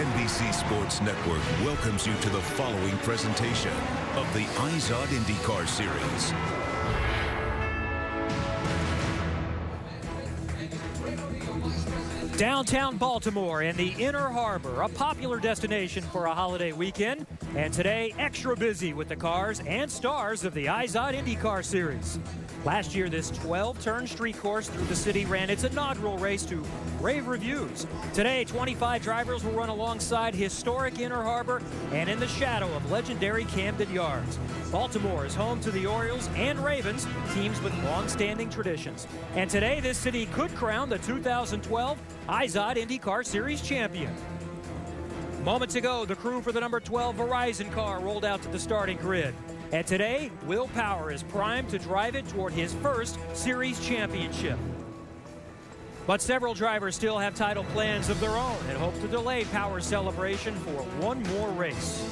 NBC Sports Network welcomes you to the following presentation of the IZOD IndyCar Series. Downtown Baltimore and the Inner Harbor, a popular destination for a holiday weekend. And today, extra busy with the cars and stars of the IZOD IndyCar Series. Last year, this 12-turn street course through the city ran its inaugural race to rave reviews. Today, 25 drivers will run alongside historic Inner Harbor and in the shadow of legendary Camden Yards. Baltimore is home to the Orioles and Ravens, teams with long-standing traditions. And today, this city could crown the 2012 IZOD IndyCar Series champion. Moments ago, the crew for the number 12 Verizon car rolled out to the starting grid. And today, Will Power is primed to drive it toward his first series championship. But several drivers still have title plans of their own and hope to delay Power's celebration for one more race.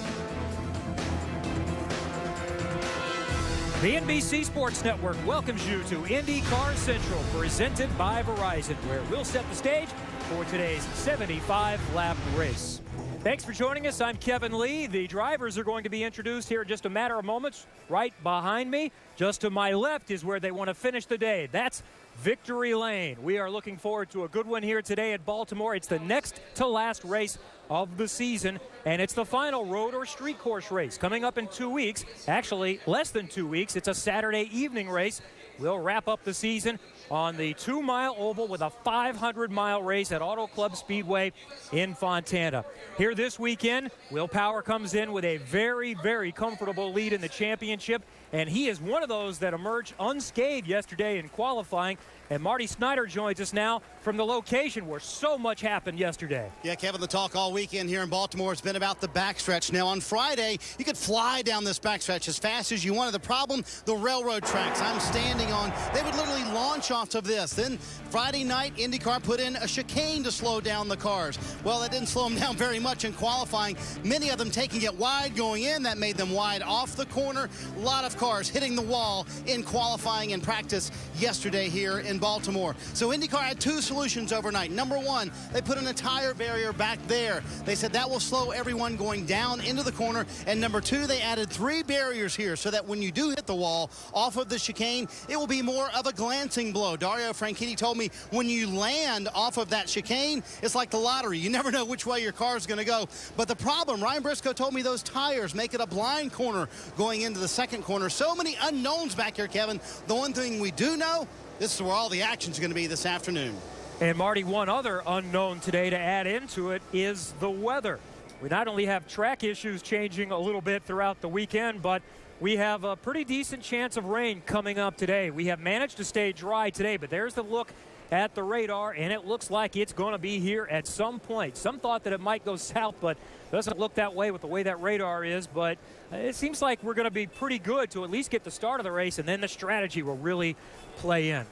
The NBC Sports Network welcomes you to IndyCar Central, presented by Verizon, where we'll set the stage for today's 75-lap race. Thanks for joining us. I'm Kevin Lee. The drivers are going to be introduced here in just a matter of moments. Right behind me, just to my left, is where they want to finish the day. That's Victory Lane. We are looking forward to a good one here today at Baltimore. It's the next to last race of the season, and it's the final road or street course race coming up in 2 weeks. Actually, less than 2 weeks. It's a Saturday evening race. We'll wrap up the season on the 2-mile oval with a 500-mile race at Auto Club Speedway in Fontana. Here this weekend, Will Power comes in with a very, very comfortable lead in the championship, and he is one of those that emerged unscathed yesterday in qualifying. And Marty Snyder joins us now from the location where so much happened yesterday. Yeah, Kevin, the talk all weekend here in Baltimore has been about the backstretch. Now, on Friday, you could fly down this backstretch as fast as you wanted. The problem, the railroad tracks I'm standing on, they would literally launch off of this. Then Friday night, IndyCar put in a chicane to slow down the cars. Well, that didn't slow them down very much in qualifying. Many of them taking it wide going in. That made them wide off the corner. A lot of cars hitting the wall in qualifying and practice yesterday here in Baltimore. So IndyCar had two solutions overnight. Number one, they put in a tire barrier back there. They said that will slow everyone going down into the corner. And number two, they added 3 barriers here so that when you do hit the wall off of the chicane, it will be more of a glancing blow. Dario Franchitti told me when you land off of that chicane, it's like the lottery. You never know which way your car is going to go. But the problem, Ryan Briscoe told me those tires make it a blind corner going into the second corner. So many unknowns back here, Kevin. The one thing we do know, this is where all the action's going to be this afternoon. And Marty, one other unknown today to add into it is the weather. We not only have track issues changing a little bit throughout the weekend, but we have a pretty decent chance of rain coming up today. We have managed to stay dry today, but there's the look at the radar, and it looks like it's going to be here at some point. Some thought that it might go south, but doesn't look that way with the way that radar is. But it seems like we're going to be pretty good to at least get the start of the race, and then the strategy will really play in.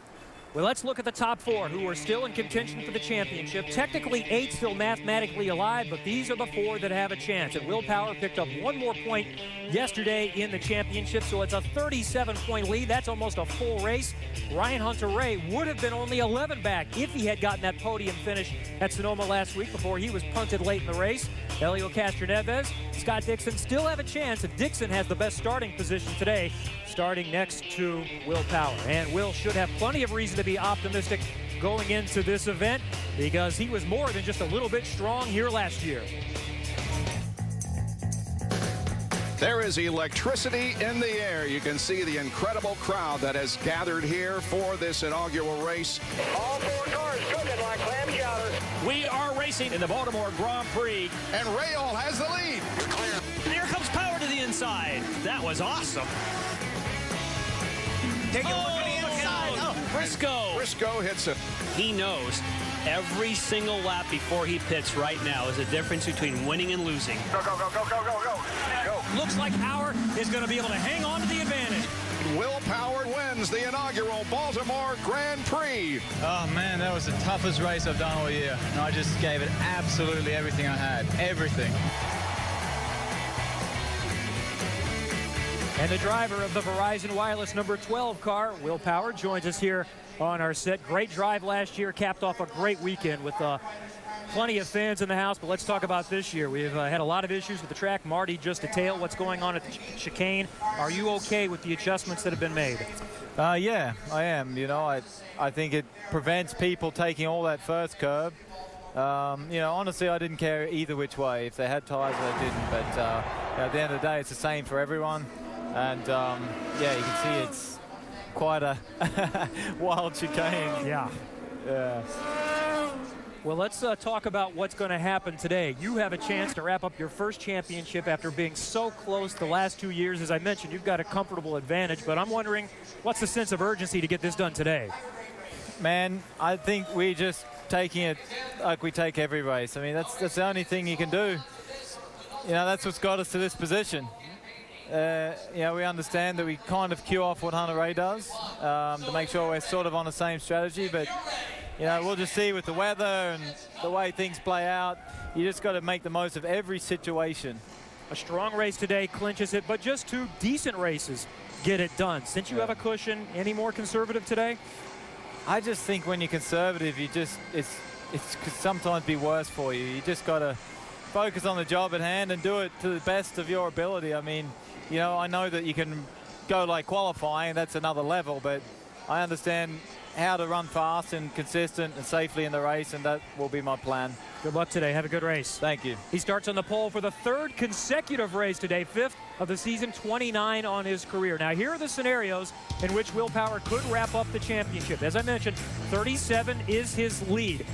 Well, let's look at the top 4 who are still in contention for the championship. Technically, 8 still mathematically alive, but these are the 4 that have a chance. And Will Power picked up 1 more point yesterday in the championship, so it's a 37-point lead. That's almost a full race. Ryan Hunter-Ray would have been only 11 back if he had gotten that podium finish at Sonoma last week before he was punted late in the race. Helio Castroneves, Scott Dixon still have a chance, and Dixon has the best starting position today, starting next to Will Power. And Will should have plenty of reason to be optimistic going into this event because he was more than just a little bit strong here last year. There is electricity in the air. You can see the incredible crowd that has gathered here for this inaugural race. All 4 cars cooking like clam chowder. We are racing in the Baltimore Grand Prix. And Rahal has the lead. You're clear. And here comes Power to the inside. That was awesome. Take a look at the inside. No. Briscoe hits it. He knows every single lap before he pits right now is the difference between winning and losing. Go, go, go, go, go, go, go. Go. Looks like Power is going to be able to hang on to the advantage. Will Power wins the inaugural Baltimore Grand Prix. Oh man, that was the toughest race I've done all year. And I just gave it absolutely everything I had. Everything. And the driver of the Verizon Wireless number 12 car, Will Power, joins us here on our set. Great drive last year, capped off a great weekend with plenty of fans in the house, but let's talk about this year. We've had a lot of issues with the track. Marty, just a tail. What's going on at the chicane? Are you okay with the adjustments that have been made? Yeah, I am. You know, I think it prevents people taking all that first curb. You know, honestly, I didn't care either which way. If they had tires or they didn't. But at the end of the day, it's the same for everyone. And, yeah, you can see it's quite a wild chicane. Yeah. Well, let's talk about what's going to happen today. You have a chance to wrap up your first championship after being so close the last 2 years. As I mentioned, you've got a comfortable advantage, but I'm wondering, what's the sense of urgency to get this done today? Man, I think we're just taking it like we take every race. I mean, that's the only thing you can do. You know, that's what's got us to this position. You know, we understand that we kind of cue off what Hunter-Reay does to make sure we're sort of on the same strategy, but you know, we'll just see with the weather and the way things play out. You just got to make the most of every situation. A strong race today clinches it, but just 2 decent races get it done. Since you have a cushion, any more conservative today? I just think when you're conservative, it could sometimes be worse for you. You just got to focus on the job at hand and do it to the best of your ability. I mean, you know, I know that you can go like qualifying, that's another level, but I understand how to run fast and consistent and safely in the race, and that will be my plan. Good luck today. Have a good race. Thank you. He starts on the pole for the 3rd consecutive race today, 5th of the season, 29 on his career. Now, here are the scenarios in which Will Power could wrap up the championship. As I mentioned, 37 is his lead.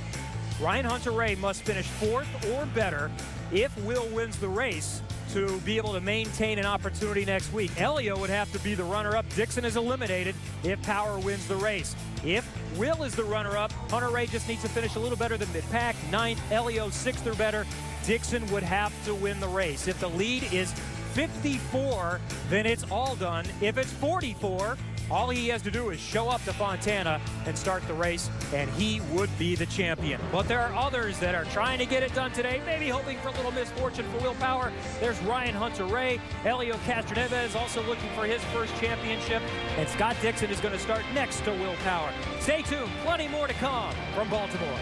Ryan Hunter-Reay must finish 4th or better if Will wins the race to be able to maintain an opportunity next week. Elio would have to be the runner-up. Dixon is eliminated if Power wins the race. If Will is the runner-up, Hunter-Reay just needs to finish a little better than mid-pack. 9th, Elio 6th or better. Dixon would have to win the race. If the lead is 54, then it's all done. If it's 44, all he has to do is show up to Fontana and start the race, and he would be the champion. But there are others that are trying to get it done today, maybe hoping for a little misfortune for Will Power. There's Ryan Hunter-Reay, Elio Castroneves also looking for his first championship, and Scott Dixon is going to start next to Will Power. Stay tuned, plenty more to come from Baltimore.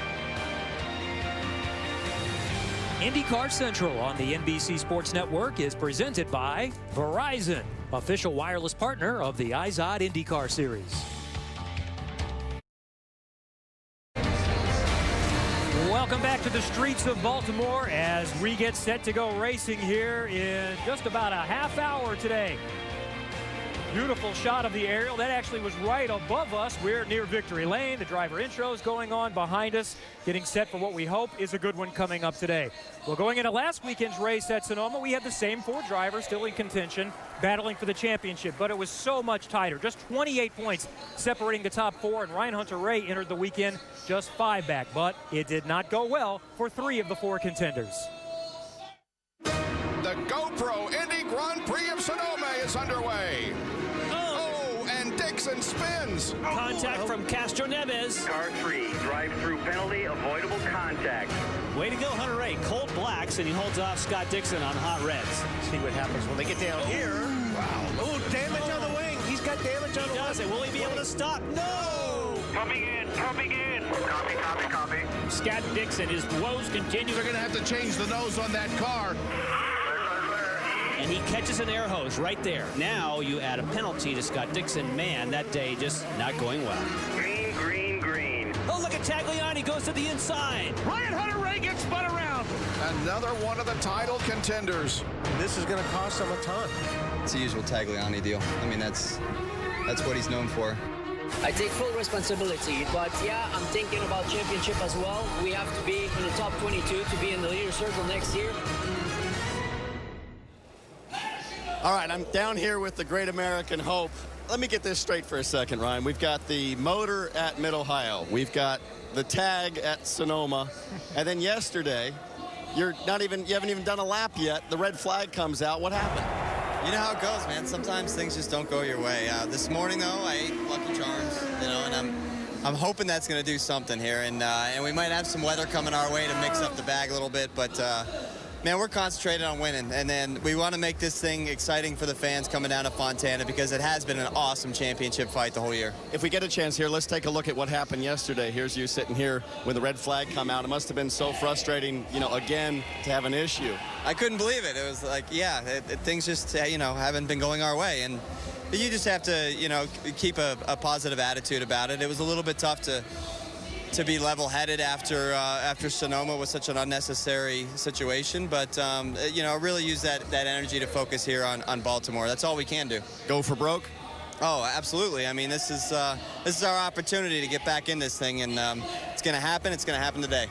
IndyCar Central on the NBC Sports Network is presented by Verizon, official wireless partner of the IZOD IndyCar Series. Welcome back to the streets of Baltimore as we get set to go racing here in just about a half hour today. Beautiful shot of the aerial. That actually was right above us. We're near Victory Lane. The driver intro is going on behind us, getting set for what we hope is a good one coming up today. Well, going into last weekend's race at Sonoma, we had the same 4 drivers still in contention, battling for the championship, but it was so much tighter. Just 28 points separating the top 4, and Ryan Hunter-Reay entered the weekend just 5 back, but it did not go well for 3 of the 4 contenders. The GoPro Indy Grand Prix of Sonoma is underway. Dixon spins. Contact from Castroneves. Car 3, drive-through penalty, avoidable contact. Way to go, Hunter-Reay. Cold blacks, and he holds off Scott Dixon on hot reds. See what happens when they get down here. Wow. Oh, damage on the wing. He's got damage on the wing. He does it. Will he be able to stop? No! Pumping in, pumping in. Copy, copy, copy. Scott Dixon, his woes continue. They're going to have to change the nose on that car. And he catches an air hose right there. Now you add a penalty to Scott Dixon. Man, that day just not going well. Green, green, green. Oh, look at Tagliani, goes to the inside. Ryan Hunter-Reay gets spun around. Another one of the title contenders. This is going to cost him a ton. It's the usual Tagliani deal. I mean, that's what he's known for. I take full responsibility, but yeah, I'm thinking about championship as well. We have to be in the top 22 to be in the leader circle next year. All right, I'm down here with the Great American Hope. Let me get this straight for a second, Ryan. We've got the motor at Mid-Ohio. We've got the tag at Sonoma. And then yesterday, you haven't even done a lap yet. The red flag comes out. What happened? You know how it goes, man. Sometimes things just don't go your way. This morning, though, I ate Lucky Charms, you know, and I'm hoping that's going to do something here. And we might have some weather coming our way to mix up the bag a little bit, but Man, we're concentrated on winning, and then we want to make this thing exciting for the fans coming down to Fontana because it has been an awesome championship fight the whole year. If we get a chance here, let's take a look at what happened yesterday. Here's you sitting here when the red flag come out. It must have been so frustrating, again, to have an issue. I couldn't believe it. It was like, things just, haven't been going our way, and you just have to, keep a positive attitude about it. It was a little bit tough to be level-headed after Sonoma was such an unnecessary situation, but really use that energy to focus here on Baltimore. That's all we can do. Go for broke? Oh, absolutely. I mean, this is our opportunity to get back in this thing, and it's going to happen. It's going to happen today.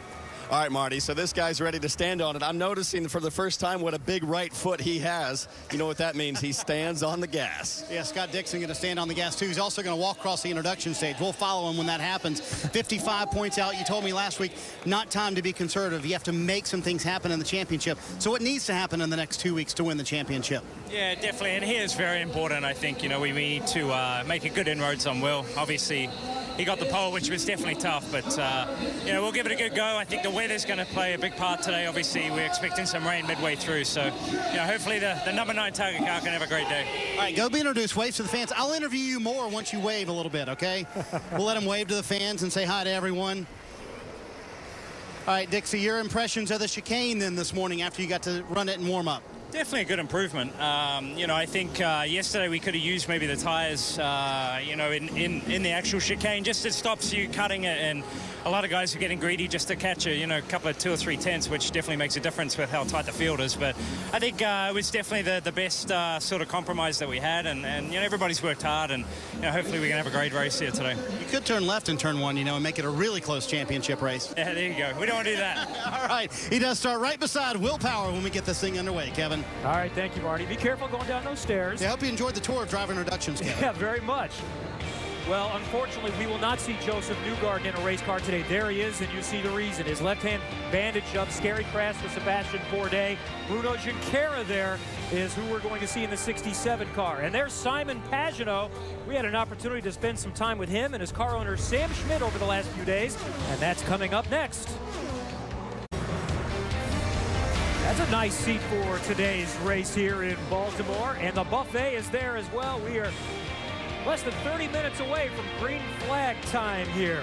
All right, Marty, so this guy's ready to stand on it. I'm noticing for the first time what a big right foot he has. You know what that means? He stands on the gas. Yeah, Scott Dixon going to stand on the gas, too. He's also going to walk across the introduction stage. We'll follow him when that happens. 55 points out. You told me last week, not time to be conservative. You have to make some things happen in the championship. So what needs to happen in the next 2 weeks to win the championship? Yeah, definitely. And here's very important, I think. We need to make a good inroads on Will. Obviously, he got the pole, which was definitely tough. But, we'll give it a good go. I think the weather's going to play a big part today. Obviously, we're expecting some rain midway through. So, hopefully the number 9 target car can have a great day. All right, go be introduced. Wave to the fans. I'll interview you more once you wave a little bit, okay? We'll let him wave to the fans and say hi to everyone. All right, Dixie, your impressions of the chicane then this morning after you got to run it and warm up? Definitely a good improvement. I think yesterday we could have used maybe the tires, in the actual chicane. Just it stops you cutting it, and a lot of guys are getting greedy just to catch a couple of 2 or 3 tenths, which definitely makes a difference with how tight the field is. But I think it was definitely the best sort of compromise that we had, and everybody's worked hard, and hopefully we can have a great race here today. You could turn left in turn 1, and make it a really close championship race. Yeah, there you go. We don't want to do that. All right, he does start right beside Will Power when we get this thing underway, Kevin. All right, thank you, Marty. Be careful going down those stairs. Yeah, I hope you enjoyed the tour of driver introductions, Kevin. Yeah, very much. Well, unfortunately, we will not see Joseph Newgarden in a race car today. There he is, and you see the reason. His left hand bandaged up. Scary crash with Sebastian Bourdais. Bruno Junqueira there is who we're going to see in the 67 car. And there's Simon Pagenaud. We had an opportunity to spend some time with him and his car owner, Sam Schmidt, over the last few days. And that's coming up next. That's a nice seat for today's race here in Baltimore. And the buffet is there as well. We are less than 30 minutes away from green flag time here.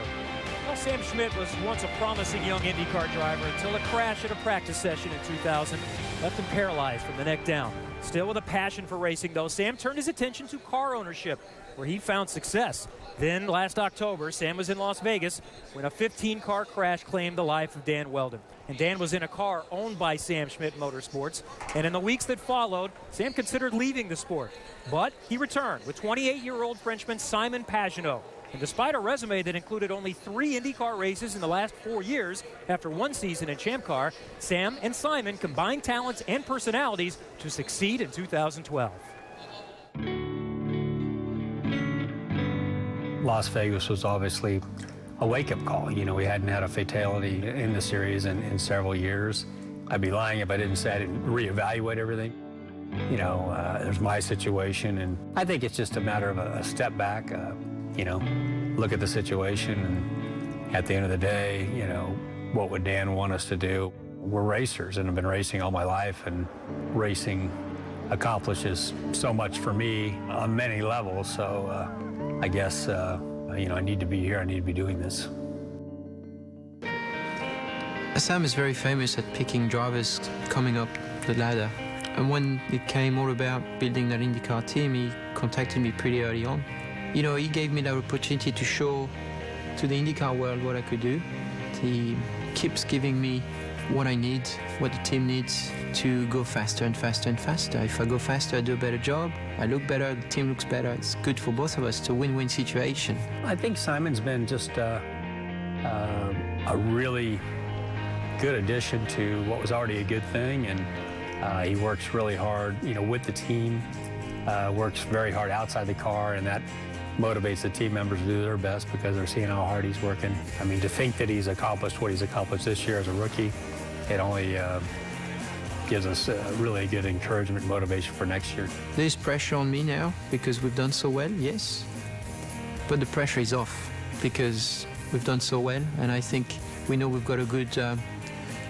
Well, Sam Schmidt was once a promising young IndyCar driver until a crash at a practice session in 2000 left him paralyzed from the neck down. Still with a passion for racing, though, Sam turned his attention to car ownership, where he found success. Then, last October, Sam was in Las Vegas when a 15-car crash claimed the life of Dan Weldon. And Dan was in a car owned by Sam Schmidt Motorsports. And in the weeks that followed, Sam considered leaving the sport. But he returned with 28-year-old Frenchman Simon Pagenaud. And despite a resume that included only 3 IndyCar races in the last 4 years, after 1 season in Champ Car, Sam and Simon combined talents and personalities to succeed in 2012. Las Vegas was obviously a wake-up call. We hadn't had a fatality in the series in several years. I'd be lying if I didn't say I didn't reevaluate everything. There's my situation, and I think it's just a matter of a step back, look at the situation, and at the end of the day, what would Dan want us to do? We're racers, and I've been racing all my life, and racing accomplishes so much for me on many levels, so I guess, I need to be here, I need to be doing this. Sam is very famous at picking drivers coming up the ladder. And when it came all about building that IndyCar team, he contacted me pretty early on. He gave me the opportunity to show to the IndyCar world what I could do. He keeps giving me what I need, what the team needs to go faster and faster and faster. If I go faster, I do a better job. I look better, the team looks better. It's good for both of us. It's a win-win situation. I think Simon's been just a really good addition to what was already a good thing, and he works really hard, with the team, works very hard outside the car, and that motivates the team members to do their best because they're seeing how hard he's working. I mean, to think that he's accomplished what he's accomplished this year as a rookie, it only gives us really good encouragement and motivation for next year. There's pressure on me now because we've done so well, yes, but the pressure is off because we've done so well, and I think we know we've got a good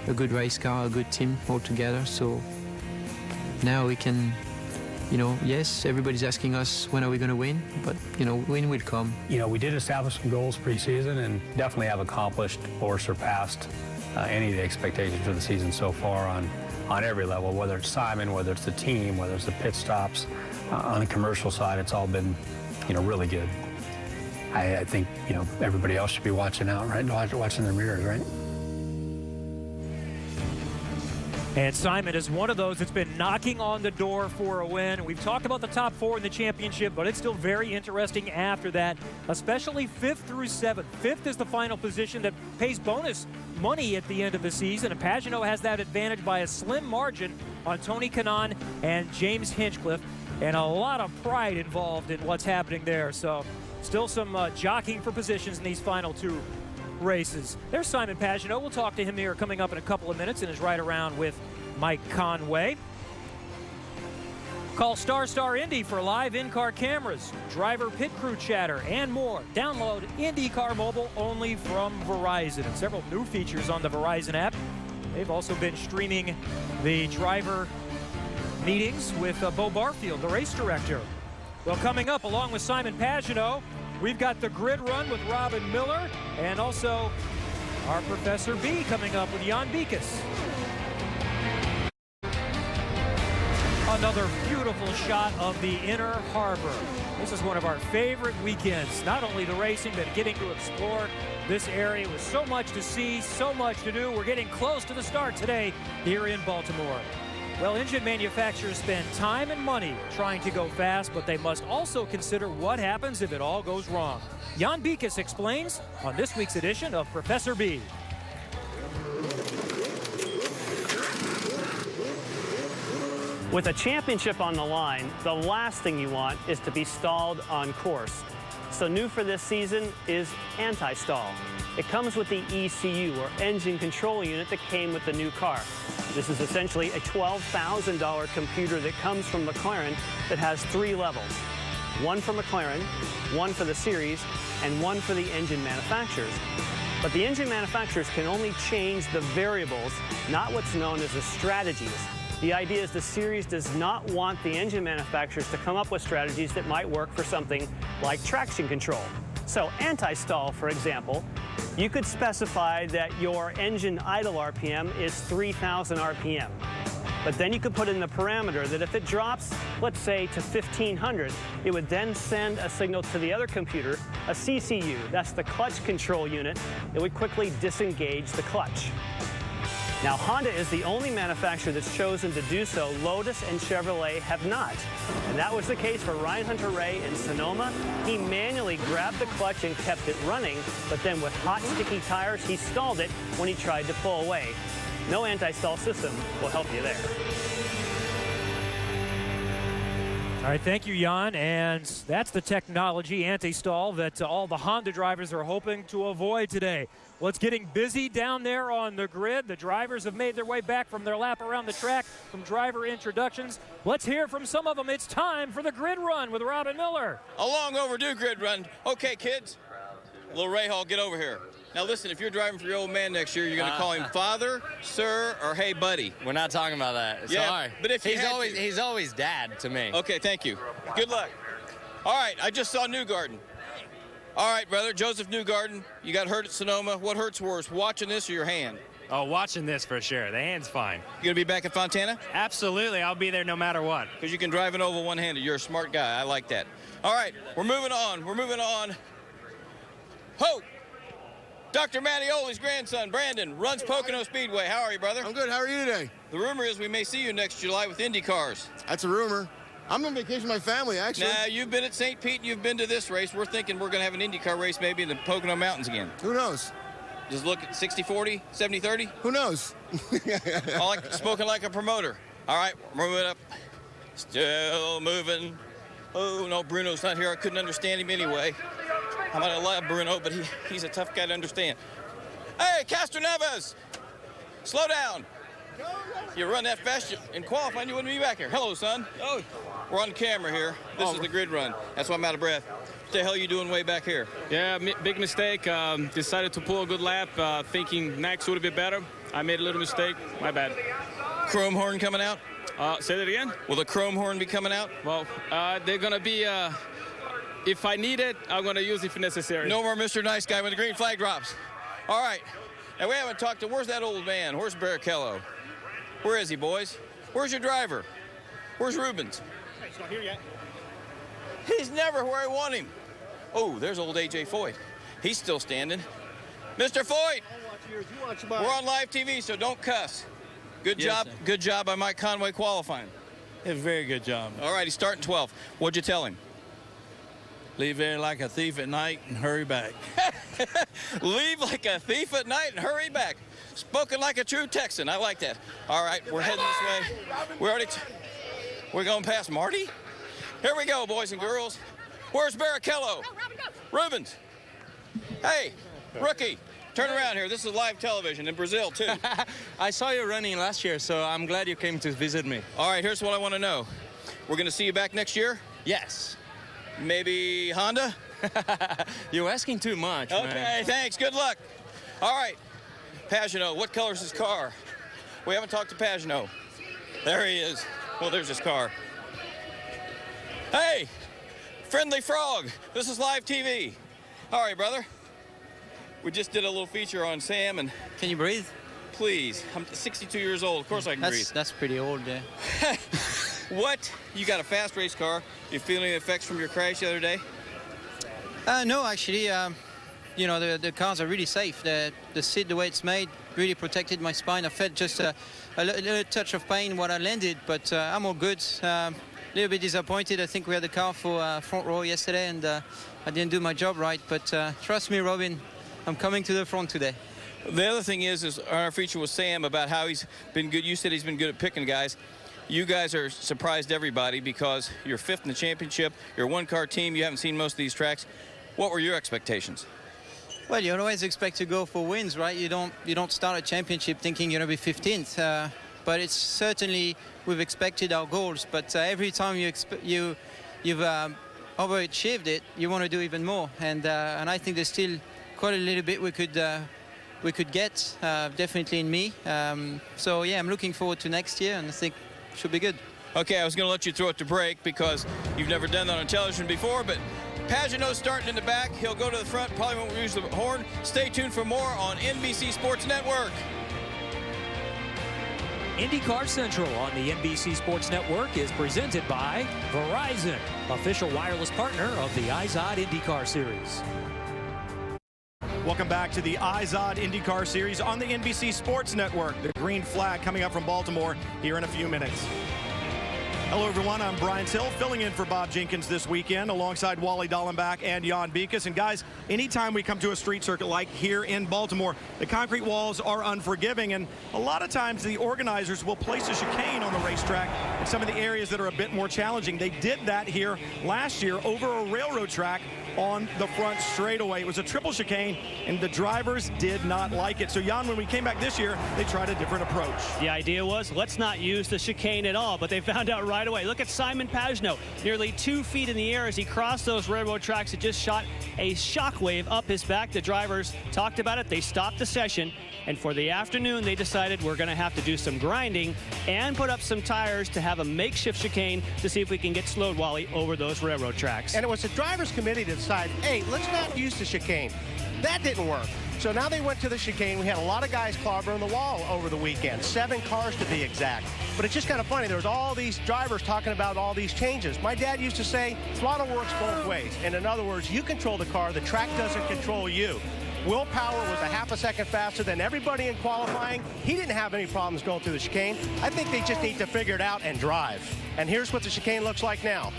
a good race car, a good team all together. So now we can, you know, yes, everybody's asking us when are we going to win, but, you know, win will come. You know, we did establish some goals pre-season and definitely have accomplished or surpassed any of the expectations for the season so far on every level, whether it's Simon, whether it's the team, whether it's the pit stops. On the commercial side, it's all been, you know, really good. I think, you know, everybody else should be watching out, right? Watching their mirrors, right? And Simon is one of those that's been knocking on the door for a win. We've talked about the top 4 in the championship, but it's still very interesting after that, especially 5th through 7th. 5th is the final position that pays bonus money at the end of the season, and Pagenaud has that advantage by a slim margin on Tony Kanaan and James Hinchcliffe, and a lot of pride involved in what's happening there. So still some jockeying for positions in these final 2 races. There's Simon Pagenaud. We'll talk to him here coming up in a couple of minutes in his ride around with Mike Conway. Call Star Indy for live in-car cameras, driver pit crew chatter, and more. Download IndyCar Mobile only from Verizon. And several new features on the Verizon app. They've also been streaming the driver meetings with Bo Barfield, the race director. Well, coming up along with Simon Pagenaud, we've got the grid run with Robin Miller, and also our Professor B coming up with Jan Beekes. Another beautiful shot of the Inner Harbor. This is one of our favorite weekends. Not only the racing, but getting to explore this area with so much to see, so much to do. We're getting close to the start today here in Baltimore. Well, engine manufacturers spend time and money trying to go fast, but they must also consider what happens if it all goes wrong. Jan Beekes explains on this week's edition of Professor B. With a championship on the line, the last thing you want is to be stalled on course. So new for this season is anti-stall. It comes with the ECU, or engine control unit, that came with the new car. This is essentially a $12,000 computer that comes from McLaren that has 3 levels. One for McLaren, one for the series, and one for the engine manufacturers. But the engine manufacturers can only change the variables, not what's known as the strategies. The idea is the series does not want the engine manufacturers to come up with strategies that might work for something like traction control. So anti-stall, for example, you could specify that your engine idle RPM is 3,000 RPM. But then you could put in the parameter that if it drops, let's say, to 1,500, it would then send a signal to the other computer, a CCU, that's the clutch control unit, that would quickly disengage the clutch. Now, Honda is the only manufacturer that's chosen to do so. Lotus and Chevrolet have not. And that was the case for Ryan Hunter-Reay in Sonoma. He manually grabbed the clutch and kept it running, but then with hot, sticky tires, he stalled it when he tried to pull away. No anti-stall system will help you there. All right, thank you, Jan. And that's the technology, anti-stall, that all the Honda drivers are hoping to avoid today. Well, it's getting busy down there on the grid. The drivers have made their way back from their lap around the track, from driver introductions. Let's hear from some of them. It's time for the grid run with Robin Miller. A long overdue grid run. Okay, kids. Little Ray Hall, get over here. Now listen, if you're driving for your old man next year, you're going to call him father, sir, or hey buddy. We're not talking about that. Yeah, sorry. But if he's always dad to me. Okay, thank you. Good luck. All right, I just saw Newgarden. All right, brother, Joseph Newgarden, you got hurt at Sonoma. What hurts worse, watching this or your hand? Oh, watching this for sure. The hand's fine. You going to be back at Fontana? Absolutely. I'll be there no matter what. Because you can drive an oval one-handed. You're a smart guy. I like that. All right, we're moving on. Ho! Dr. Mattioli's grandson, Brandon, runs Pocono Speedway. How are you, brother? I'm good. How are you today? The rumor is we may see you next July with Indy cars. That's a rumor. I'm on vacation with my family, actually. Nah, you've been at St. Pete and you've been to this race. We're thinking we're going to have an IndyCar race maybe in the Pocono Mountains again. Who knows? Just look at 60-40, 70-30? Who knows? Spoken like a promoter. All right, we're moving up. Still moving. Oh, no, Bruno's not here. I couldn't understand him anyway. I might have loved Bruno, but he's a tough guy to understand. Hey, Castroneves! Slow down. You run that fast, in qualifying, you wouldn't be back here. Hello, son. Oh, we're on camera here. This is the grid run. That's why I'm out of breath. the hell are you doing way back here? Yeah, big mistake. Decided to pull a good lap, thinking next would be better. I made a little mistake. My bad. Chrome horn coming out? Say that again? Will the chrome horn be coming out? Well, they're going to be, if I need it, I'm going to use it if necessary. No more Mr. Nice Guy when the green flag drops. All right. Now, we haven't talked to, where's that old man? Where's Barrichello? Where is he, boys? Where's your driver? Where's Rubens? He's not here yet. He's never where I want him. Oh, there's old A.J. Foyt. He's still standing. Mr. Foyt! We're on live TV, so don't cuss. Good job. Sir. Good job by Mike Conway qualifying. A very good job. All right, he's starting 12th. What'd you tell him? Leave there like a thief at night and hurry back. Leave like a thief at night and hurry back. Spoken like a true Texan. I like that. All right, we're heading this way. We're going past Marty? Here we go, boys and girls. Where's Barrichello? Rubens. Hey, rookie. Turn around here. This is live television in Brazil, too. I saw you running last year, so I'm glad you came to visit me. All right, here's what I want to know. We're going to see you back next year? Yes. Maybe Honda? You're asking too much, Okay, man. thanks. Good luck. All right. Pagano, what color's his car? We haven't talked to Pagano. There he is. Well, there's his car. Hey, Friendly Frog. This is live TV. All right, brother. We just did a little feature on Sam, and... Can you breathe? Please. I'm 62 years old. Of course I can breathe. That's pretty old, yeah. What? You got a fast race car. You feel any effects from your crash the other day? No, actually, you know, the cars are really safe. The seat, the way it's made, really protected my spine. I felt just a little touch of pain when I landed, but I'm all good. A little bit disappointed. I think we had the car for front row yesterday, and I didn't do my job right. But trust me, Robin, I'm coming to the front today. The other thing is our feature with Sam about how he's been good. You said he's been good at picking guys. You guys are surprised everybody because you're 5th in the championship. You're a one-car team. You haven't seen most of these tracks. What were your expectations? Well, you always expect to go for wins, right? You don't start a championship thinking you're going to be 15th. But it's certainly we've expected our goals. But every time you've overachieved it, you want to do even more. And I think there's still quite a little bit we could get, definitely in me. So yeah, I'm looking forward to next year, and I think it should be good. Okay, I was going to let you throw it to break because you've never done that on television before, but Pagano's starting in the back. He'll go to the front, probably won't use the horn. Stay tuned for more on NBC Sports Network. IndyCar Central on the NBC Sports Network is presented by Verizon, official wireless partner of the IZOD IndyCar Series. Welcome back to the IZOD IndyCar Series on the NBC Sports Network. The green flag coming up from Baltimore here in a few minutes. Hello, everyone. I'm Brian Till, filling in for Bob Jenkins this weekend alongside Wally Dallenbach and Jan Beekes. And guys, anytime we come to a street circuit like here in Baltimore, the concrete walls are unforgiving. And a lot of times the organizers will place a chicane on the racetrack in some of the areas that are a bit more challenging. They did that here last year over a railroad track on the front straightaway. It was a triple chicane, and the drivers did not like it. So, Jan, when we came back this year, they tried a different approach. The idea was, let's not use the chicane at all, but they found out right away. Look at Simon Pagano, nearly 2 feet in the air as he crossed those railroad tracks. It just shot a shockwave up his back. The drivers talked about it. They stopped the session, and for the afternoon, they decided we're going to have to do some grinding and put up some tires to have a makeshift chicane to see if we can get slowed, Wally, over those railroad tracks. And it was the drivers' committee to decide, hey, let's not use the chicane. That didn't work. So now they went to the chicane. We had a lot of guys clobbering the wall over the weekend, 7 cars to be exact. But it's just kind of funny. There was all these drivers talking about all these changes. My dad used to say, throttle works both ways. And in other words, you control the car, the track doesn't control you. Will Power was a half a second faster than everybody in qualifying. He didn't have any problems going through the chicane. I think they just need to figure it out and drive. And here's what the chicane looks like now.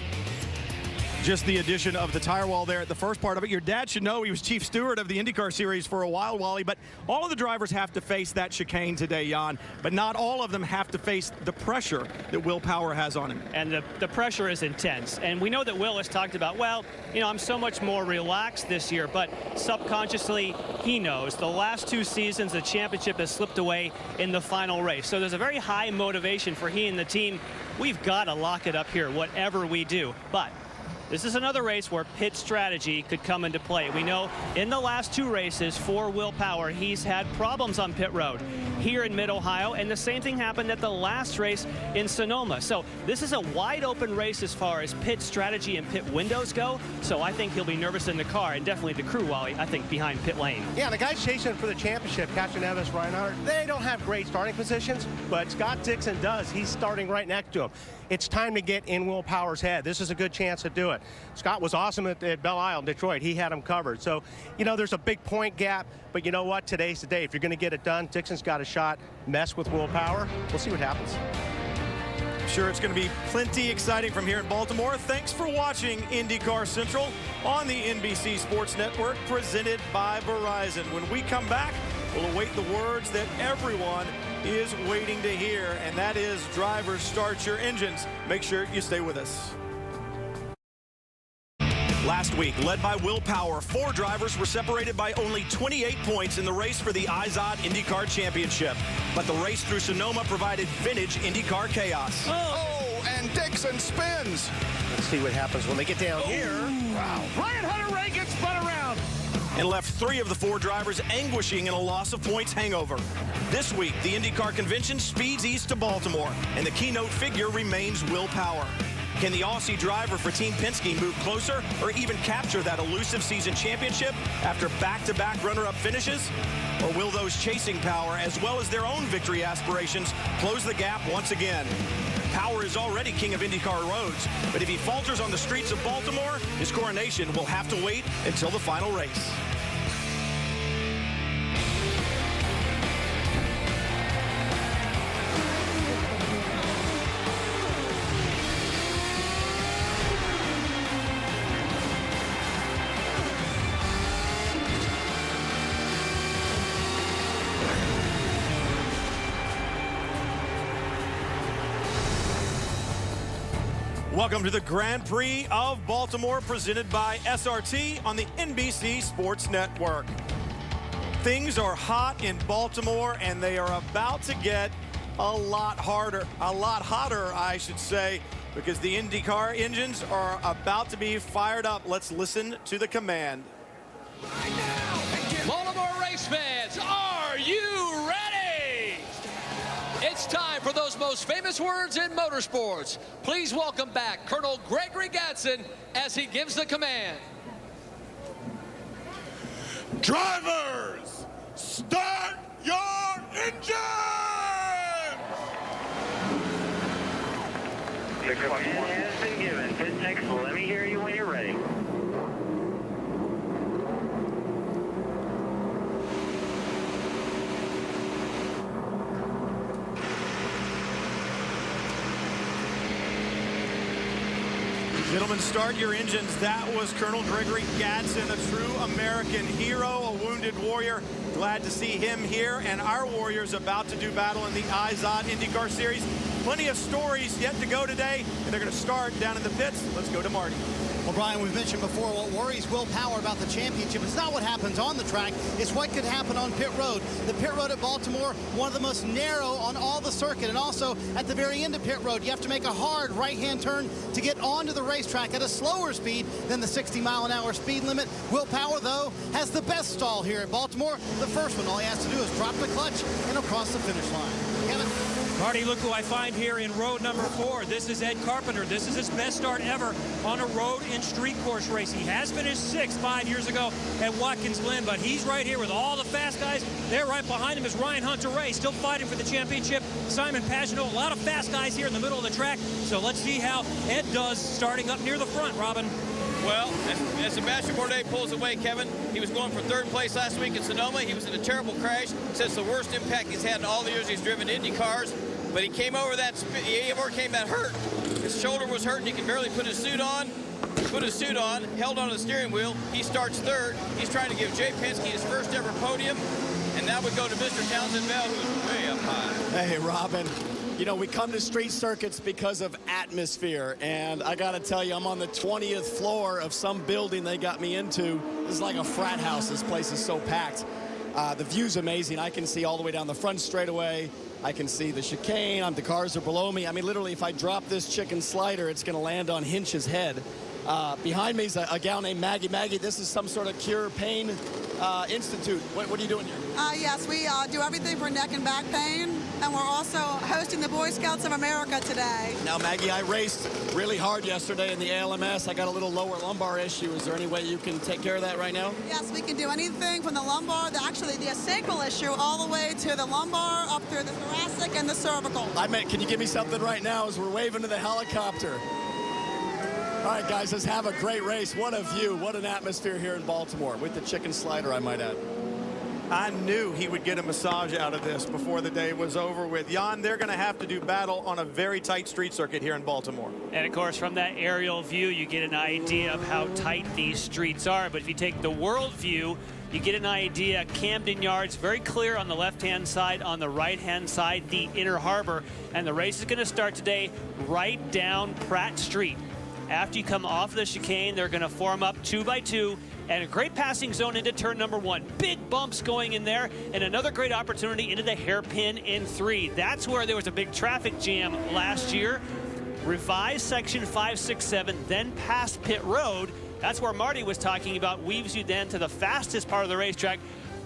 Just the addition of the tire wall there at the first part of it. Your dad should know he was chief steward of the IndyCar Series for a while, Wally, but all of the drivers have to face that chicane today, Jan, but not all of them have to face the pressure that Will Power has on him. And the pressure is intense. And we know that Will has talked about, well, you know, I'm so much more relaxed this year, but subconsciously he knows the last 2 seasons the championship has slipped away in the final race. So there's a very high motivation for he and the team. We've got to lock it up here, whatever we do. But This is another race where pit strategy could come into play. We know in the last 2 races for Will Power, he's had problems on pit road here in Mid-Ohio, and the same thing happened at the last race in Sonoma. So this is a wide open race as far as pit strategy and pit windows go. So I think he'll be nervous in the car, and definitely the crew, Wally, I think, behind pit lane. Yeah, the guys chasing for the championship, Captain Evans, Ryan Hunter, they don't have great starting positions, but Scott Dixon does. He's starting right next to him. It's time to get in Will Power's head. This is a good chance to do it. Scott was awesome at Belle Isle, Detroit. He had him covered. So, you know, there's a big point gap, but you know what? Today's the day. If you're going to get it done, Dixon's got a shot. Mess with Will Power. We'll see what happens. Sure, it's going to be plenty exciting from here in Baltimore. Thanks for watching IndyCar Central on the NBC Sports Network, presented by Verizon. When we come back, we'll await the words that everyone is waiting to hear, and that is, drivers, start your engines. Make sure you stay with us. Last week, led by Will Power, 4 drivers were separated by only 28 points in the race for the IZOD IndyCar Championship. But the race through Sonoma provided vintage IndyCar chaos. Oh, and Dixon spins. Let's see what happens when they get down here. Wow. Ryan Hunter-Reay gets spun around. And left 3 of the 4 drivers anguishing in a loss of points hangover. This week, the IndyCar convention speeds east to Baltimore, and the keynote figure remains Will Power. Can the Aussie driver for Team Penske move closer or even capture that elusive season championship after back-to-back runner-up finishes? Or will those chasing Power, as well as their own victory aspirations, close the gap once again? Power is already king of IndyCar roads, but if he falters on the streets of Baltimore, his coronation will have to wait until the final race. Welcome to the Grand Prix of Baltimore, presented by SRT on the NBC Sports Network. Things are hot in Baltimore, and they are about to get a lot hotter, I should say, because the IndyCar engines are about to be fired up. Let's listen to the command. Baltimore race fans, are you ready? It's time for those most famous words in motorsports. Please welcome back Colonel Gregory Gatson as he gives the command. Drivers, start your engines! The command has been given. Pit next, let me hear you when you're ready. Gentlemen, start your engines. That was Colonel Gregory Gatson, a true American hero, a wounded warrior. Glad to see him here, and our warriors about to do battle in the IZOD IndyCar Series. Plenty of stories yet to go today, and they're going to start down in the pits. Let's go to Marty. Well, Brian, we've mentioned before what worries Will Power about the championship. It's not what happens on the track. It's what could happen on pit road. The pit road at Baltimore, one of the most narrow on all the circuit. And also, at the very end of pit road, you have to make a hard right-hand turn to get onto the racetrack at a slower speed than the 60-mile-an-hour speed limit. Will Power, though, has the best stall here at Baltimore. The first one, all he has to do is drop the clutch and he'll cross the finish line. Kevin? Marty, look who I find here in road number 4. This is Ed Carpenter. This is his best start ever on a road and street course race. He has finished 6th 5 years ago at Watkins Glen, but he's right here with all the fast guys. There right behind him is Ryan Hunter-Reay, still fighting for the championship. Simon Pagenaud, a lot of fast guys here in the middle of the track. So let's see how Ed does starting up near the front, Robin. Well, as Sebastian Bourdais pulls away, Kevin, he was going for 3rd place last week in Sonoma. He was in a terrible crash. Says the worst impact he's had in all the years he's driven Indy cars. But he came over that, he overcame that hurt. His shoulder was hurt and he could barely put his suit on. Held on the steering wheel. He starts 3rd. He's trying to give Jay Penske his first ever podium. And that would go to Mr. Townsend Bell, who's way up high. Hey, Robin. You know, we come to street circuits because of atmosphere, and I gotta tell you, I'm on the 20th floor of some building they got me into. This is like a frat house. This place is so packed. The view's amazing. I can see all the way down the front straightaway. I can see the chicane. The cars are below me. I mean, literally, if I drop this chicken slider, it's gonna land on Hinch's head. Behind me is a gal named Maggie. Maggie, this is some sort of cure pain institute. What are you doing here? Yes, we do everything for neck and back pain, and we're also hosting the Boy Scouts of America today. Now, Maggie, I raced really hard yesterday in the ALMS. I got a little lower lumbar issue. Is there any way you can take care of that right now? Yes, we can do anything from the lumbar, actually the sacral issue, all the way to the lumbar, up through the thoracic and the cervical. Can you give me something right now as we're waving to the helicopter? All right, guys, let's have a great race. What a view. What an atmosphere here in Baltimore with the chicken slider, I might add. I knew he would get a massage out of this before the day was over with. Jan, they're going to have to do battle on a very tight street circuit here in Baltimore. And, of course, from that aerial view, you get an idea of how tight these streets are. But if you take the world view, you get an idea. Camden Yards, very clear on the left-hand side. On the right-hand side, the Inner Harbor. And the race is going to start today right down Pratt Street. After you come off the chicane, they're going to form up 2 by 2 and a great passing zone into turn number 1. Big bumps going in there, and another great opportunity into the hairpin in 3. That's where there was a big traffic jam last year. Revised section 567, then past pit road. That's where Marty was talking about, weaves you then to the fastest part of the racetrack,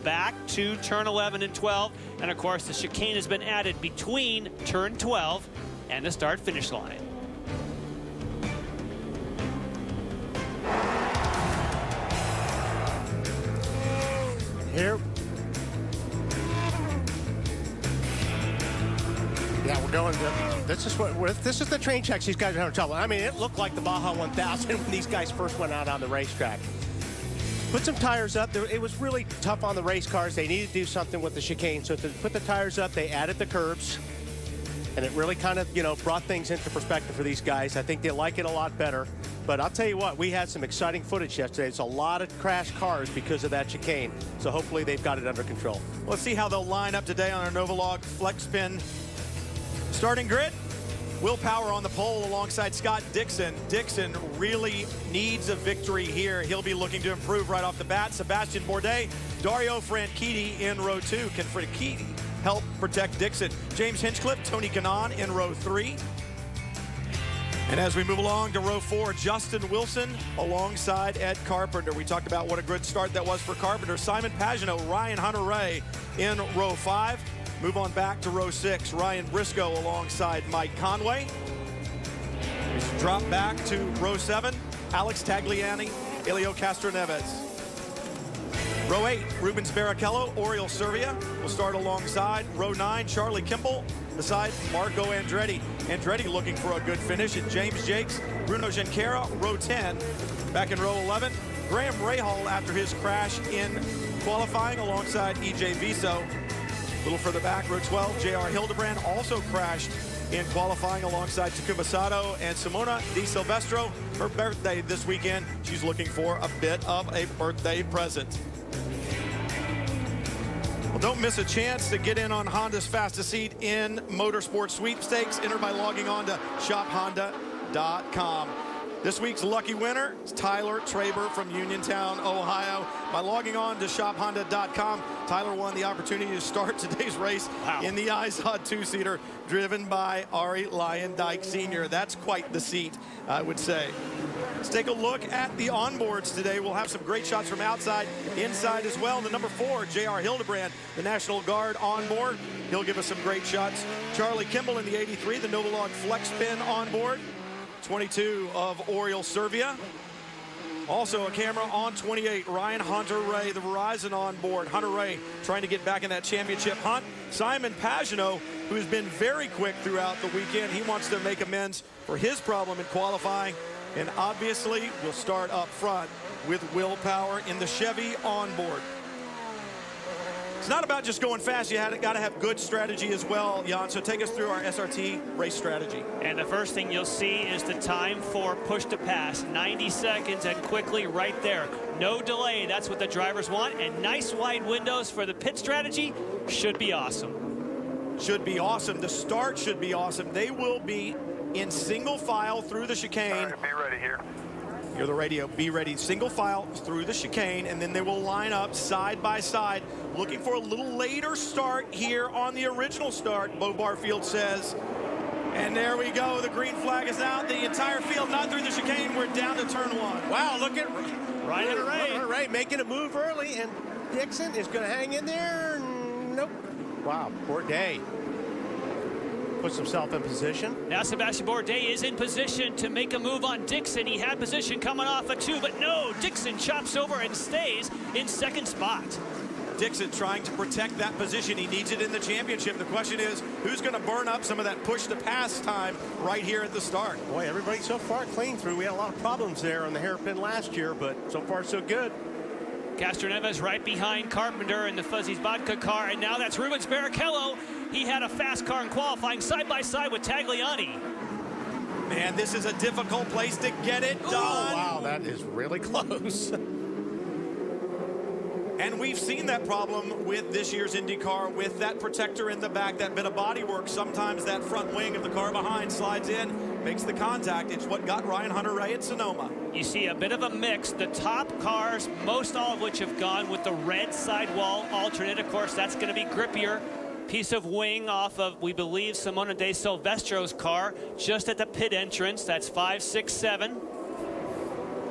back to turn 11 and 12. And of course, the chicane has been added between turn 12 and the start-finish line. Here. Yeah, we're going to, this is the train checks these guys are having trouble. I mean, it looked like the Baja 1000 when these guys first went out on the racetrack. Put some tires up. It was really tough on the race cars. They needed to do something with the chicane. So to put the tires up, they added the curbs. And it really kind of, brought things into perspective for these guys. I think they like it a lot better. But I'll tell you what, we had some exciting footage yesterday. It's a lot of crashed cars because of that chicane. So hopefully they've got it under control. Let's see how they'll line up today on our Novolog Flex Pin starting grid. Will Power on the pole alongside Scott Dixon. Dixon really needs a victory here. He'll be looking to improve right off the bat. Sebastian Bourdais, Dario Franchitti in row 2. Can Franchitti help protect Dixon? James Hinchcliffe, Tony Kanaan in row 3. And as we move along to row 4, Justin Wilson alongside Ed Carpenter. We talked about what a good start that was for Carpenter. Simon Pagenaud, Ryan Hunter-Ray in row 5. Move on back to row 6, Ryan Briscoe alongside Mike Conway. We drop back to row 7, Alex Tagliani, Elio Castroneves. Row 8, Rubens Barrichello, Oriol Servia will start alongside. Row 9, Charlie Kimball beside Marco Andretti. Andretti looking for a good finish. And James Jakes, Bruno Junqueira, row 10. Back in row 11, Graham Rahal after his crash in qualifying alongside EJ Viso. A little further back, row 12, J.R. Hildebrand also crashed in qualifying alongside Takuma Sato and Simona Di Silvestro. Her birthday this weekend. She's looking for a bit of a birthday present. Well, don't miss a chance to get in on Honda's fastest seat in motorsport sweepstakes. Enter by logging on to shophonda.com. This week's lucky winner is Tyler Traber from Uniontown, Ohio. By logging on to shophonda.com, Tyler won the opportunity to start today's race in the IZOD 2-seater driven by Ari Lyondike Sr. That's quite the seat, I would say. Let's take a look at the onboards today. We'll have some great shots from outside, inside as well. The number 4, J.R. Hildebrand, the National Guard on board. He'll give us some great shots. Charlie Kimball in the 83, the Novolog Flex Pin on board. 22 of Oriol Servia. Also a camera on 28, Ryan Hunter-Ray, the Verizon on board. Hunter-Ray trying to get back in that championship hunt. Simon Pagenaud, who's been very quick throughout the weekend. He wants to make amends for his problem in qualifying. And obviously, we'll start up front with Will Power in the Chevy on board. It's not about just going fast. You got to have good strategy as well, Jan. So take us through our SRT race strategy. And the first thing you'll see is the time for push to pass. 90 seconds and quickly right there. No delay. That's what the drivers want. And nice wide windows for the pit strategy. Should be awesome. Should be awesome. The start should be awesome. They will be in single file through the chicane. Be ready here. Hear the radio. Be ready. Single file through the chicane, and then they will line up side by side, looking for a little later start here on the original start, Bo Barfield says. And there we go. The green flag is out. The entire field not through the chicane. We're down to turn one. Wow, look at Ryan Hunter-Reay making a move early, and Dixon is going to hang in there. Nope. Wow, Bourdais puts himself in position. Now Sebastian Bourdais is in position to make a move on Dixon. He had position coming off a 2, but no, Dixon chops over and stays in second spot. Dixon trying to protect that position. He needs it in the championship. The question is, who's going to burn up some of that push to pass time right here at the start? Boy, everybody so far clean through. We had a lot of problems there on the hairpin last year, but so far so good. Castroneves right behind Carpenter in the Fuzzy's Vodka car, and now that's Rubens Barrichello. He had a fast car in qualifying side by side with Tagliani. Man, this is a difficult place to get it done. Oh, wow, that is really close. And we've seen that problem with this year's IndyCar with that protector in the back, that bit of body work. Sometimes that front wing of the car behind slides in, makes the contact. It's what got Ryan Hunter-Reay at Sonoma. You see a bit of a mix. The top cars, most all of which have gone with the red sidewall alternate. Of course, that's going to be grippier. Piece of wing off of, we believe, Simona De Silvestro's car just at the pit entrance. That's 5, 6, 7.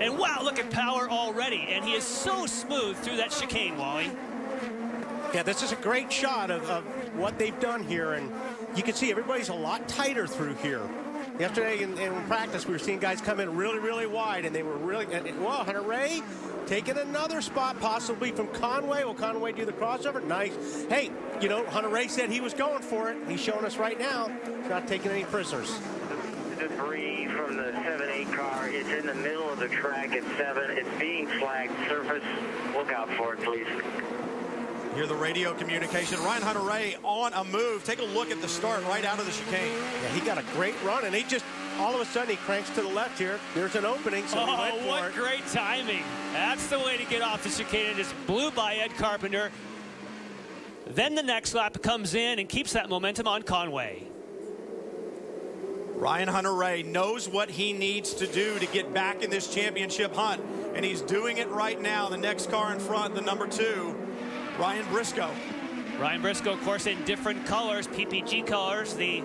And wow, look at power already. And he is so smooth through that chicane, Wally. Yeah, this is a great shot of what they've done here. And you can see everybody's a lot tighter through here. Yesterday in practice, we were seeing guys come in really, really wide. And they were really, well, Hunter-Reay taking another spot, possibly from Conway. Will Conway do the crossover? Nice. Hey, you know, Hunter-Reay said he was going for it. He's showing us right now. He's not taking any prisoners. Debris from the 7-8 car. It's in the middle of the track at 7. It's being flagged surface. Look out for it, please. Hear the radio communication. Ryan Hunter-Reay on a move. Take a look at the start right out of the chicane. Yeah, he got a great run, and he just, all of a sudden, he cranks to the left here. There's an opening, so he went for what it. Great timing. That's the way to get off the chicane. It just blew by Ed Carpenter. Then the next lap comes in and keeps that momentum on Conway. Ryan Hunter-Reay knows what he needs to do to get back in this championship hunt, and he's doing it right now. The next car in front, the number 2, Ryan Briscoe. Ryan Briscoe, of course, in different colors, PPG colors. The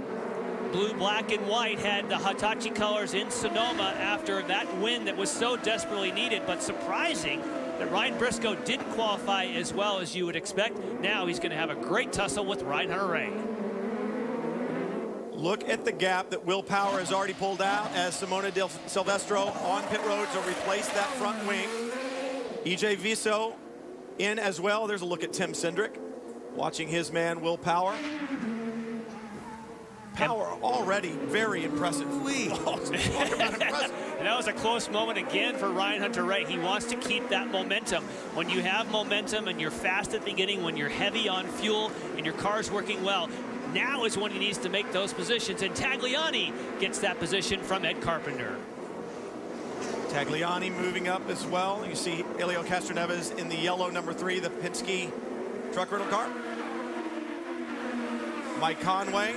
blue, black, and white had the Hitachi colors in Sonoma after that win that was so desperately needed, but surprising that Ryan Briscoe did qualify as well as you would expect. Now he's going to have a great tussle with Ryan Hunter-Reay. Look at the gap that Will Power has already pulled out as Simona De Silvestro on pit road to replace that front wing. EJ Viso in as well. There's a look at Tim Cindric watching his man Will Power. Power already very impressive. Talk about impressive. And that was a close moment again for Ryan Hunter-Reay. He wants to keep that momentum. When you have momentum and you're fast at the beginning, when you're heavy on fuel and your car's working well, now is when he needs to make those positions, and Tagliani gets that position from Ed Carpenter. Tagliani moving up as well. You see Elio Castroneves in the yellow number 3, the Penske truck rental car. Mike Conway.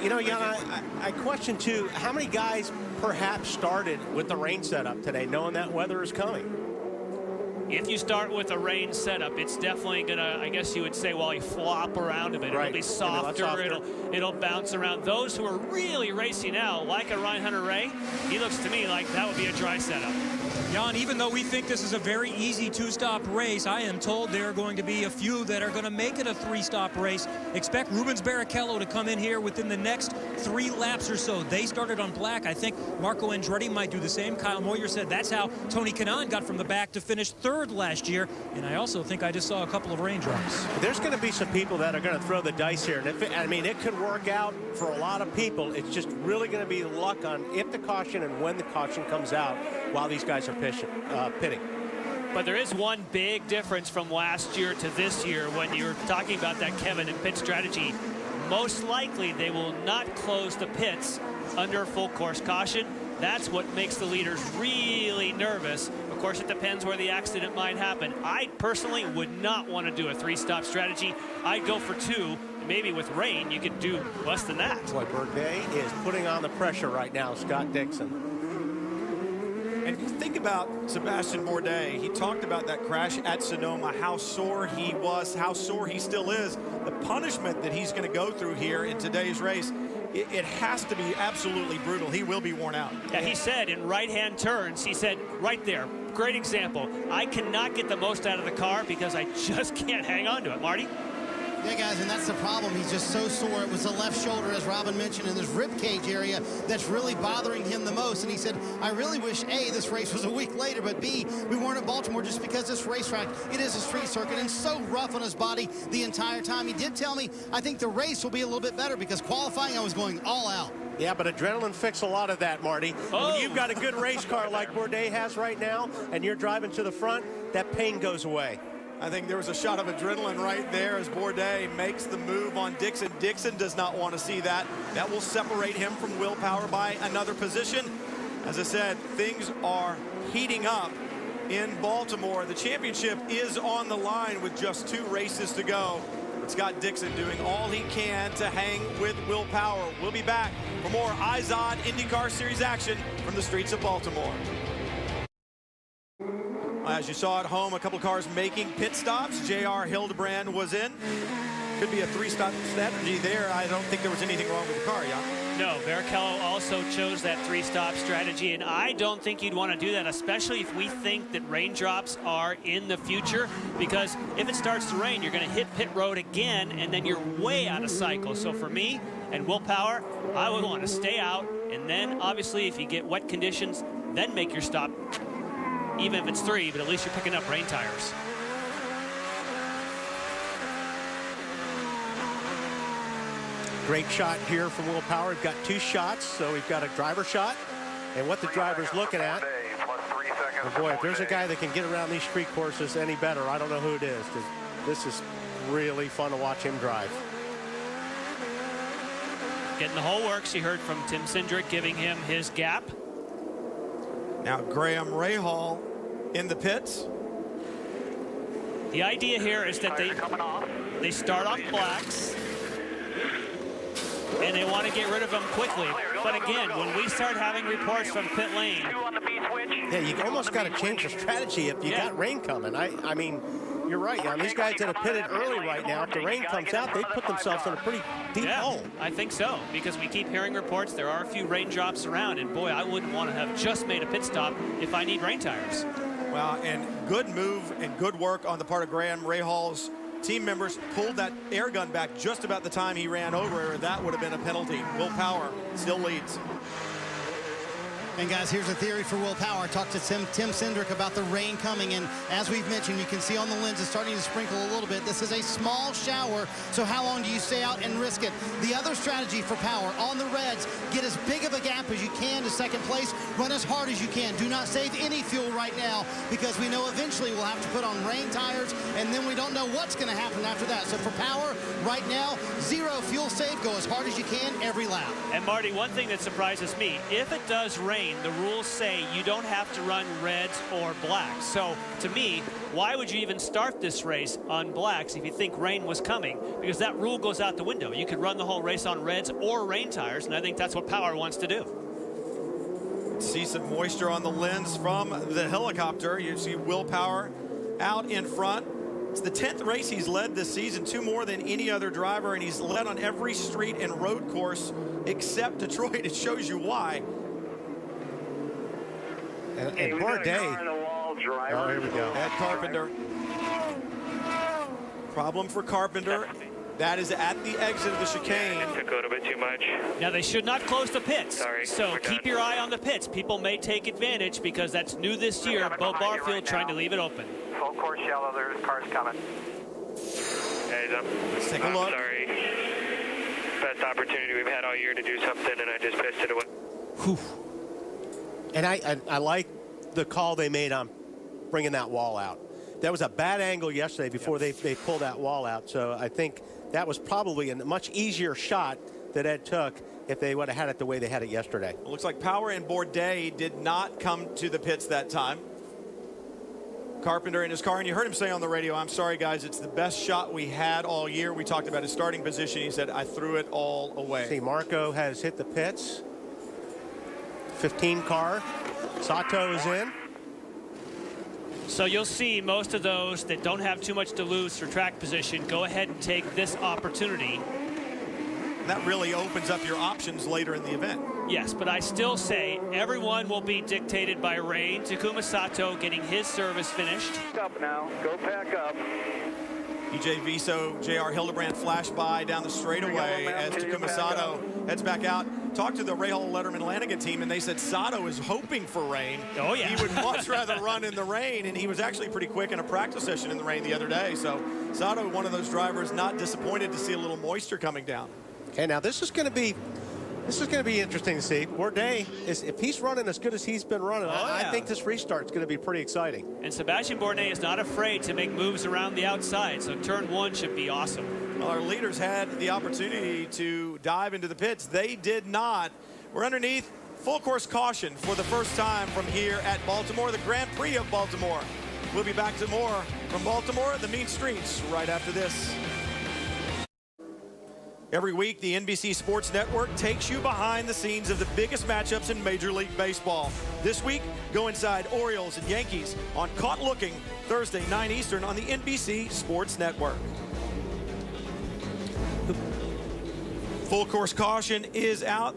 You know, Jan, I question too, how many guys perhaps started with the rain setup today, knowing that weather is coming? If you start with a rain setup, it's definitely gonna, I guess you would say, well, you flop around a bit. Right. It'll be softer, it'll bounce around. Those who are really racing out, like a Ryan Hunter-Reay, he looks to me like that would be a dry setup. Jan, even though we think this is a very easy 2-stop race, I am told there are going to be a few that are going to make it a 3-stop race. Expect Rubens Barrichello to come in here within the next 3 laps or so. They started on black. I think Marco Andretti might do the same. Kyle Moyer said that's how Tony Kanaan got from the back to finish 3rd last year. And I also think I just saw a couple of raindrops. There's going to be some people that are going to throw the dice here. And it could work out for a lot of people. It's just really going to be luck on if the caution and when the caution comes out while these guys are pitting. But there is one big difference from last year to this year when you're talking about that, Kevin, and pit strategy. Most likely they will not close the pits under full course caution. That's what makes the leaders really nervous. Of course, it depends where the accident might happen. I personally would not want to do a 3-stop strategy. I'd go for 2. Maybe with rain, you could do less than that. Boy, Bourdais is putting on the pressure right now, Scott Dixon. And think about Sebastian Bourdais. He talked about that crash at Sonoma, how sore he was, how sore he still is. The punishment that he's going to go through here in today's race, it has to be absolutely brutal. He will be worn out. Yeah, he said in right-hand turns, he said right there, great example, I cannot get the most out of the car because I just can't hang on to it. Marty? Yeah, guys, and that's the problem. He's just so sore. It was the left shoulder, as Robin mentioned, in this rib cage area that's really bothering him the most. And he said, I really wish, A, this race was a week later, but B, we weren't at Baltimore just because this racetrack, it is a street circuit and so rough on his body the entire time. He did tell me, I think the race will be a little bit better because qualifying, I was going all out. Yeah, but adrenaline fixed a lot of that, Marty. Oh. When you've got a good race car like Bourdais has right now and you're driving to the front, that pain goes away. I think there was a shot of adrenaline right there as Bourdais makes the move on Dixon. Dixon does not want to see that. That will separate him from Will Power by another position. As I said, things are heating up in Baltimore. The championship is on the line with just 2 races to go. Scott Dixon doing all he can to hang with Will Power. We'll be back for more IZOD IndyCar Series action from the streets of Baltimore. As you saw at home, a couple of cars making pit stops. J.R. Hildebrand was in. Could be a 3-stop strategy there. I don't think there was anything wrong with the car, yeah? No, Barrichello also chose that 3-stop strategy, and I don't think you'd want to do that, especially if we think that raindrops are in the future, because if it starts to rain, you're going to hit pit road again, and then you're way out of cycle. So for me and Will Power, I would want to stay out, and then obviously if you get wet conditions, then make your stop, even if it's 3, but at least you're picking up rain tires. Great shot here from Will Power. We've got 2 shots, so we've got a driver shot. And what the driver's looking at, oh boy, if there's a guy that can get around these street courses any better, I don't know who it is, because this is really fun to watch him drive. Getting the whole works. You heard from Tim Cindric giving him his gap. Now Graham Rahal in the pits. The idea here is that they start on blacks, and they want to get rid of them quickly. But again, when we start having reports from pit lane, yeah, you almost got to change the strategy if you got rain coming. I mean, you're right. I mean, these guys that have pitted early right now, if the rain comes out, they put themselves in a pretty deep hole. I think so, because we keep hearing reports there are a few raindrops around, and boy, I wouldn't want to have just made a pit stop if I need rain tires. Well, and good move and good work on the part of Graham Rahal's team members. Pulled that air gun back just about the time he ran over. That would have been a penalty. Will Power still leads. And guys, here's a theory for Will Power. I talked to Tim Cindric about the rain coming, and as we've mentioned, you can see on the lens it's starting to sprinkle a little bit. This is a small shower, so how long do you stay out and risk it? The other strategy for Power on the reds, get as big of a gap as you can to second place, run as hard as you can. Do not save any fuel right now, because we know eventually we'll have to put on rain tires, and then we don't know what's going to happen after that. So for Power, right now, 0 fuel save. Go as hard as you can every lap. And Marty, one thing that surprises me, if it does rain, the rules say you don't have to run reds or blacks. So to me, why would you even start this race on blacks if you think rain was coming? Because that rule goes out the window. You could run the whole race on reds or rain tires, and I think that's what Power wants to do. See some moisture on the lens from the helicopter. You see Will Power out in front. It's the 10th race he's led this season, 2 more than any other driver, and he's led on every street and road course except Detroit. It shows you why. And Bourdais. Oh, here we go. At Carpenter. Problem for Carpenter. That is at the exit of the chicane. It took a little bit too much. Now, they should not close the pits. Sorry, so keep your eye on the pits. People may take advantage because that's new this year. Bo Barfield trying to leave it open. Full course yellow, there's cars coming. Hey, let's take a look. Sorry. Best opportunity we've had all year to do something, and I just pissed it away. Whew. And I like the call they made on bringing that wall out. That was a bad angle yesterday before they pulled that wall out. So I think that was probably a much easier shot that Ed took if they would have had it the way they had it yesterday. It looks like Power and Bourdais did not come to the pits that time. Carpenter in his car, and you heard him say on the radio, I'm sorry, guys, it's the best shot we had all year. We talked about his starting position. He said, I threw it all away. See, Marco has hit the pits. 15 car. Sato is in. So you'll see most of those that don't have too much to lose for track position go ahead and take this opportunity. That really opens up your options later in the event. Yes, but I still say everyone will be dictated by rain. Takuma Sato getting his service finished. Up now. Go pack up. EJ Viso, JR Hildebrand flash by down the straightaway as Takuma Sato heads back out. Talked to the Rahal Letterman Lanigan team, and they said Sato is hoping for rain. Oh, yeah. He would much rather run in the rain, and he was actually pretty quick in a practice session in the rain the other day. So Sato, one of those drivers, not disappointed to see a little moisture coming down. Okay, now this is going to be interesting to see. Bourdais, if he's running as good as he's been running, I think this restart's going to be pretty exciting. And Sebastian Bourdais is not afraid to make moves around the outside, so turn 1 should be awesome. Well, our leaders had the opportunity to dive into the pits. They did not. We're underneath full course caution for the first time from here at Baltimore, the Grand Prix of Baltimore. We'll be back to more from Baltimore, the mean streets, right after this. Every week, the NBC Sports Network takes you behind the scenes of the biggest matchups in Major League Baseball. This week, go inside Orioles and Yankees on Caught Looking, Thursday, 9 Eastern on the NBC Sports Network. Full course caution is out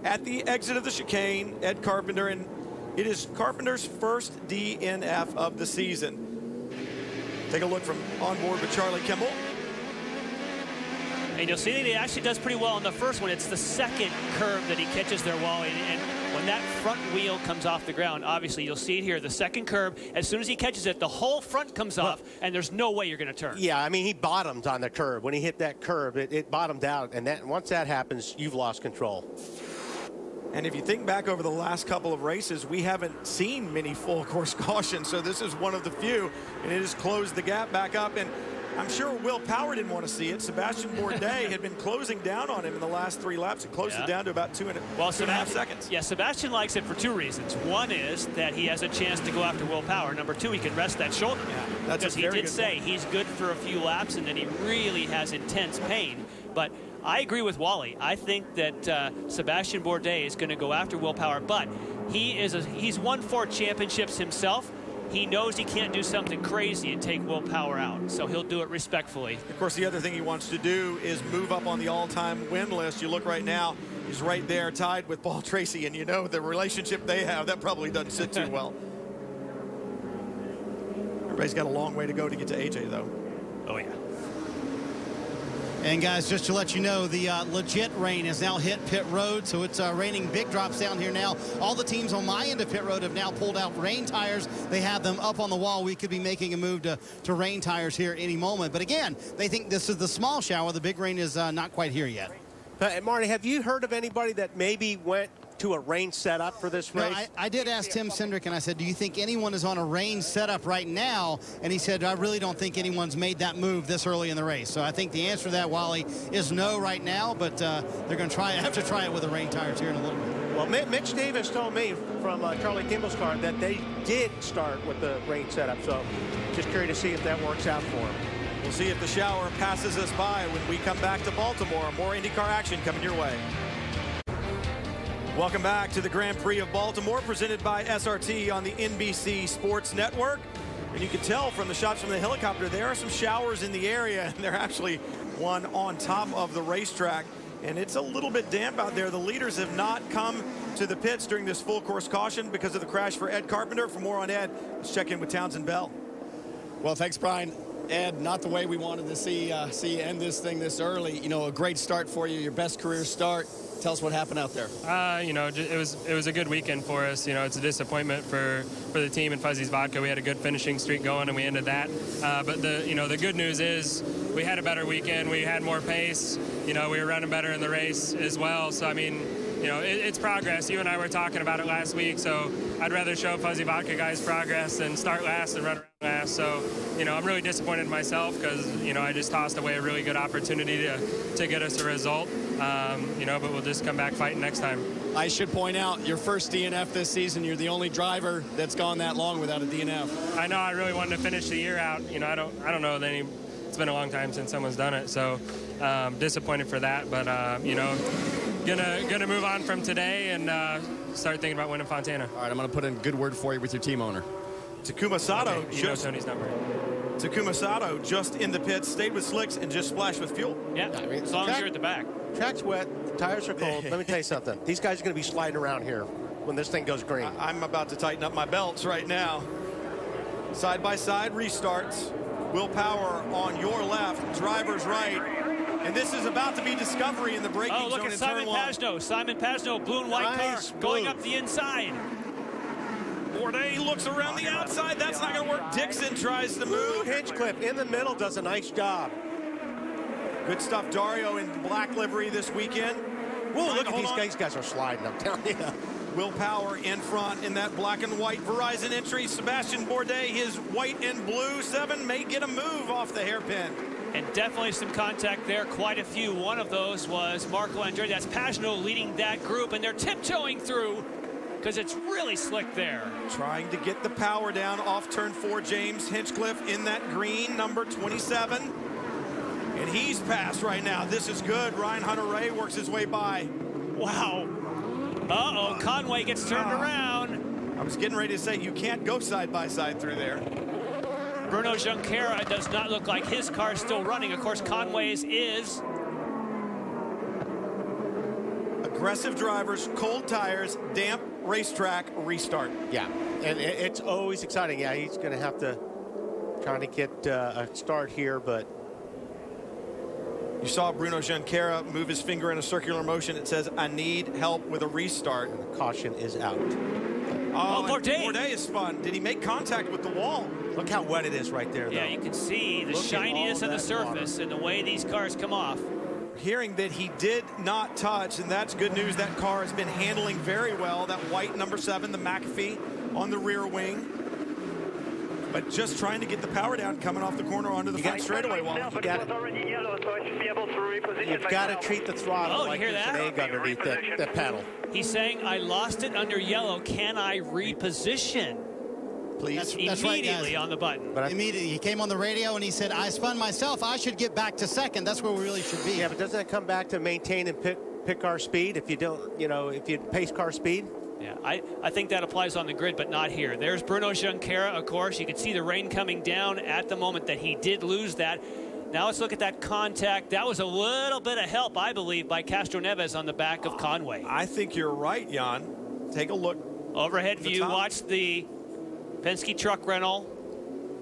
at the exit of the chicane. Ed Carpenter, and it is Carpenter's first DNF of the season. Take a look from on board with Charlie Kimball. And you'll see that he actually does pretty well on the first one. It's the second curve that he catches there, Wally. And when that front wheel comes off the ground, obviously you'll see it here, the second curve, as soon as he catches it, the whole front comes off, and there's no way you're going to turn. Yeah, I mean, he bottomed on the curve. When he hit that curve, it bottomed out, and once that happens, you've lost control. And if you think back over the last couple of races, we haven't seen many full course cautions, so this is one of the few, and it has closed the gap back up. And I'm sure Will Power didn't want to see it. Sebastian Bourdais had been closing down on him in the last 3 laps. It closed it down to about 2.5 seconds. Yeah, Sebastian likes it for 2 reasons. One is that he has a chance to go after Will Power. Number 2, he can rest that shoulder. Yeah, because he did say he's good for a few laps and then he really has intense pain. But I agree with Wally. I think that Sebastian Bourdais is going to go after Will Power, but he's won 4 championships himself. He knows he can't do something crazy and take Will Power out, so he'll do it respectfully. Of course, the other thing he wants to do is move up on the all-time win list. You look right now, he's right there tied with Paul Tracy, and you know the relationship they have, that probably doesn't sit too well. Everybody's got a long way to go to get to AJ, though. Oh, yeah. And guys, just to let you know, the legit rain has now hit pit road, so it's raining big drops down here now. All the teams on my end of pit road have now pulled out rain tires. They have them up on the wall. We could be making a move to rain tires here any moment. But again, they think this is the small shower. The big rain is not quite here yet. Marty, have you heard of anybody that maybe went to a rain setup for this race? No, I did ask Tim Cindric, and I said, do you think anyone is on a rain setup right now? And he said, I really don't think anyone's made that move this early in the race. So I think the answer to that, Wally, is no right now, but they're going to have to try it with the rain tires here in a little bit. Well, Mitch Davis told me from Charlie Kimball's car that they did start with the rain setup, so just curious to see if that works out for them. We'll see if the shower passes us by when we come back to Baltimore. More IndyCar action coming your way. Welcome back to the Grand Prix of Baltimore, presented by SRT on the NBC Sports Network. And you can tell from the shots from the helicopter, there are some showers in the area, and they're actually one on top of the racetrack. And it's a little bit damp out there. The leaders have not come to the pits during this full course caution because of the crash for Ed Carpenter. For more on Ed, let's check in with Townsend Bell. Well, thanks, Brian. Ed, not the way we wanted to see you end this thing this early. You know, a great start for you, your best career start. Tell us what happened out there. You know, it was a good weekend for us. You know, it's a disappointment for the team and Fuzzy's Vodka. We had a good finishing streak going, and we ended that. But the good news is we had a better weekend. We had more pace. You know, we were running better in the race as well. So I mean, you know, it's progress. You and I were talking about it last week. So I'd rather show Fuzzy Vodka guys progress than start last and run around last. So, you know, I'm really disappointed in myself because, you know, I just tossed away a really good opportunity to get us a result. You know, but we'll just come back fighting next time. I should point out, your first DNF this season, you're the only driver that's gone that long without a DNF. I know. I really wanted to finish the year out. You know, I don't know that it's been a long time since someone's done it. So disappointed for that. But, you know, gonna move on from today and start thinking about winning Fontana. All right, I'm going to put in a good word for you with your team owner. Takuma Sato, Okay, you know Tony's number. Takuma Sato just in the pits, stayed with slicks and just splashed with fuel. Yeah, I mean, as long as you're at the back. Track's wet, the tires are cold. Let me tell you something. These guys are going to be sliding around here when this thing goes green. I'm about to tighten up my belts right now. Side-by-side restarts. Will Power on your left, driver's right. And this is about to be discovery in the braking zone. Oh, look at Simon Pagenaud. Simon Pagenaud, blue and white car, going up the inside. Bourdais looks around the outside. That's not going to work. Dixon tries to move. Hinchcliffe in the middle does a nice job. Good stuff. Dario in black livery this weekend. Whoa, look at these guys are sliding, I'm telling you. Will Power in front in that black and white Verizon entry. Sebastian Bourdais, his white and blue 7 may get a move off the hairpin. And definitely some contact there, quite a few. One of those was Marco Andretti. That's Pagenaud leading that group, and they're tiptoeing through because it's really slick there. Trying to get the power down off turn 4. James Hinchcliffe in that green, number 27. And he's passed right now. This is good. Ryan Hunter-Reay works his way by. Wow. Uh-oh, Conway gets turned around. I was getting ready to say, you can't go side-by-side through there. Bruno Junqueira does not look like his car is still running. Of course, Conway's is. Aggressive drivers, cold tires, damp racetrack restart. Yeah, and it's always exciting. Yeah, he's going to have to try to get a start here, but you saw Bruno Junqueira move his finger in a circular motion. It says, I need help with a restart. And the caution is out. Oh, Bourdais is spun. Did he make contact with the wall? Look how wet it is right there, though. Yeah, you can see the shininess of the surface and the way these cars come off. Hearing that he did not touch, and that's good news. That car has been handling very well. That white number 7, the McAfee on the rear wing. But just trying to get the power down coming off the corner onto the front straightaway wall. You've got to treat the throttle like there's an egg underneath that pedal. He's saying, I lost it under yellow. Can I reposition? Please. That's immediately right, on the button. But immediately, he came on the radio and he said, I spun myself. I should get back to second. That's where we really should be. Yeah, but doesn't that come back to maintain and pick car speed if you don't, if you pace car speed? Yeah, I think that applies on the grid, but not here. There's Bruno Junqueira, of course. You can see the rain coming down at the moment that he did lose that. Now let's look at that contact. That was a little bit of help, I believe, by Castro Neves on the back of Conway. I think you're right, Jan. Take a look. Overhead view, watch the Penske truck rental.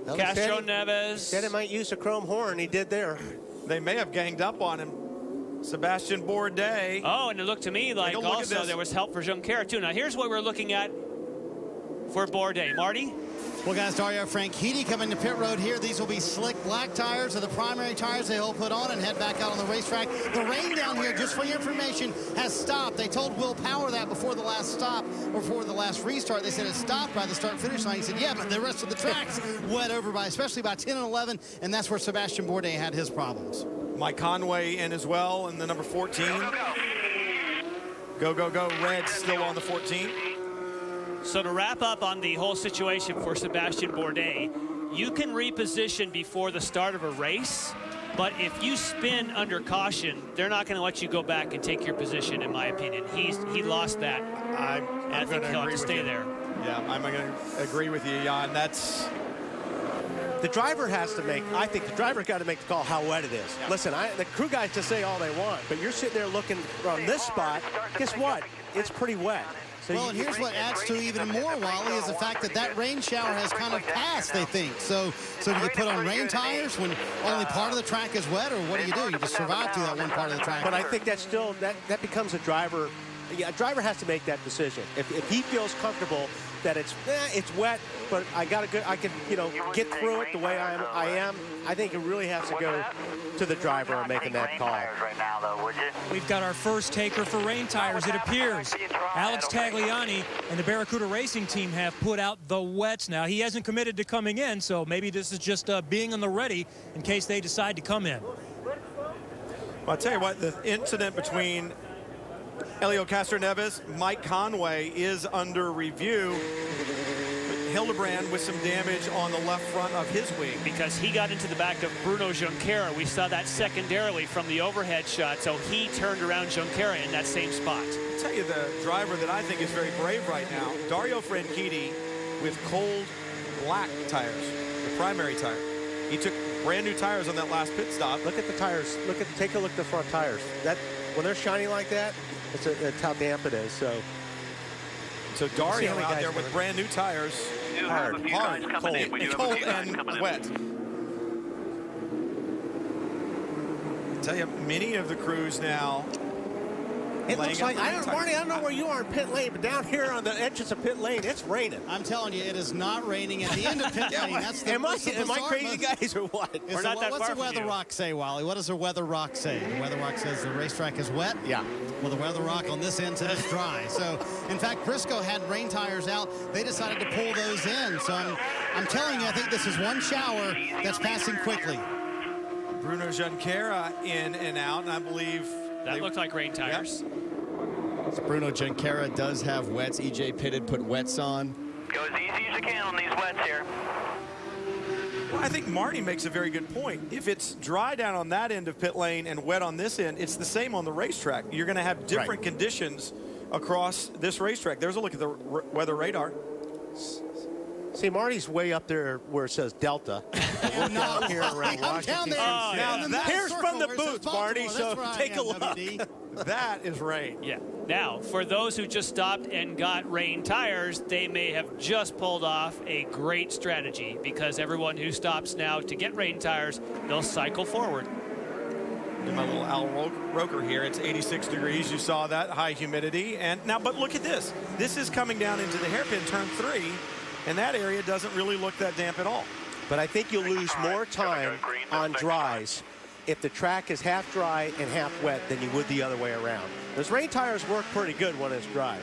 Well, Castro Neves. Said he might use a chrome horn. He did there. They may have ganged up on him. Sebastian Bourdais. Oh, and it looked to me like also there was help for Junqueira, too. Now, here's what we're looking at for Bourdais. Marty? Well, guys, Dario Franchitti coming to pit road here. These will be slick black tires are the primary tires they'll put on and head back out on the racetrack. The rain down here, just for your information, has stopped. They told Will Power that before the last stop, or before the last restart. They said it stopped by the start-finish line. He said, yeah, but the rest of the track's wet over by, especially by 10 and 11, and that's where Sebastian Bourdais had his problems. Mike Conway in as well, and the number 14. Go, go, go. Red still on the 14. So to wrap up on the whole situation for Sebastian Bourdais, you can reposition before the start of a race, but if you spin under caution, they're not going to let you go back and take your position, in my opinion. He lost that. I think he'll have to stay there. Yeah, I'm going to agree with you, Jan. That's... The driver has to make, I think the driver's got to make the call how wet it is. Yeah. Listen, the crew guys just say all they want, but you're sitting there looking from this spot, guess what? It's pretty wet. So well, and here's what adds to even more, Wally, is the fact that that rain shower has kind of passed, they think. So do you put on rain tires when only part of the track is wet, or what do? You just survive through that one part of the track. But I think that's still, that becomes a driver. Yeah, a driver has to make that decision. If he feels comfortable that it's wet, but I can get through it the way I am. I think it really has to go to the driver on making that call. We've got our first taker for rain tires, it appears. Alex Tagliani and the Barracuda Racing Team have put out the wets now. He hasn't committed to coming in, so maybe this is just being on the ready in case they decide to come in. Well, I'll tell you what, the incident between Helio Castroneves, Mike Conway is under review. Hildebrand with some damage on the left front of his wing. Because he got into the back of Bruno Junqueira. We saw that secondarily from the overhead shot, so he turned around Junqueira in that same spot. I'll tell you the driver that I think is very brave right now, Dario Franchitti with cold black tires, the primary tire. He took brand new tires on that last pit stop. Look at the tires. Take a look at the front tires. When they're shiny like that, it's how damp it is. So Dario out there with brand new tires. Hard, cold, and wet. I tell you, many of the crews now. It looks like, Marty, I don't know where you are in pit lane, but down here on the edges of pit lane, it's raining. I'm telling you, it is not raining at the end of pit lane. That's the am I crazy, guys, or what? We're not that far. What's the weather rock say, Wally? What does the weather rock say? The weather rock says the racetrack is wet? Yeah. Well, the weather rock on this end says it's dry. So, in fact, Briscoe had rain tires out. They decided to pull those in. So, I'm telling you, I think this is one shower that's passing quickly. Bruno Junqueira in and out, and I believe that looked like rain tires. Yep. Bruno Junqueira does have wets. EJ Pitted put wets on. Go as easy as you can on these wets here. Well, I think Marty makes a very good point. If it's dry down on that end of pit lane and wet on this end, it's the same on the racetrack. You're going to have different conditions across this racetrack. There's a look at the weather radar. See, Marty's way up there where it says Delta. We're down here around Washington. Now, here's from the booth, Marty, so take a look. That is rain. Yeah. Now, for those who just stopped and got rain tires, they may have just pulled off a great strategy, because everyone who stops now to get rain tires, they'll cycle forward. Do my little Al Roker here. It's 86 degrees. You saw that, high humidity. And now, but look at this. This is coming down into the hairpin, turn 3, and that area doesn't really look that damp at all. But I think you'll lose more time on dries if the track is half dry and half wet than you would the other way around. Those rain tires work pretty good when it's dry.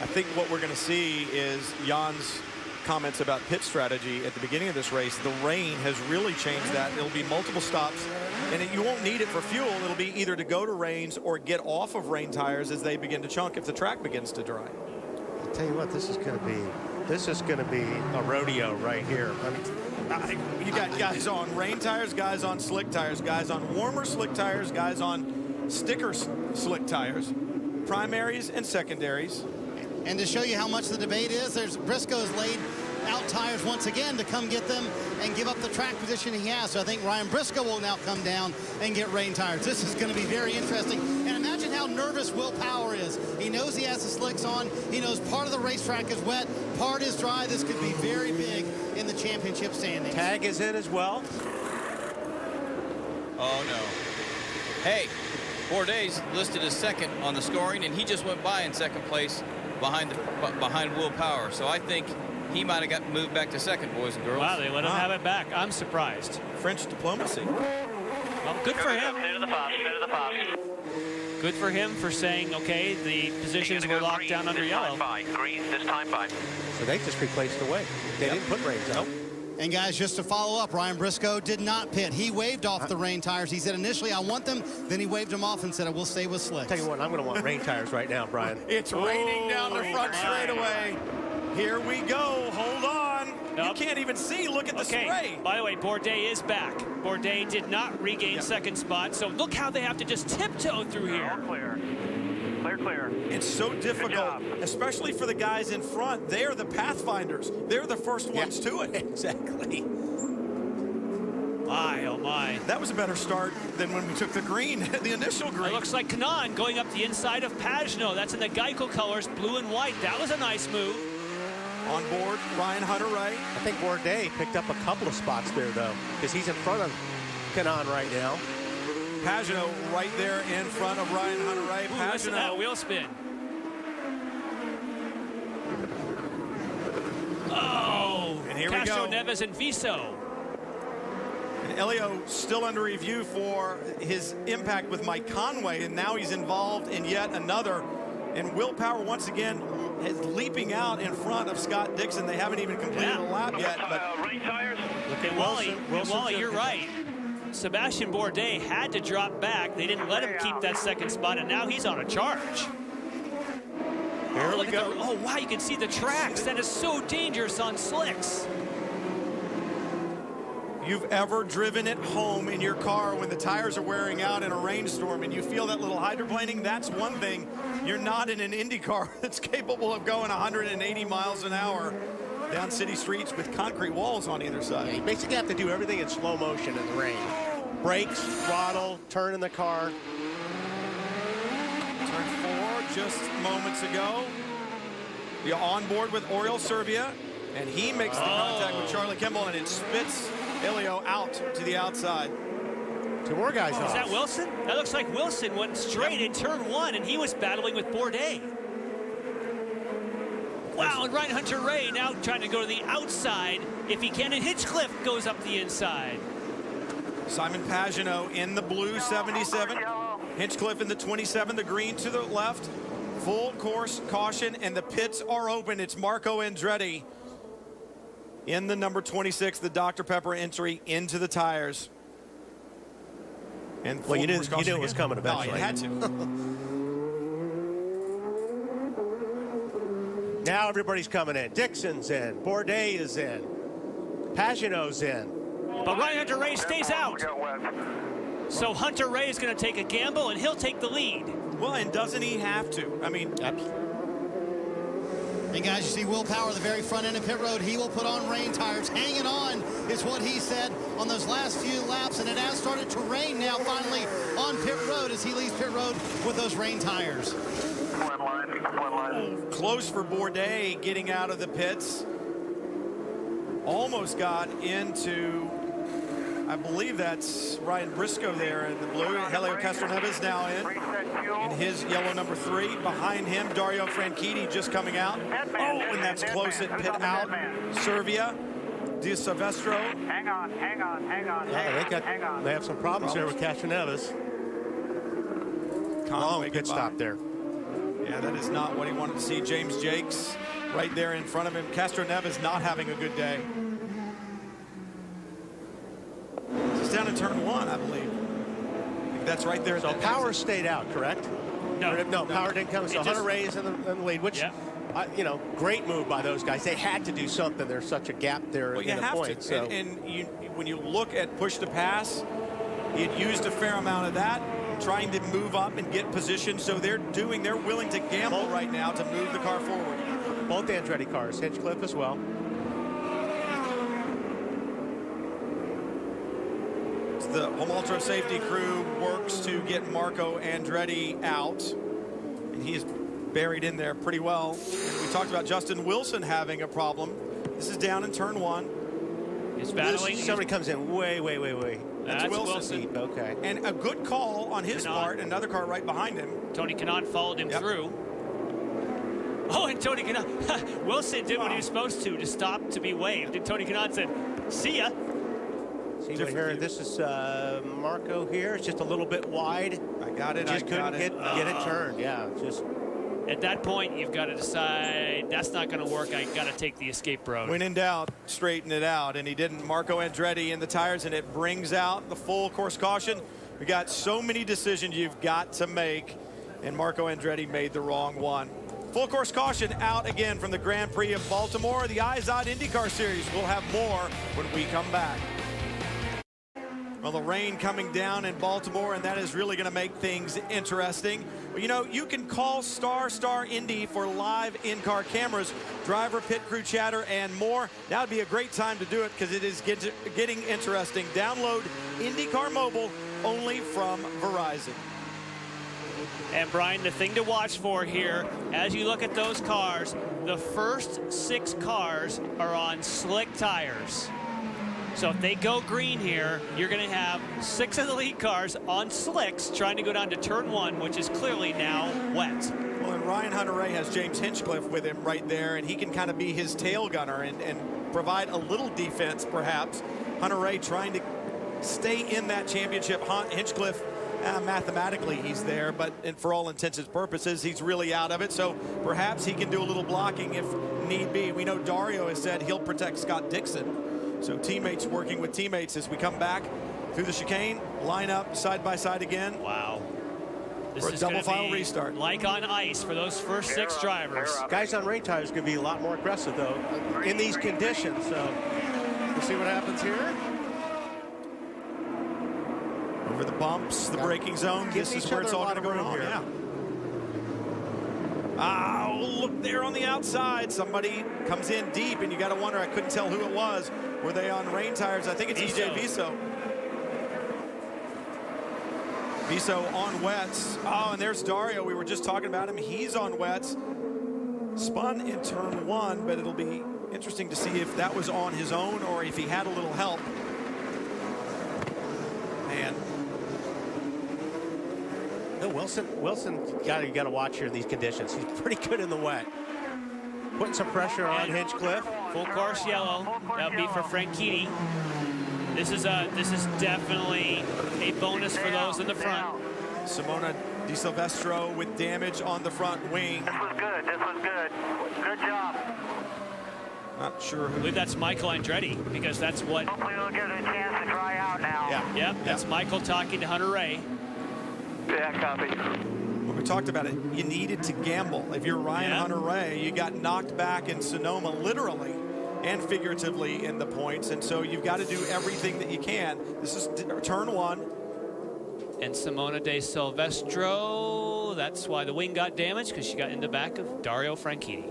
I think what we're going to see is Jan's comments about pit strategy at the beginning of this race. The rain has really changed that. It'll be multiple stops, and you won't need it for fuel. It'll be either to go to rains or get off of rain tires as they begin to chunk if the track begins to dry. I'll tell you what, this is going to be a rodeo right here. You got guys on rain tires, guys on slick tires, guys on warmer slick tires, guys on sticker slick tires, primaries and secondaries. And to show you how much the debate is, Briscoe's laid out tires once again to come get them and give up the track position he has. So I think Ryan Briscoe will now come down and get rain tires. This is going to be very interesting. And imagine how nervous Will Power is. He knows he has the slicks on. He knows part of the racetrack is wet, part is dry. This could be very big in the championship standings. Tag is in as well. Oh, no. Hey, Bourdais listed as second on the scoring, and he just went by in second place behind Will Power. So I think he might have got moved back to second, boys and girls. Wow, they let him have it back. I'm surprised. French diplomacy. Well, good for him. Good for him for saying, okay, the positions were locked down under yellow. Green this time by. So they just replaced the way. They didn't put rains out. And guys, just to follow up, Ryan Briscoe did not pit. He waved off the rain tires. He said initially, I want them. Then he waved them off and said, I will stay with slicks. Tell you what, I'm going to want rain tires right now, Brian. It's raining down the front straightaway. Here we go. Hold on. Nope. You can't even see. Look at the spray. By the way, Bourdais is back. Bourdais did not regain second spot. So look how they have to just tiptoe through here. All clear. Clear. It's so difficult, especially for the guys in front. They are the pathfinders. They're the first ones to it. Exactly. My, oh my. That was a better start than when we took the green, the initial green. It looks like Kanaan going up the inside of Pagenaud. That's in the Geico colors, blue and white. That was a nice move. On board, Ryan Hunter-Reay. I think Bourdais picked up a couple of spots there, though, because he's in front of Kanaan right now. Pagenaud right there in front of Ryan Hunter-Reay. Listen to that wheel spin. Oh, and here Castro we go. Neves and Viso. And Elio still under review for his impact with Mike Conway, and now he's involved in yet another. And Will Power once again is leaping out in front of Scott Dixon. They haven't even completed a lap yet. But rain tires. Look at Wally, you're right. Sebastian Bourdais had to drop back. They didn't let him keep that second spot, and now he's on a charge. Here we go. Oh, wow, you can see the tracks. That is so dangerous on slicks. You've ever driven it home in your car when the tires are wearing out in a rainstorm and you feel that little hydroplaning? That's one thing. You're not in an Indy car that's capable of going 180 miles an hour. down city streets with concrete walls on either side. Yeah, you basically have to do everything in slow motion in the rain. Brakes, throttle, turn in the car. Turn 4 just moments ago. You're on board with Oriol Servia, and he makes the contact with Charlie Kimball, and it spits Ilio out to the outside. 2 more guys off. Is that Wilson? That looks like Wilson went straight in turn 1, and he was battling with Bourdais. Wow, and Ryan Hunter-Reay now trying to go to the outside if he can, and Hinchcliffe goes up the inside. Simon Pagenaud in the blue 77. Hinchcliffe in the 27, the green to the left. Full course caution, and the pits are open. It's Marco Andretti in the number 26, the Dr. Pepper entry into the tires. And well, you knew it was coming eventually. No, you had to. Now everybody's coming in. Dixon's in. Bourdais is in. Pagenaud's in. But Ryan Hunter-Reay stays out. So Hunter-Reay is going to take a gamble, and he'll take the lead. Well, and doesn't he have to? I mean, hey guys, you see Will Power, the very front end of pit road. He will put on rain tires. Hanging on is what he said on those last few laps, and it has started to rain now finally on pit road as he leaves pit road with those rain tires. Close for Bourdais getting out of the pits. Almost got into, I believe that's Ryan Briscoe there in the blue. Helio Castroneves now in his yellow number 3. Behind him, Dario Franchitti just coming out. Oh, and that's close at pit out. Servia, Di Silvestro. Hang on. Yeah, they have some problems there with Castroneves. Long pit stop there. Yeah, that is not what he wanted to see. James Jakes right there in front of him. Castroneves not having a good day. It's down in turn 1, I believe. That's right there. So Power stayed out, correct? No, Power didn't come. So Hunter-Reay is in the lead, which, you know, great move by those guys. They had to do something. There's such a gap there in the points. So. And when you look at push to pass, he had used a fair amount of that, trying to move up and get position. So they're willing to gamble right now to move the car forward. Both Andretti cars, Hinchcliffe as well. The Home Ultra safety crew works to get Marco Andretti out, and he is buried in there pretty well. And we talked about Justin Wilson having a problem. This is down in turn 1. He's battling. Somebody comes in way. That's Wilson. Okay. And a good call on his part. Another car right behind him. Tony Kanaan followed him through. Oh, and Tony Kanaan. Wilson did what he was supposed to stop to be waved. And Tony Kanaan said, see ya. See right here, this is Marco here. It's just a little bit wide. I got it. Just couldn't get it turned. Yeah, just. At that point, you've got to decide, that's not going to work. I got to take the escape road. When in doubt, straighten it out. And he didn't. Marco Andretti in the tires, and it brings out the full course caution. We got so many decisions you've got to make, and Marco Andretti made the wrong one. Full course caution out again from the Grand Prix of Baltimore. The IZOD IndyCar Series. We'll have more when we come back. Well, the rain coming down in Baltimore, and that is really going to make things interesting. Well, you know, you can call Star Indy for live in-car cameras, driver pit crew chatter, and more. That would be a great time to do it because it is getting interesting. Download IndyCar Mobile only from Verizon. And Brian, the thing to watch for here, as you look at those cars, the first 6 cars are on slick tires. So if they go green here, you're going to have 6 of the lead cars on slicks trying to go down to turn 1, which is clearly now wet. Well, and Ryan Hunter-Reay has James Hinchcliffe with him right there, and he can kind of be his tail gunner and provide a little defense, perhaps. Hunter-Reay trying to stay in that championship. Hinchcliffe, mathematically, he's there, but for all intents and purposes, he's really out of it. So perhaps he can do a little blocking if need be. We know Dario has said he'll protect Scott Dixon. So teammates working with teammates as we come back through the chicane, line up side by side again. Wow. This for a is double final restart. Like on ice for those first 6 drivers. Guys on rain tires are going to be a lot more aggressive, though, in these conditions. So we'll see what happens here. Over the bumps, the braking zone. This is where it's all going to go wrong. Yeah. Oh, look there on the outside. Somebody comes in deep, and you got to wonder, I couldn't tell who it was. Were they on rain tires? I think it's EJ Viso. Viso on wets. Oh, and there's Dario. We were just talking about him. He's on wets. Spun in turn 1, but it'll be interesting to see if that was on his own or if he had a little help. Man. No, Wilson, you got to watch here in these conditions. He's pretty good in the wet. Putting some pressure on Hinchcliffe. Full course yellow. That would be for Franchitti. This is definitely a bonus for those in the front. Simona Di Silvestro with damage on the front wing. This was good. This was good. Good job. Not sure who. I believe that's Michael Andretti, because that's what. Hopefully we'll give it a chance to dry out now. Yeah. Yep, that's Michael talking to Hunter Ray. Yeah, copy. When we talked about it, you needed to gamble. If you're Ryan Hunter Ray, you got knocked back in Sonoma literally and figuratively in the points, and so you've got to do everything that you can. This is turn 1. And Simona De Silvestro, that's why the wing got damaged, because she got in the back of Dario Franchitti.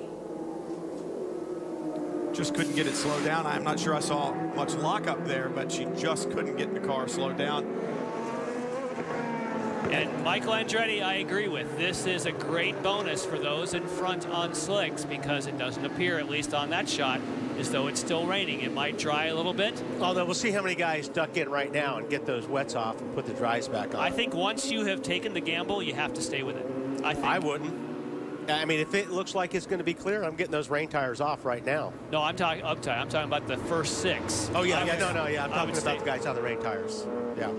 Just couldn't get it slowed down. I'm not sure I saw much lockup there, but she just couldn't get the car slowed down. And Michael Andretti, I agree with. This is a great bonus for those in front on slicks, because it doesn't appear, at least on that shot, as though it's still raining. It might dry a little bit. Although we'll see how many guys duck in right now and get those wets off and put the dries back on. I think once you have taken the gamble, you have to stay with it. I wouldn't. I mean, if it looks like it's going to be clear, I'm getting those rain tires off right now. No, I'm talking uptime. I'm talking about the first 6. Oh, yeah, I'm talking about the guys on the rain tires. Yeah.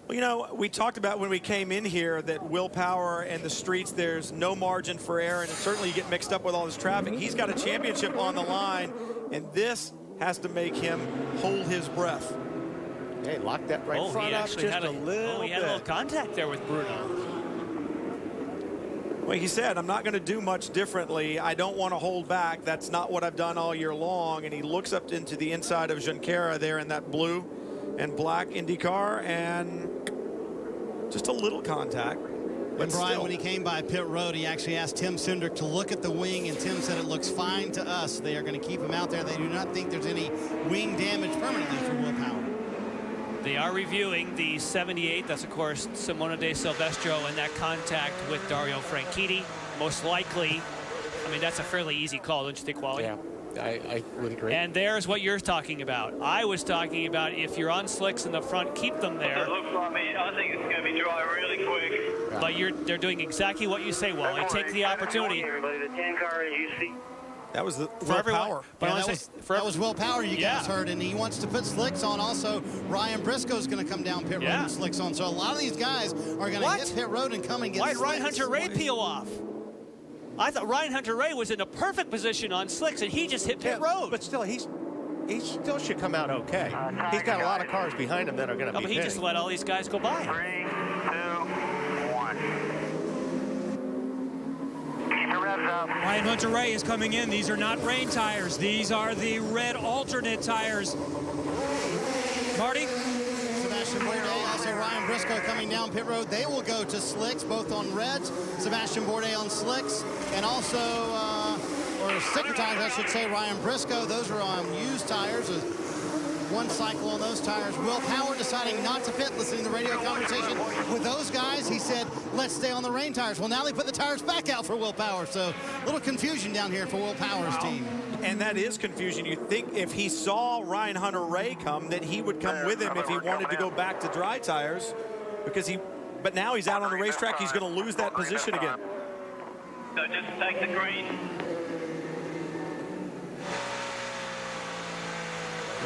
Well, you know, we talked about when we came in here that willpower and the streets, there's no margin for error, and certainly you get mixed up with all this traffic. He's got a championship on the line, and this has to make him hold his breath. Hey, lock that right front up just a little bit. He had a little contact there with Bruno. Well, he said, I'm not going to do much differently. I don't want to hold back. That's not what I've done all year long. And he looks up into the inside of Junqueira there in that blue and black Indy car, and just a little contact. And Brian, when he came by pit road, he actually asked Tim Cindric to look at the wing, and Tim said it looks fine to us. They are going to keep him out there. They do not think there's any wing damage permanently for Will Power. They are reviewing the 78. That's, of course, Simona De Silvestro and that contact with Dario Franchitti. Most likely, I mean, that's a fairly easy call, don't you think, Wally? Yeah, I would agree. And there's what you're talking about. I was talking about if you're on slicks in the front, keep them there. It looks like me. I think it's going to be dry really quick. But they're doing exactly what you say, Wally. Take the opportunity. Everybody, the 10 car you see. That was the for everyone. Power. Yeah, that was Will Power you guys heard, and he wants to put slicks on. Also, Ryan Briscoe's going to come down pit road and slicks on. So a lot of these guys are going to hit pit road and come and get slicks. Why did Ryan Hunter Ray peel off? I thought Ryan Hunter Ray was in a perfect position on slicks, and he just hit pit road. But still, he still should come out okay. He's got a lot of cars behind him that are going to be but he just let all these guys go by. 3, 2, 1. Keep your revs up. Ryan Hunter Ray is coming in. These are not rain tires. These are the red alternate tires. Marty? Sebastian Bourdais, also Ryan Briscoe coming down pit road. They will go to slicks, both on reds. Sebastian Bourdais on slicks, and also, or sticker tires, I should say, Ryan Briscoe. Those are on used tires. One cycle on those tires. Will Power deciding not to pit, listening to the radio conversation with those guys. He said, let's stay on the rain tires. Well, now they put the tires back out for Will Power. So a little confusion down here for Will Power's team. And that is confusion. You think if he saw Ryan Hunter Ray come, that he would come with him if he wanted to go back to dry tires, but now he's out on the racetrack. He's going to lose that position again. So just take the green.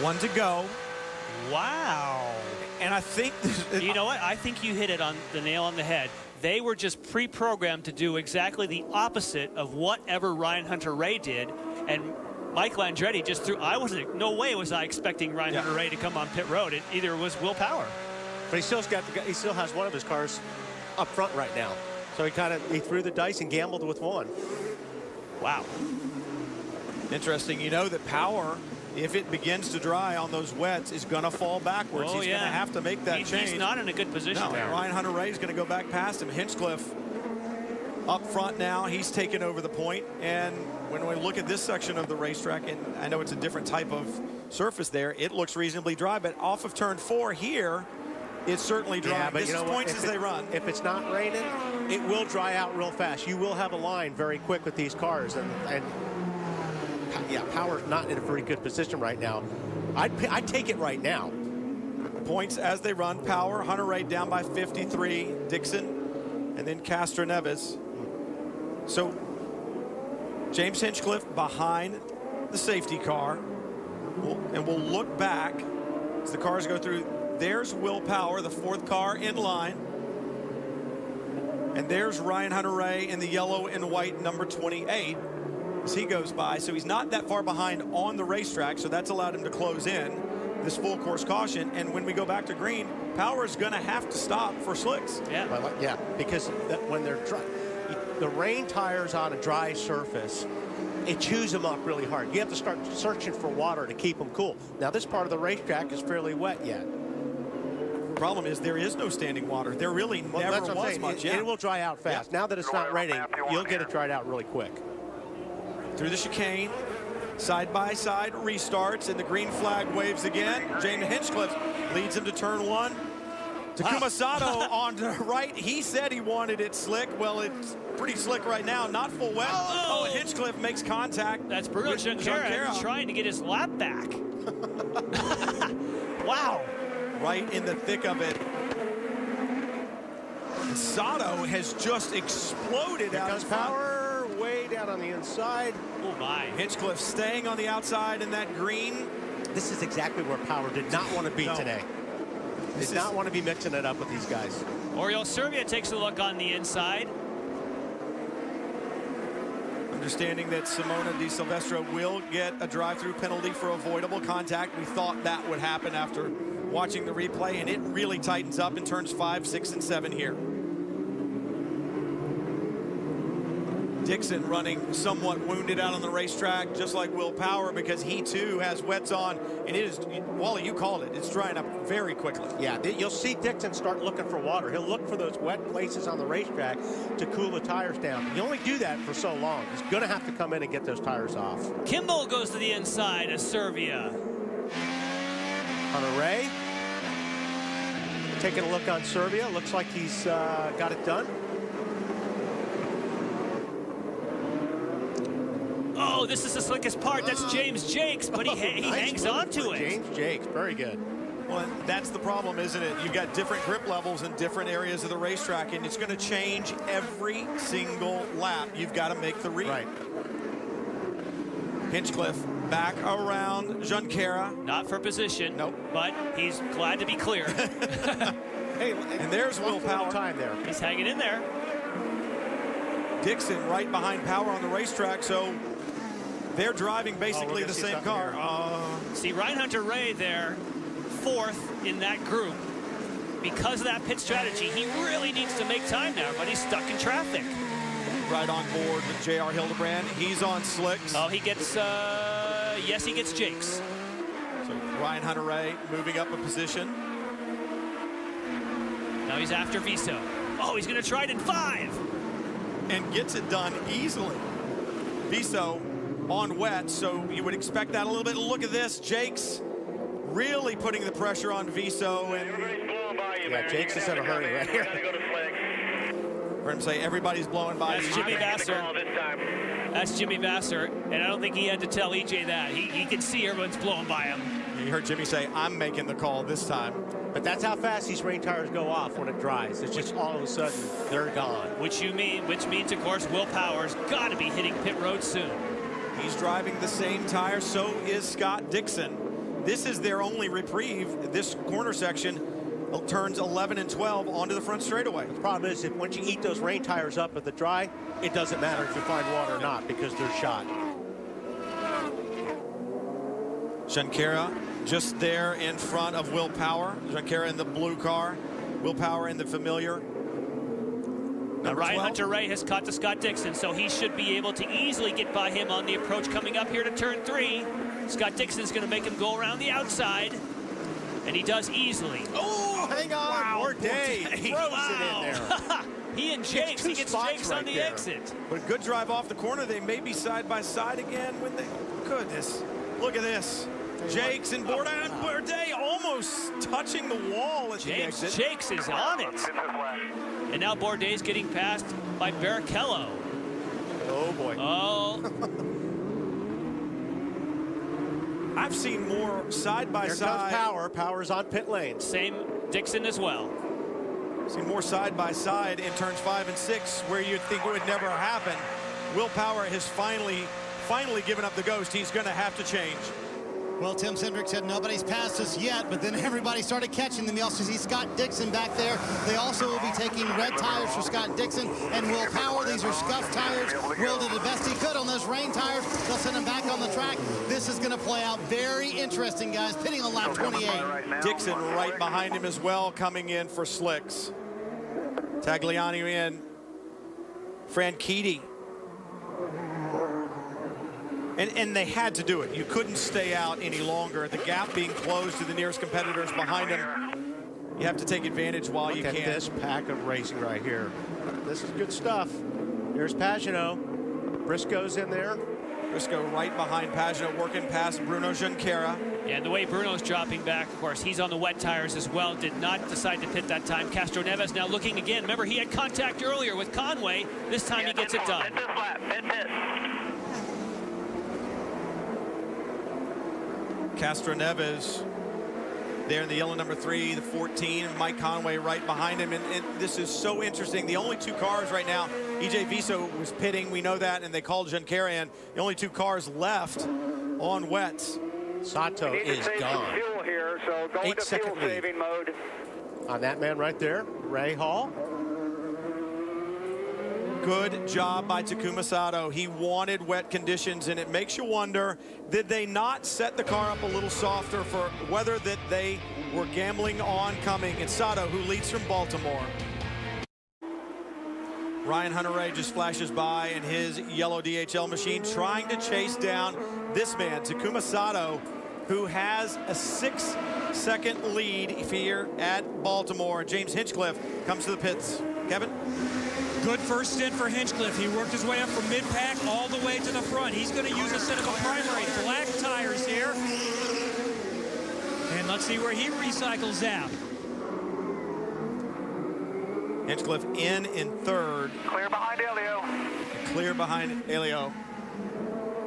One to go. Wow. And I think you know what? I think you hit it on the nail on the head. They were just pre-programmed to do exactly the opposite of whatever Ryan Hunter Ray did, and Michael Andretti just threw. No way was I expecting Ryan Hunter Ray to come on pit road. It either was Will Power. But he still has one of his cars up front right now. So he threw the dice and gambled with one. Wow. Interesting. You know that Power, if it begins to dry on those wets, is going to fall backwards. He's going to have to make that change. He's not in a good position. No, Ryan Hunter Ray is going to go back past him. Hinchcliffe up front now. He's taken over the point. And when we look at this section of the racetrack, and I know it's a different type of surface there, it looks reasonably dry. But off of turn 4 here, it's certainly dry. Yeah, but this is points as they run. If it's not raining, it will dry out real fast. You will have a line very quick with these cars. And yeah, Power's not in a very good position right now. I'd take it right now. Points as they run. Power, Hunter-Reay down by 53. Dixon, and then Castro-Neves. So James Hinchcliffe behind the safety car. And we'll look back as the cars go through. There's Will Power, the 4th car in line. And there's Ryan Hunter-Reay in the yellow and white number 28 as he goes by. So he's not that far behind on the racetrack, so that's allowed him to close in this full course caution. And when we go back to green, Power is going to have to stop for slicks. Yeah, because when they're dry, the rain tires on a dry surface, it chews them up really hard. You have to start searching for water to keep them cool. Now, this part of the racetrack is fairly wet yet. Problem is there is no standing water. There really never was much. It will dry out fast. Now that it's not raining, you'll get it dried out really quick. Through the chicane, side-by-side restarts, and the green flag waves again. James Hinchcliffe leads him to turn 1. Takuma Sato on the right. He said he wanted it slick. Well, it's pretty slick right now. Not full wet. Oh, and Hinchcliffe makes contact. That's Bruno Junqueira trying to get his lap back. Wow. Right in the thick of it. And Sato has just exploded out of Power way down on the inside. Oh my. Hinchcliffe staying on the outside in that green. This is exactly where Power did not want to be today. Did not want to be mixing it up with these guys. Oriol Servia takes a look on the inside. Understanding that Simona Di Silvestro will get a drive-through penalty for avoidable contact. We thought that would happen after watching the replay, and it really tightens up in turns 5, 6, and 7 here. Dixon running somewhat wounded out on the racetrack, just like Will Power, because he too has wets on, and it is, Wally, you called it, it's drying up very quickly. Yeah, you'll see Dixon start looking for water. He'll look for those wet places on the racetrack to cool the tires down. You only do that for so long. He's going to have to come in and get those tires off. Kimball goes to the inside of Servia. Hunter-Reay taking a look on Servia. Looks like he's got it done. Oh, this is the slickest part. That's James Jakes, but he hangs on to it. James Jakes, very good. Well, that's the problem, isn't it? You've got different grip levels in different areas of the racetrack, and it's going to change every single lap. You've got to make the read. Right. Hinchcliffe back around Junqueira. Not for position. Nope. But he's glad to be clear. Hey, and there's Will Power. Time there. He's hanging in there. Dixon right behind Power on the racetrack, so they're driving basically the same car. See, Ryan Hunter-Reay there, 4th in that group. Because of that pit strategy, he really needs to make time now, but he's stuck in traffic. Right on board with J.R. Hildebrand. He's on slicks. Oh, he gets, yes, he gets Jakes. So Ryan Hunter-Reay moving up a position. Now he's after Viso. Oh, he's going to try it in 5. And gets it done easily. Viso on wet, so you would expect that a little bit. Look at this, Jakes really putting the pressure on Viso. And yeah, Jakes is in a hurry right here. Heard him say everybody's blowing by. That's Jimmy Vasser. That's Jimmy Vasser, and I don't think he had to tell EJ that. He can see everyone's blowing by him. You heard Jimmy say, I'm making the call this time. But that's how fast these rain tires go off when it dries. It's just all of a sudden, they're gone. Which means, of course, Will Power's got to be hitting pit road soon. He's driving the same tire, so is Scott Dixon. This is their only reprieve. This corner section turns 11 and 12 onto the front straightaway. The problem is, once you eat those rain tires up at the dry, it doesn't matter if you find water or not because they're shot. Junqueira just there in front of Will Power. Junqueira in the blue car. Will Power in the familiar. Now Ryan Hunter-Reay has caught to Scott Dixon, so he should be able to easily get by him on the approach coming up here to turn 3. Scott Dixon's going to make him go around the outside, and he does easily. Oh, hang on. Wow. Bourdais frozen in there. He and Jakes, he gets Jakes on the exit. But a good drive off the corner. They may be side by side again when they, goodness, look at this. Jakes and Bourdais almost touching the wall at the exit. Jakes is on it. And now Bourdais getting passed by Barrichello. Oh boy. Oh. I've seen more side by side. Here comes Power. Power's on pit lane. Same Dixon as well. See more side by side in turns 5 and 6 where you'd think it would never happen. Will Power has finally given up the ghost. He's going to have to change. Well, Tim Cindric said nobody's passed us yet, but then everybody started catching them. You also see Scott Dixon back there. They also will be taking red tires for Scott Dixon and Will Power. These are scuffed tires. Will did the best he could on those rain tires. They'll send him back on the track. This is going to play out very interesting, guys. Pitting on lap 28. Dixon right behind him as well, coming in for slicks. Tagliani in. Franchitti. And they had to do it. You couldn't stay out any longer. The gap being closed to the nearest competitors behind them. You have to take advantage while you can. Look at this pack of racing right here. This is good stuff. Here's Pagenaud. Briscoe's in there. Briscoe right behind Pagenaud, working past Bruno Junqueira. Yeah, and the way Bruno's dropping back, of course, he's on the wet tires as well. Did not decide to pit that time. Castro Neves now looking again. Remember, he had contact earlier with Conway. This time he gets it done. Hit this lap. Hit. Castro Neves there in the yellow number 3, the 14, and Mike Conway right behind him. And this is so interesting. The only 2 cars right now, EJ Viso was pitting, we know that, and they called Junqueira in. The only 2 cars left on wets. Sato is gone. Fuel here, so go into fuel saving mode. On that man right there, Ray Hall. Good job by Takuma Sato. He wanted wet conditions, and it makes you wonder, did they not set the car up a little softer for weather that they were gambling on coming? It's Sato who leads from Baltimore. Ryan Hunter-Reay just flashes by in his yellow DHL machine, trying to chase down this man, Takuma Sato, who has a 6-second lead here at Baltimore. James Hinchcliffe comes to the pits. Kevin? Good first stint for Hinchcliffe. He worked his way up from mid-pack all the way to the front. He's going to use a set of primary black tires here. And let's see where he recycles out. Hinchcliffe in 3rd. Clear behind Elio. Clear behind Elio.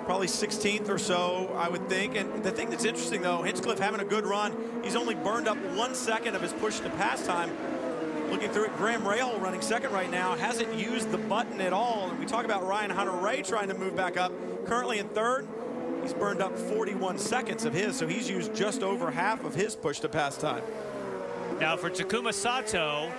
Probably 16th or so, I would think. And the thing that's interesting, though, Hinchcliffe having a good run. He's only burned up 1 second of his push to pass time. Looking through it, Graham Rahal running 2nd right now, hasn't used the button at all. And we talk about Ryan Hunter-Reay trying to move back up. Currently in 3rd, he's burned up 41 seconds of his, so he's used just over half of his push to pass time. Now for Takuma Sato,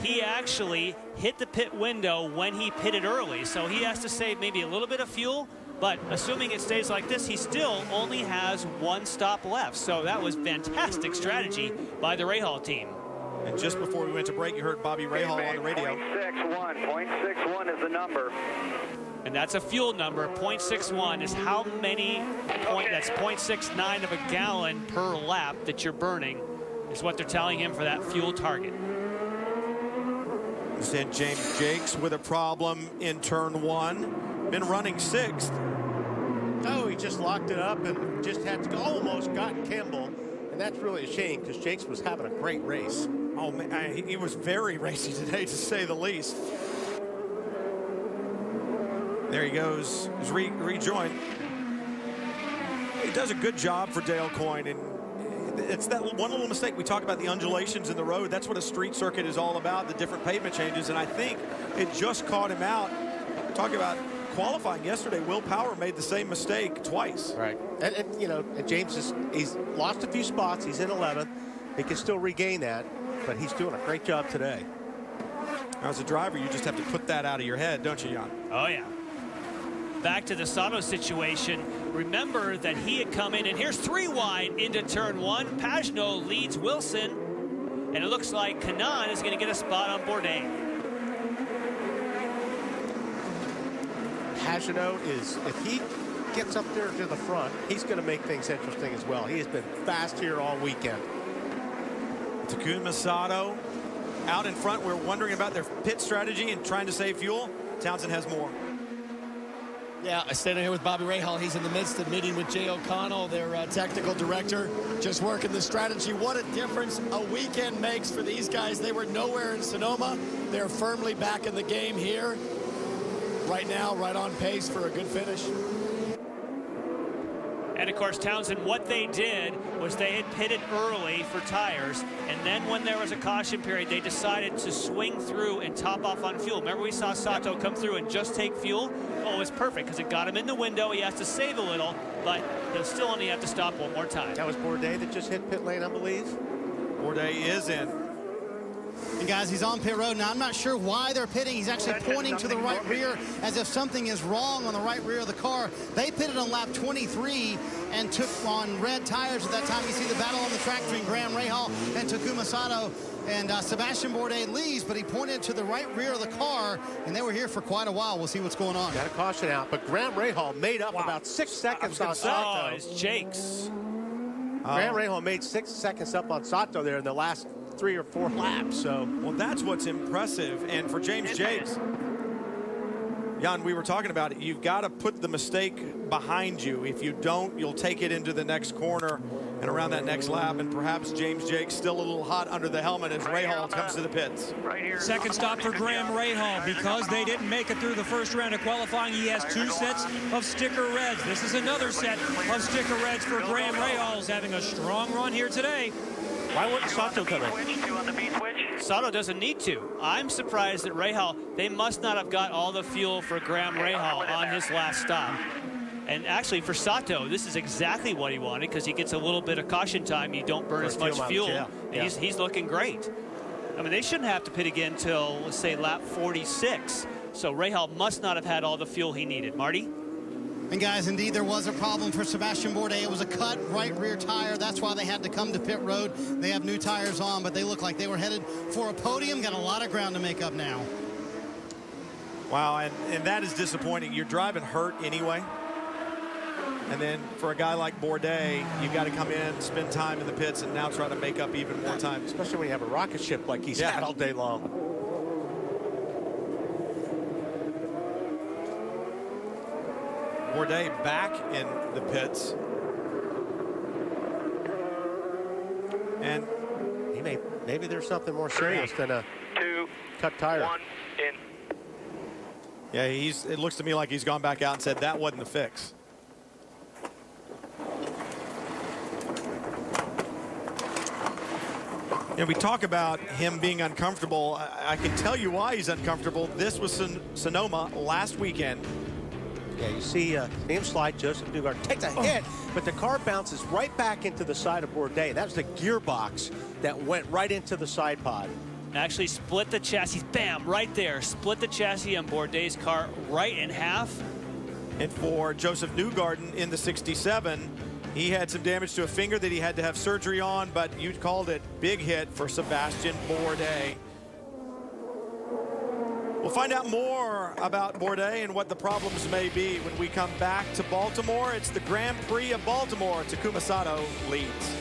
he actually hit the pit window when he pitted early, so he has to save maybe a little bit of fuel, but assuming it stays like this, he still only has 1 stop left. So that was fantastic strategy by the Rahal team. And just before we went to break, you heard Bobby Rahal on the radio. 0.61 is the number. And that's a fuel number. 0.61 is how many that's 0.69 of a gallon per lap that you're burning, is what they're telling him for that fuel target. Said James Jakes with a problem in turn 1. Been running 6th. Oh, he just locked it up and just had to almost got Kimball. And that's really a shame because Jakes was having a great race. Oh, man, he was very racy today, to say the least. There he goes. He's rejoined. He does a good job for Dale Coyne, and it's that one little mistake. We talk about the undulations in the road. That's what a street circuit is all about, the different pavement changes, and I think it just caught him out. Talk about qualifying yesterday, Will Power made the same mistake twice. Right. And you know, James he's lost a few spots. He's in 11th. He can still regain that, but he's doing a great job today. As a driver, you just have to put that out of your head, don't you, Jan? Oh, yeah. Back to the Sato situation. Remember that he had come in, and here's 3 wide into turn 1. Pagenaud leads Wilson, and it looks like Kanaan is going to get a spot on Bourdais. Pagenaud is, if he gets up there to the front, he's going to make things interesting as well. He has been fast here all weekend. Takuma Sato out in front were wondering about their pit strategy and trying to save fuel. Townsend has more. Yeah, I stand here with Bobby Rahal. He's in the midst of meeting with Jay O'Connell, their technical director, just working the strategy. What a difference a weekend makes for these guys. They were nowhere in Sonoma. They're firmly back in the game here. Right now, right on pace for a good finish. And of course, Townsend, what they did was they had pitted early for tires, and then when there was a caution period, they decided to swing through and top off on fuel. Remember, we saw Sato come through and just take fuel? Oh, it was perfect because it got him in the window. He has to save a little, but he'll still only have to stop one more time. That was Bourdais that just hit pit lane, I believe. Bourdais is in. And guys, he's on pit road. Now, I'm not sure why they're pitting. He's actually pointing to the right rear as if something is wrong on the right rear of the car. They pitted on lap 23 and took on red tires at that time. You see the battle on the track between Graham Rahal and Takuma Sato. And Sebastian Bourdais leads, but he pointed to the right rear of the car, and they were here for quite a while. We'll see what's going on. Got a caution out, but Graham Rahal made up about 6 seconds on Sato. Oh, it's Jake's. Graham Rahal made 6 seconds up on Sato there in the last 3 or 4 laps. So, well, that's what's impressive. And for James Jakes, Jan, we were talking about it. You've got to put the mistake behind you. If you don't, you'll take it into the next corner and around that next lap. And perhaps James Jakes still a little hot under the helmet as Rahal comes to the pits. Second stop for Graham Rahal. Because they didn't make it through the first round of qualifying, he has 2 sets of sticker reds. This is another set of sticker reds for Graham Rahal. He's having a strong run here today. Why wouldn't Sato come in? Sato doesn't need to. I'm surprised that Rahal, they must not have got all the fuel for Graham Rahal on his last stop. And actually for Sato, this is exactly what he wanted because he gets a little bit of caution time. You don't burn as much fuel. And he's looking great. I mean, they shouldn't have to pit again until, let's say, lap 46. So Rahal must not have had all the fuel he needed. Marty? And guys, indeed, there was a problem for Sebastian Bourdais. It was a cut right rear tire. That's why they had to come to pit road. They have new tires on, but they look like they were headed for a podium. Got a lot of ground to make up now. Wow, and that is disappointing. You're driving hurt anyway. And then for a guy like Bourdais, you've got to come in, spend time in the pits, and now try to make up even more time. Especially when you have a rocket ship like he's had all day long. Bourdais back in the pits. And maybe there's something more serious than a cut tire. 1 in. Yeah, it looks to me like he's gone back out and said that wasn't the fix. And we talk about him being uncomfortable. I can tell you why he's uncomfortable. This was Sonoma last weekend. Yeah, you see him slide. Joseph Newgarden takes a hit, but the car bounces right back into the side of Bourdais. That was the gearbox that went right into the side pod. Actually split the chassis, bam, right there. Split the chassis on Bourdais' car right in half. And for Joseph Newgarden in the 67, he had some damage to a finger that he had to have surgery on, but you called it big hit for Sebastian Bourdais. We'll find out more about Bourdais and what the problems may be when we come back to Baltimore. It's the Grand Prix of Baltimore. Takuma Sato leads.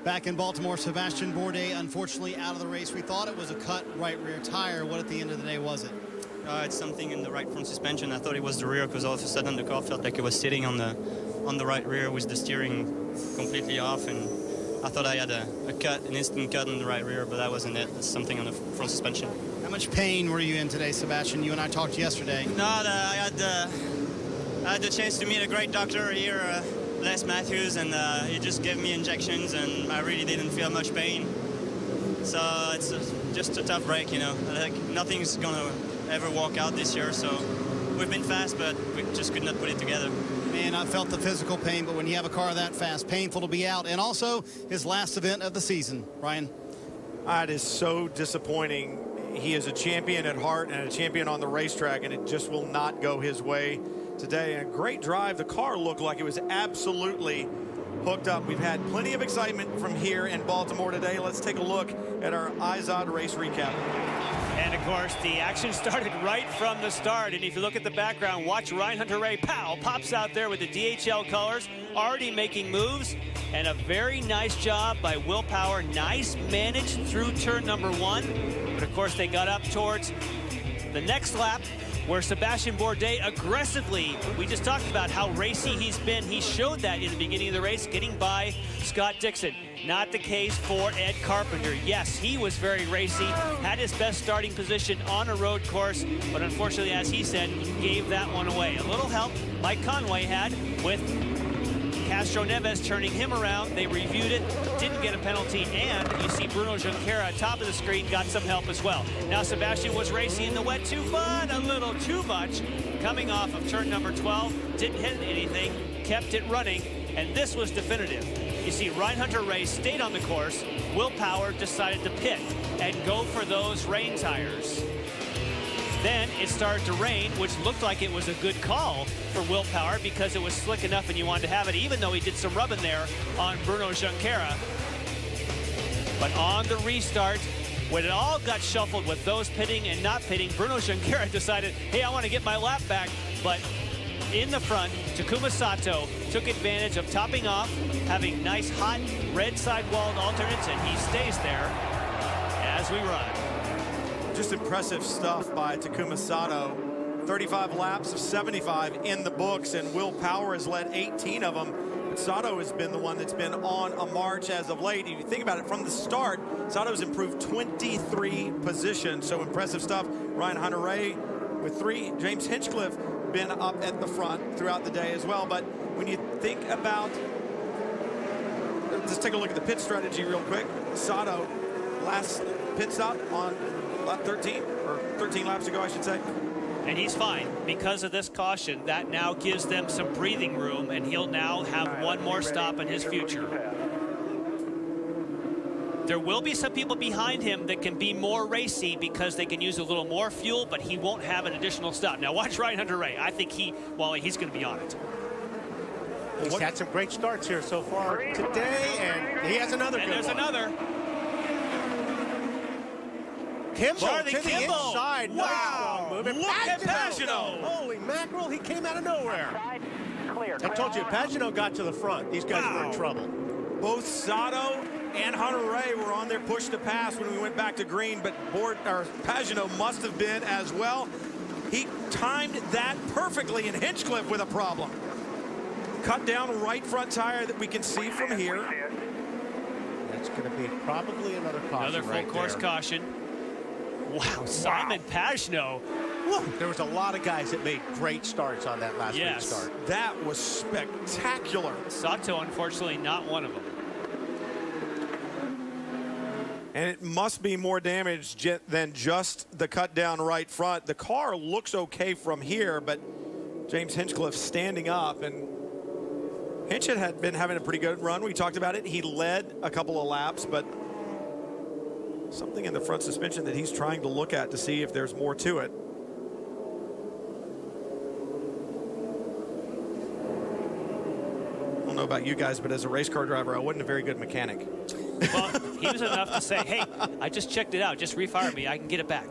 Back in Baltimore, Sebastian Bourdais, unfortunately, out of the race. We thought it was a cut right rear tire. What at the end of the day was it? It's something in the right front suspension. I thought it was the rear because all of a sudden the car felt like it was sitting on the right rear with the steering completely off, and I thought I had a cut, an instant cut on the right rear, but that wasn't it. It's something on the front suspension. How much pain were you in today, Sebastian? You and I talked yesterday. No, I had the chance to meet a great doctor here, Les Matthews, and he just gave me injections, and I really didn't feel much pain. So it's just a tough break, you know. Like, nothing's gonna ever walk out this year, so we've been fast, but we just could not put it together. Man, I felt the physical pain, but when you have a car that fast, painful to be out. And also his last event of the season. Ryan? It is so disappointing. He is a champion at heart and a champion on the racetrack, and it just will not go his way today. And a great drive. The car looked like it was absolutely hooked up. We've had plenty of excitement from here in Baltimore today. Let's take a look at our IZOD race recap. And of course, the action started right from the start. And if you look at the background, watch Ryan Hunter-Reay. Pow pops out there with the DHL colors, already making moves. And a very nice job by Will Power. Nice manage through turn number 1. But of course, they got up towards the next lap, where Sebastian Bourdais aggressively, we just talked about how racy he's been. He showed that in the beginning of the race, getting by Scott Dixon. Not the case for Ed Carpenter. Yes, he was very racy, had his best starting position on a road course, but unfortunately, as he said, gave that one away. A little help Mike Conway had with Castro Neves turning him around. They reviewed it, didn't get a penalty, and you see Bruno Junqueira, top of the screen, got some help as well. Now Sebastian was racing in the wet too, but a little too much. Coming off of turn number 12, didn't hit anything, kept it running, and this was definitive. You see Ryan Hunter-Reay stayed on the course. Will Power decided to pit and go for those rain tires. Then it started to rain, which looked like it was a good call for Will Power because it was slick enough and you wanted to have it, even though he did some rubbing there on Bruno Junqueira. But on the restart, when it all got shuffled with those pitting and not pitting, Bruno Junqueira decided, hey, I want to get my lap back. But in the front, Takuma Sato took advantage of topping off, having nice hot red sidewalled alternates, and he stays there as we run. Just impressive stuff by Takuma Sato. 35 laps of 75 in the books, and Will Power has led 18 of them. But Sato has been the one that's been on a march as of late. If you think about it, from the start, Sato's improved 23 positions. So impressive stuff. Ryan Hunter-Reay with 3. James Hinchcliffe been up at the front throughout the day as well. But when you think about, let's take a look at the pit strategy real quick. Sato, last pit stop on lap 13, or 13 laps ago, I should say. And he's fine because of this caution. That now gives them some breathing room, and he'll now have one more stop in his future. There will be some people behind him that can be more racy because they can use a little more fuel, but he won't have an additional stop. Now watch Ryan Hunter-Reay. I think he's going to be on it. He's had some great starts here so far today, and he has another good one. And there's another. Kimball to the inside. Wow. Nice movement. Look at Pagano. Holy mackerel, he came out of nowhere. I told you, Pagano got to the front. These guys were in trouble. Both Sato and Hunter-Reay were on their push to pass when we went back to green, but Pagano must have been as well. He timed that perfectly, and Hinchcliffe with a problem. Cut down right front tire that we can see from here. That's going to be probably another caution. Another full course caution. Wow, Simon Pagano. There was a lot of guys that made great starts on that last restart. That was spectacular. Sato, unfortunately, not one of them. And it must be more damage than just the cut down right front. The car looks okay from here, but James Hinchcliffe standing up, and Hinch had been having a pretty good run. We talked about it. He led a couple of laps, but something in the front suspension that he's trying to look at to see if there's more to it. I don't know about you guys, but as a race car driver, I wasn't a very good mechanic. Well, he was enough to say, hey, I just checked it out. Just refire me. I can get it back.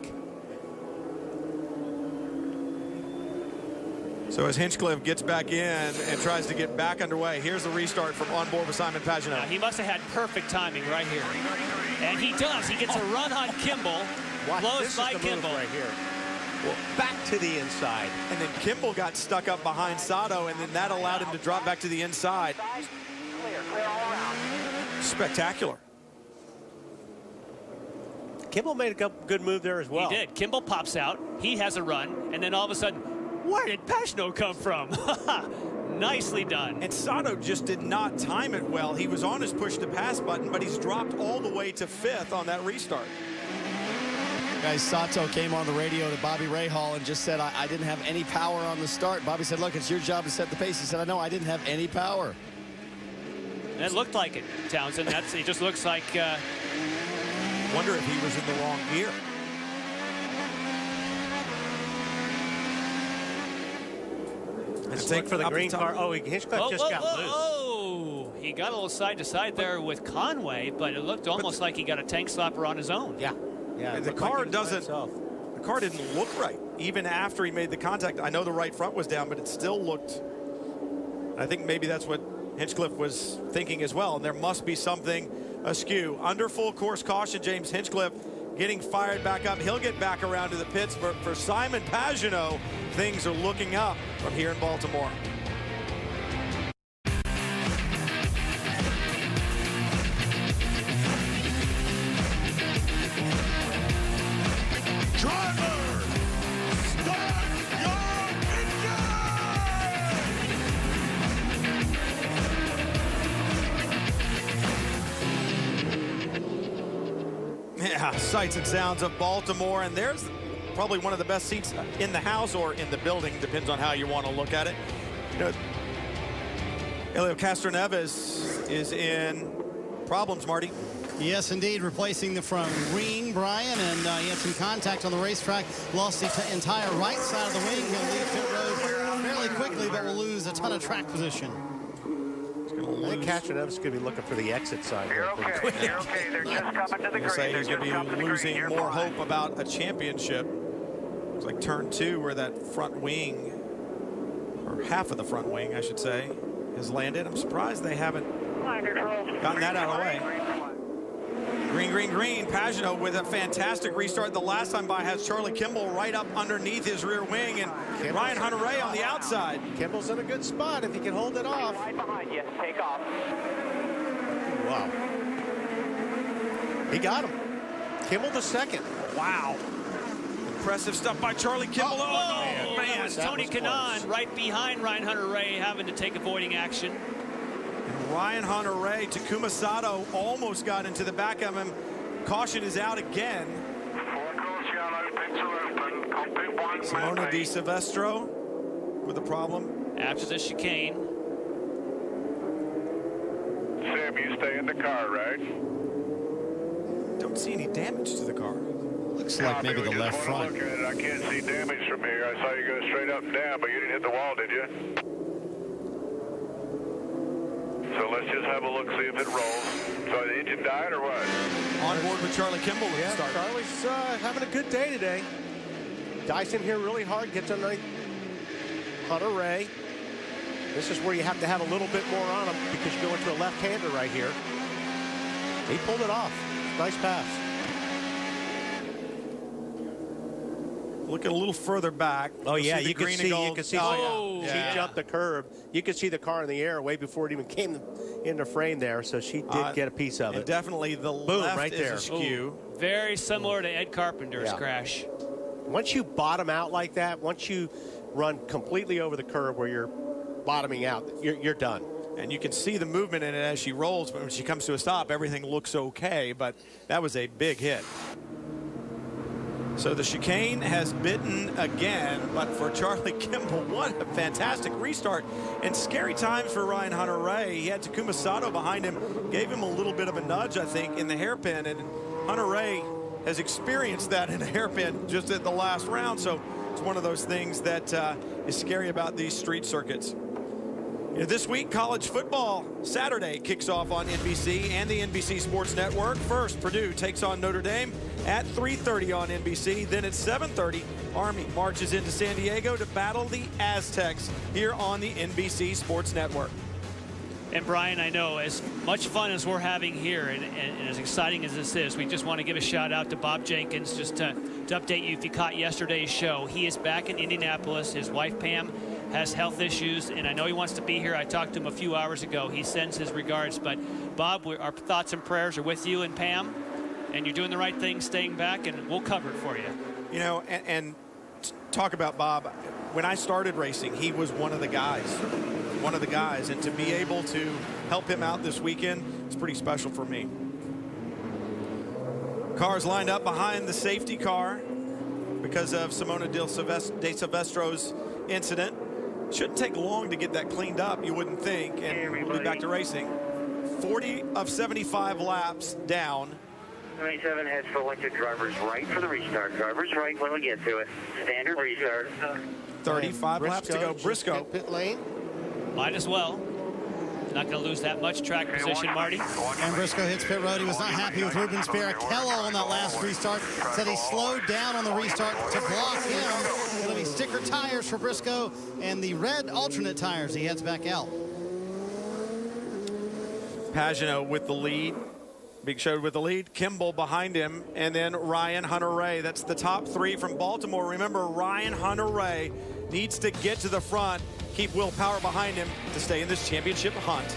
So as Hinchcliffe gets back in and tries to get back underway, here's the restart from on board with Simon Pagano. Now, he must have had perfect timing right here. And he does. He gets a run on Kimball. Blows by Kimball. Right here. Well, back to the inside. And then Kimball got stuck up behind Sato, and then that allowed him to drop back to the inside. Spectacular. Kimball made a good move there as well. He did. Kimball pops out. He has a run. And then all of a sudden, where did Pagano come from? Nicely done. And Sato just did not time it well. He was on his push to pass button, but he's dropped all the way to 5th on that restart. Guys, Sato came on the radio to Bobby Rahal and just said, I didn't have any power on the start. Bobby said, look, it's your job to set the pace. He said, I know, I didn't have any power. That looked like it, Townsend. It just looks like... Wonder if he was in the wrong gear. Let's look for the green car. Oh, Hinchcliffe just got loose. Oh, he got a little side to side there with Conway, but it looked almost like he got a tank slapper on his own. Yeah. The car didn't look right even after he made the contact. I know the right front was down, but it still looked. I think maybe that's what Hinchcliffe was thinking as well, and there must be something askew. Under full course caution, James Hinchcliffe getting fired back up. He'll get back around to the pits. For Simon Pagenaud, things are looking up from here in Baltimore. Sights and sounds of Baltimore, and there's probably one of the best seats in the house or in the building, depends on how you want to look at it. You know, Helio Castroneves is in problems, Marty. Yes, indeed, replacing the front wing, Brian, and he had some contact on the racetrack, lost the entire right side of the wing. He'll leave pit road fairly quickly, but will lose a ton of track position. I think Castroneves is going to be looking for the exit side. You're okay. You're okay. They're just coming to the green. He's going to be losing more hope about a championship. It's like turn 2 where that front wing, or half of the front wing, I should say, has landed. I'm surprised they haven't gotten that out of the way. Green, green, green. Pagenaud with a fantastic restart. The last time by has Charlie Kimball right up underneath his rear wing, and Ryan Hunter-Reay on the outside. Kimball's in a good spot if he can hold it off. Right behind you. Take off. Wow. He got him. Kimball the second. Wow. Impressive stuff by Charlie Kimball. Oh, man. That was Tony Kanaan right behind Ryan Hunter-Reay having to take avoiding action. Ryan Hunter-Reay, Takuma Sato almost got into the back of him. Caution is out again. Simona Di Silvestro with a problem. After the chicane. Sam, you stay in the car, right? Don't see any damage to the car. Looks like maybe the left front. Look at it. I can't see damage from here. I saw you go straight up and down, but you didn't hit the wall, did you? So let's just have a look, see if it rolls. So the engine died or what? On board with Charlie Kimball with the start. Charlie's having a good day today. Dyson here really hard, gets underneath Hunter-Reay. This is where you have to have a little bit more on him because you go into a left-hander right here. He pulled it off. Nice pass. Looking a little further back. Oh, yeah, you can see. Oh, she jumped the curb. You could see the car in the air way before it even came into frame there, so she did get a piece of it. Definitely the boom left right there. is askew. Very similar to Ed Carpenter's crash. Once you bottom out like that, once you run completely over the curb where you're bottoming out, you're done. And you can see the movement in it as she rolls, but when she comes to a stop, everything looks okay, but that was a big hit. So the chicane has bitten again, but for Charlie Kimball, what a fantastic restart. And scary times for Ryan Hunter-Reay. He had Takuma Sato behind him, gave him a little bit of a nudge, I think, in the hairpin, and Hunter-Reay has experienced that in a hairpin just at the last round, so it's one of those things that is scary about these street circuits. This week, college football Saturday kicks off on NBC and the NBC Sports Network. First, Purdue takes on Notre Dame at 3:30 on NBC. Then at 7:30, Army marches into San Diego to battle the Aztecs here on the NBC Sports Network. And Brian, I know as much fun as we're having here and as exciting as this is, we just want to give a shout out to Bob Jenkins just to update you if you caught yesterday's show. He is back in Indianapolis. His wife, Pam, has health issues, and I know he wants to be here. I talked to him a few hours ago. He sends his regards. But, Bob, our thoughts and prayers are with you and Pam, and you're doing the right thing, staying back, and we'll cover it for you. You know, and talk about Bob. When I started racing, he was one of the guys, and to be able to help him out this weekend is pretty special for me. Cars lined up behind the safety car because of Simona De Silvestro's incident. Shouldn't take long to get that cleaned up, you wouldn't think, and we'll be back to racing. 40 of 75 laps down. 27 heads for electric drivers right for the restart. Drivers right when we get to it. Standard restart. 35 laps to go. Briscoe. Pit lane. Might as well. Not going to lose that much track position, Marty. And Briscoe hits pit road. He was not happy with Ruben Barrichello on that last restart. Said he slowed down on the restart to block him. It'll be sticker tires for Briscoe and the red alternate tires. He heads back out. Pagano with the lead. Big Show with the lead. Kimball behind him. And then Ryan Hunter-Reay. That's the top three from Baltimore. Remember, Ryan Hunter-Reay needs to get to the front, keep Will Power behind him to stay in this championship hunt.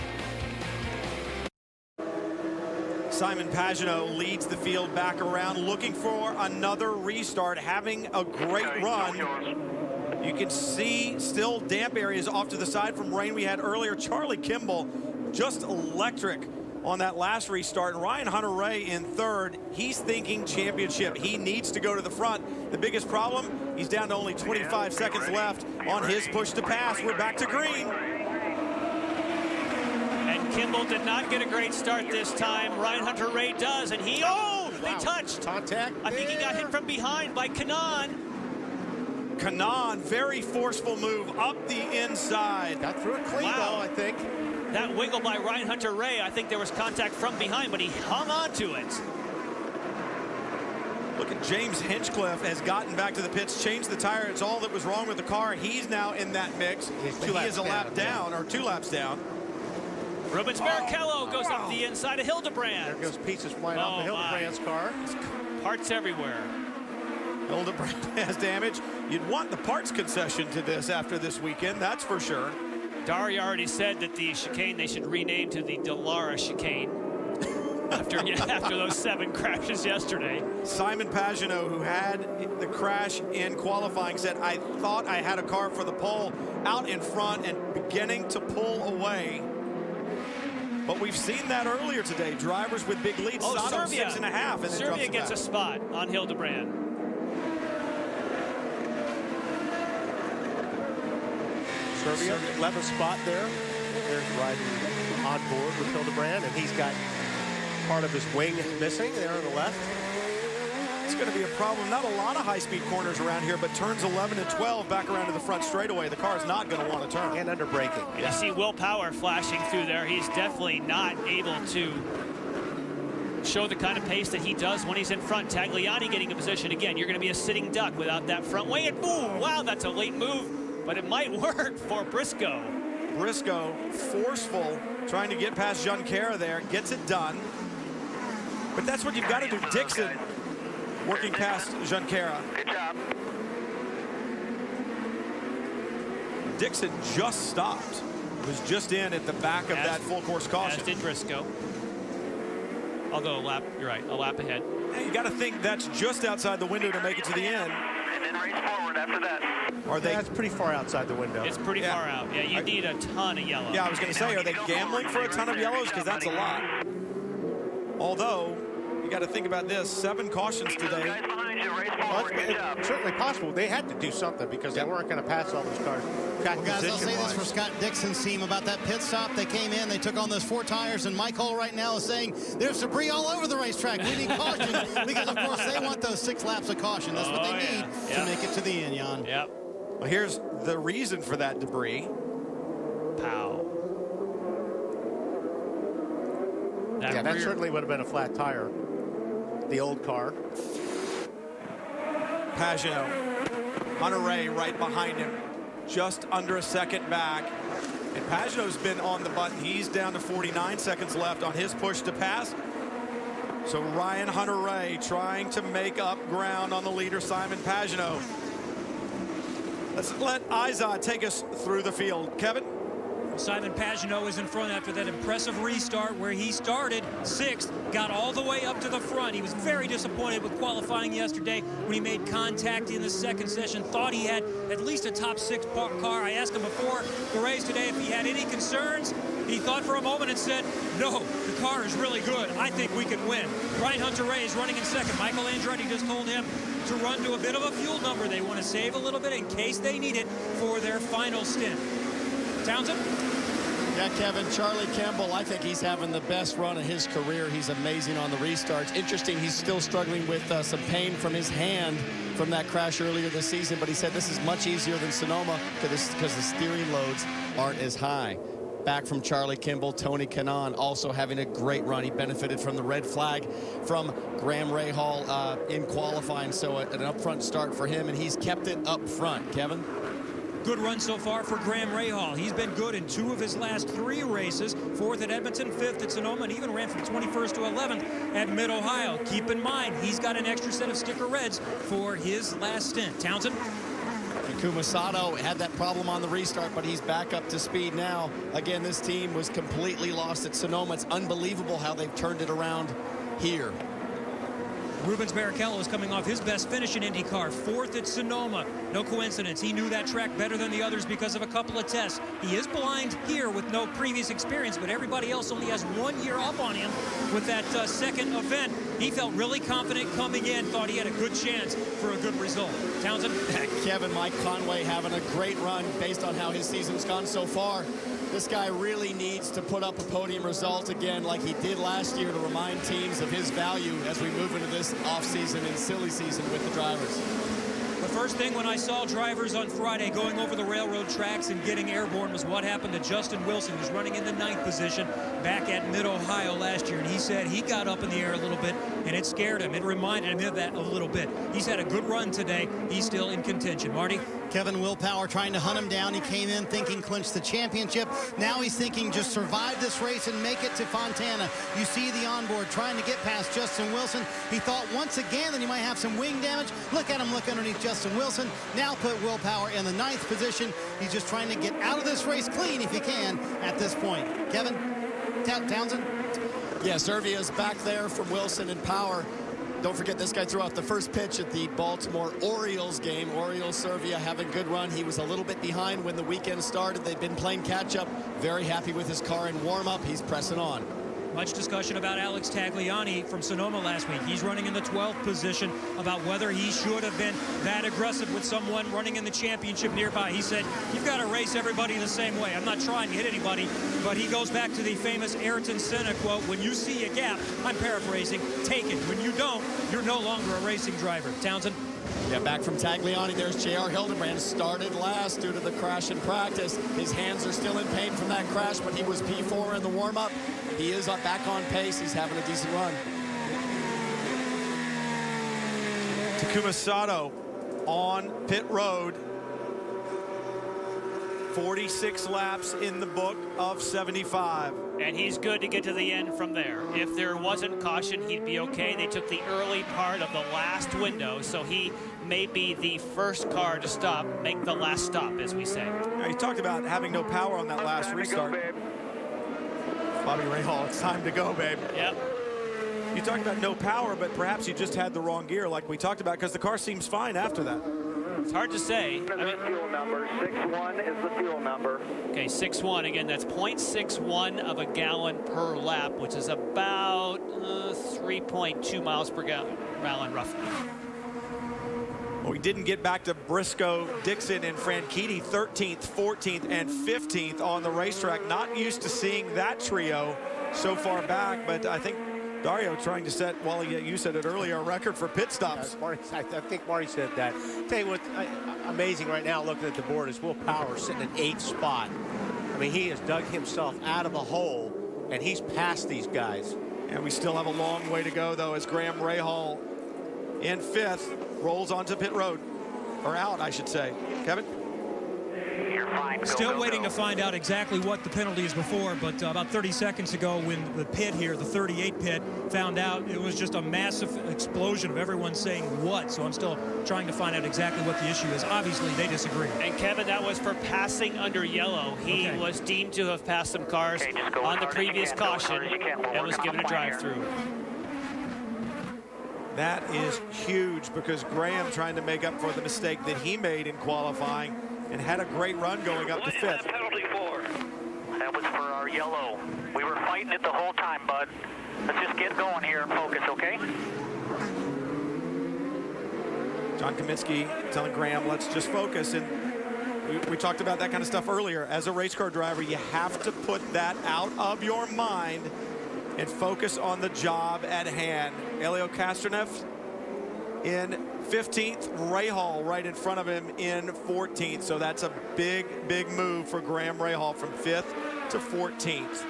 Simon Pagano leads the field back around, looking for another restart, having a great run. You can see still damp areas off to the side from rain we had earlier. Charlie Kimball just electric on that last restart. And Ryan Hunter-Reay in third. He's thinking championship. He needs to go to the front. The biggest problem, he's down to only 25 seconds left on his push to pass. We're back to green. And Kimball did not get a great start this time. Ryan Hunter-Reay does, and he, they touched. Contact. I think he got hit from behind by Kanaan. Kanaan, very forceful move up the inside. Got through it clean, though, I think. That wiggle by Ryan Hunter-Reay, I think there was contact from behind, but he hung on to it. Look at James Hinchcliffe has gotten back to the pits, changed the tire. It's all that was wrong with the car. He's now in that mix. He is a lap down, or 2 laps down. Rubens Barrichello goes up the inside of Hildebrand. There goes pieces flying off of Hildebrand's car. Parts everywhere. Hildebrand has damage. You'd want the parts concession to this after this weekend, that's for sure. Daria already said that the chicane they should rename to the Delara chicane after those 7 crashes yesterday. Simon Pagano, who had the crash in qualifying, said, I thought I had a car for the pole, out in front and beginning to pull away. But we've seen that earlier today. Drivers with big leads. Sato 6.5. And Serbia gets a spot on Hildebrand. Serbia, 11th spot there. There's riding on board with Hildebrand, and he's got part of his wing missing there on the left. It's going to be a problem. Not a lot of high-speed corners around here, but turns 11 and 12 back around to the front straightaway. The car is not going to want to turn. And under braking. You see Will Power flashing through there. He's definitely not able to show the kind of pace that he does when he's in front. Tagliani getting a position again. You're going to be a sitting duck without that front wing. And boom! Wow, that's a late move, but it might work for Briscoe. Briscoe, forceful, trying to get past Junqueira there, gets it done. But that's what you've got to do. Dixon working past Junqueira. Good job. Dixon just stopped. Was just in at the back of that full course caution. As did Briscoe. Although a lap, you're right, a lap ahead. Hey, you got to think that's just outside the window to make it to the end. And then race forward after that. Are they? That's pretty far outside the window. It's pretty far out. Yeah, you need a ton of yellow. Yeah, I was going to say, are they gambling for a ton of yellows? Because that's a lot. Although, you got to think about this, 7 cautions today. Well, it's certainly possible. They had to do something because they weren't going to pass all those cars. Well, guys, I'll say this for Scott Dixon's team about that pit stop. They came in, they took on those 4 tires, and Mike Hull right now is saying there's debris all over the racetrack. We need caution because, of course, they want those 6 laps of caution. That's what they need to make it to the end, Jan. Yep. Well, here's the reason for that debris. Pow. That certainly would have been a flat tire. The old car. Pagano, Hunter-Reay right behind him, just under a second back. And Pagano's been on the button. He's down to 49 seconds left on his push to pass. So Ryan Hunter-Reay trying to make up ground on the leader, Simon Pagano. Let's let Izod take us through the field. Kevin? Simon Pagano is in front after that impressive restart where he started 6th, got all the way up to the front. He was very disappointed with qualifying yesterday when he made contact in the second session. Thought he had at least a top 6 car. I asked him before the race today if he had any concerns. He thought for a moment and said, no, the car is really good. I think we can win. Ryan Hunter-Reay is running in second. Michael Andretti just told him to run to a bit of a fuel number. They want to save a little bit in case they need it for their final stint. Townsend? Yeah, Kevin, Charlie Kimball, I think he's having the best run of his career. He's amazing on the restarts. Interesting, he's still struggling with some pain from his hand from that crash earlier this season, but he said this is much easier than Sonoma because the steering loads aren't as high. back from Charlie Kimball. Tony Kanaan also having a great run. He benefited from the red flag from Graham Rahal in qualifying, so an up-front start for him, and he's kept it up front. Kevin? Good run so far for Graham Rahal. He's been good in 2 of his last 3 races. 4th at Edmonton, 5th at Sonoma, and even ran from 21st to 11th at Mid-Ohio. Keep in mind, he's got an extra set of sticker reds for his last stint. Townsend? Takuma Sato had that problem on the restart, but he's back up to speed now. Again, this team was completely lost at Sonoma. It's unbelievable how they've turned it around here. Rubens Barrichello is coming off his best finish in IndyCar, 4th at Sonoma. No coincidence. He knew that track better than the others because of a couple of tests. He is blind here with no previous experience, but everybody else only has 1 year up on him with that second event. He felt really confident coming in, thought he had a good chance for a good result. Townsend? Kevin, Mike Conway having a great run based on how his season's gone so far. This guy really needs to put up a podium result again like he did last year to remind teams of his value as we move into this offseason and silly season with the drivers. The first thing when I saw drivers on Friday going over the railroad tracks and getting airborne was what happened to Justin Wilson, who's running in the 9th position back at Mid-Ohio last year. And he said he got up in the air a little bit, and it scared him. It reminded him of that a little bit. He's had a good run today. He's still in contention. Marty? Kevin Willpower trying to hunt him down. He came in thinking clinch the championship. Now he's thinking just survive this race and make it to Fontana. You see the onboard trying to get past Justin Wilson. He thought once again that he might have some wing damage. Look at him look underneath Justin Wilson. Now put Willpower in the 9th position. He's just trying to get out of this race clean if he can at this point. Kevin? Townsend? Yeah, Servia's back there from Wilson and Power. Don't forget, this guy threw out the first pitch at the Baltimore Orioles game. Orioles Servia having a good run. He was a little bit behind when the weekend started. They've been playing catch-up. Very happy with his car in warm-up. He's pressing on. Much discussion about Alex Tagliani from Sonoma last week. He's running in the 12th position, about whether he should have been that aggressive with someone running in the championship nearby. He said, you've got to race everybody the same way. I'm not trying to hit anybody, but he goes back to the famous Ayrton Senna quote, when you see a gap, I'm paraphrasing, take it. When you don't, you're no longer a racing driver. Townsend? Yeah, back from Tagliani, there's J.R. Hildebrand, started last due to the crash in practice. His hands are still in pain from that crash, but he was P4 in the warm-up. He is back on pace. He's having a decent run. Takuma Sato on pit road. 46 laps in the book of 75. And he's good to get to the end from there. If there wasn't caution, he'd be okay. They took the early part of the last window, so he may be the first car to stop, make the last stop, as we say. He talked about having no power on that last restart. Bobby Rahal, it's time to go, babe. Yep. You talked about no power, but perhaps you just had the wrong gear like we talked about, because the car seems fine after that. It's hard to say. Fuel number 61 is the fuel number. Okay, 6.1 again. That's 0.61 of a gallon per lap, which is about 3.2 miles per gallon roughly. Well, we didn't get back to Briscoe, Dixon, and Franchitti, 13th, 14th, and 15th on the racetrack. Not used to seeing that trio so far back, but I think Dario trying to set, well, you said it earlier, a record for pit stops. I think Marty said that. Tell you what, amazing right now looking at the board is Will Power sitting in 8th spot. I mean, he has dug himself out of a hole, and he's past these guys. And we still have a long way to go, though, as Graham Rahal in 5th rolls onto pit road, or out, I should say. Kevin? You're fine. Still waiting to find out exactly what the penalty is before, but about 30 seconds ago when the pit here, the 38 pit, found out, it was just a massive explosion of everyone saying what. So I'm still trying to find out exactly what the issue is. Obviously, they disagree. And Kevin, that was for passing under yellow. He was deemed to have passed some cars on the previous caution and was given a drive-through. That is huge, because Graham trying to make up for the mistake that he made in qualifying and had a great run going up to 5th. What is that penalty for? That was for our yellow. We were fighting it the whole time, bud. Let's just get going here and focus, okay? John Kaminsky telling Graham, let's just focus. And we talked about that kind of stuff earlier. As a race car driver, you have to put that out of your mind and focus on the job at hand. Elio Castroneff in 15th, Rahal right in front of him in 14th. So that's a big, big move for Graham Rahal from 5th to 14th.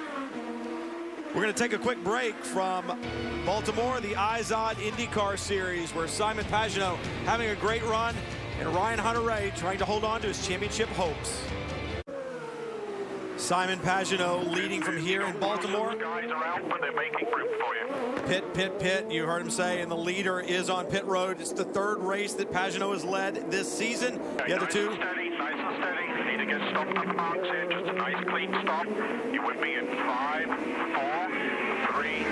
We're going to take a quick break from Baltimore, the IZOD IndyCar Series, where Simon Pagenaud having a great run and Ryan Hunter-Reay trying to hold on to his championship hopes. Simon Pagenaud leading from here in Baltimore. Pit. You heard him say, and the leader is on pit road. It's the third race that Pagenaud has led this season. The other two. Nice and steady. Need to get stopped on the marks here. Just a nice clean stop. You with me in 5, 4, 3, 2.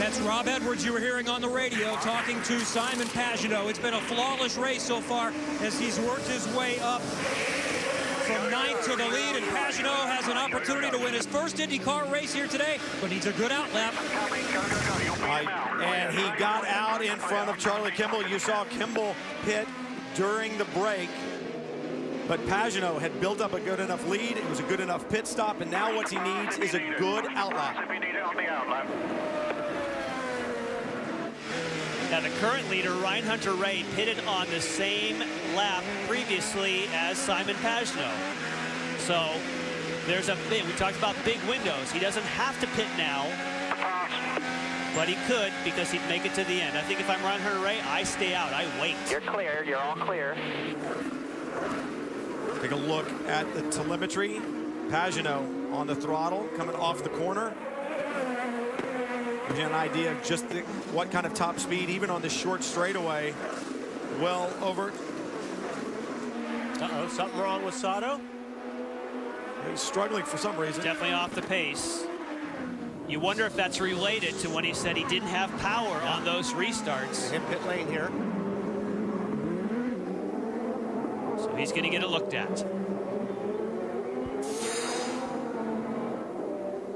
That's Rob Edwards you were hearing on the radio talking to Simon Pagenaud. It's been a flawless race so far as he's worked his way up from 9th to the lead, and Pagenaud has an opportunity to win his first IndyCar race here today, but needs a good outlap. And he got out in front of Charlie Kimball. You saw Kimball pit during the break, but Pagenaud had built up a good enough lead. It was a good enough pit stop, and now what he needs is a good outlap. Now the current leader, Ryan Hunter-Reay, pitted on the same lap previously as Simon Pagenaud. So there's a big, we talked about big windows. He doesn't have to pit now, but he could because he'd make it to the end. I think if I'm Ryan Hunter-Reay, I stay out, I wait. You're clear, you're all clear. Take a look at the telemetry. Pagenaud on the throttle, coming off the corner. Gives you an idea of just what kind of top speed, even on the short straightaway. Well over. Uh-oh, something wrong with Sato? He's struggling for some reason. Definitely off the pace. You wonder if that's related to when he said he didn't have power on those restarts. Hit pit lane here. So he's going to get it looked at.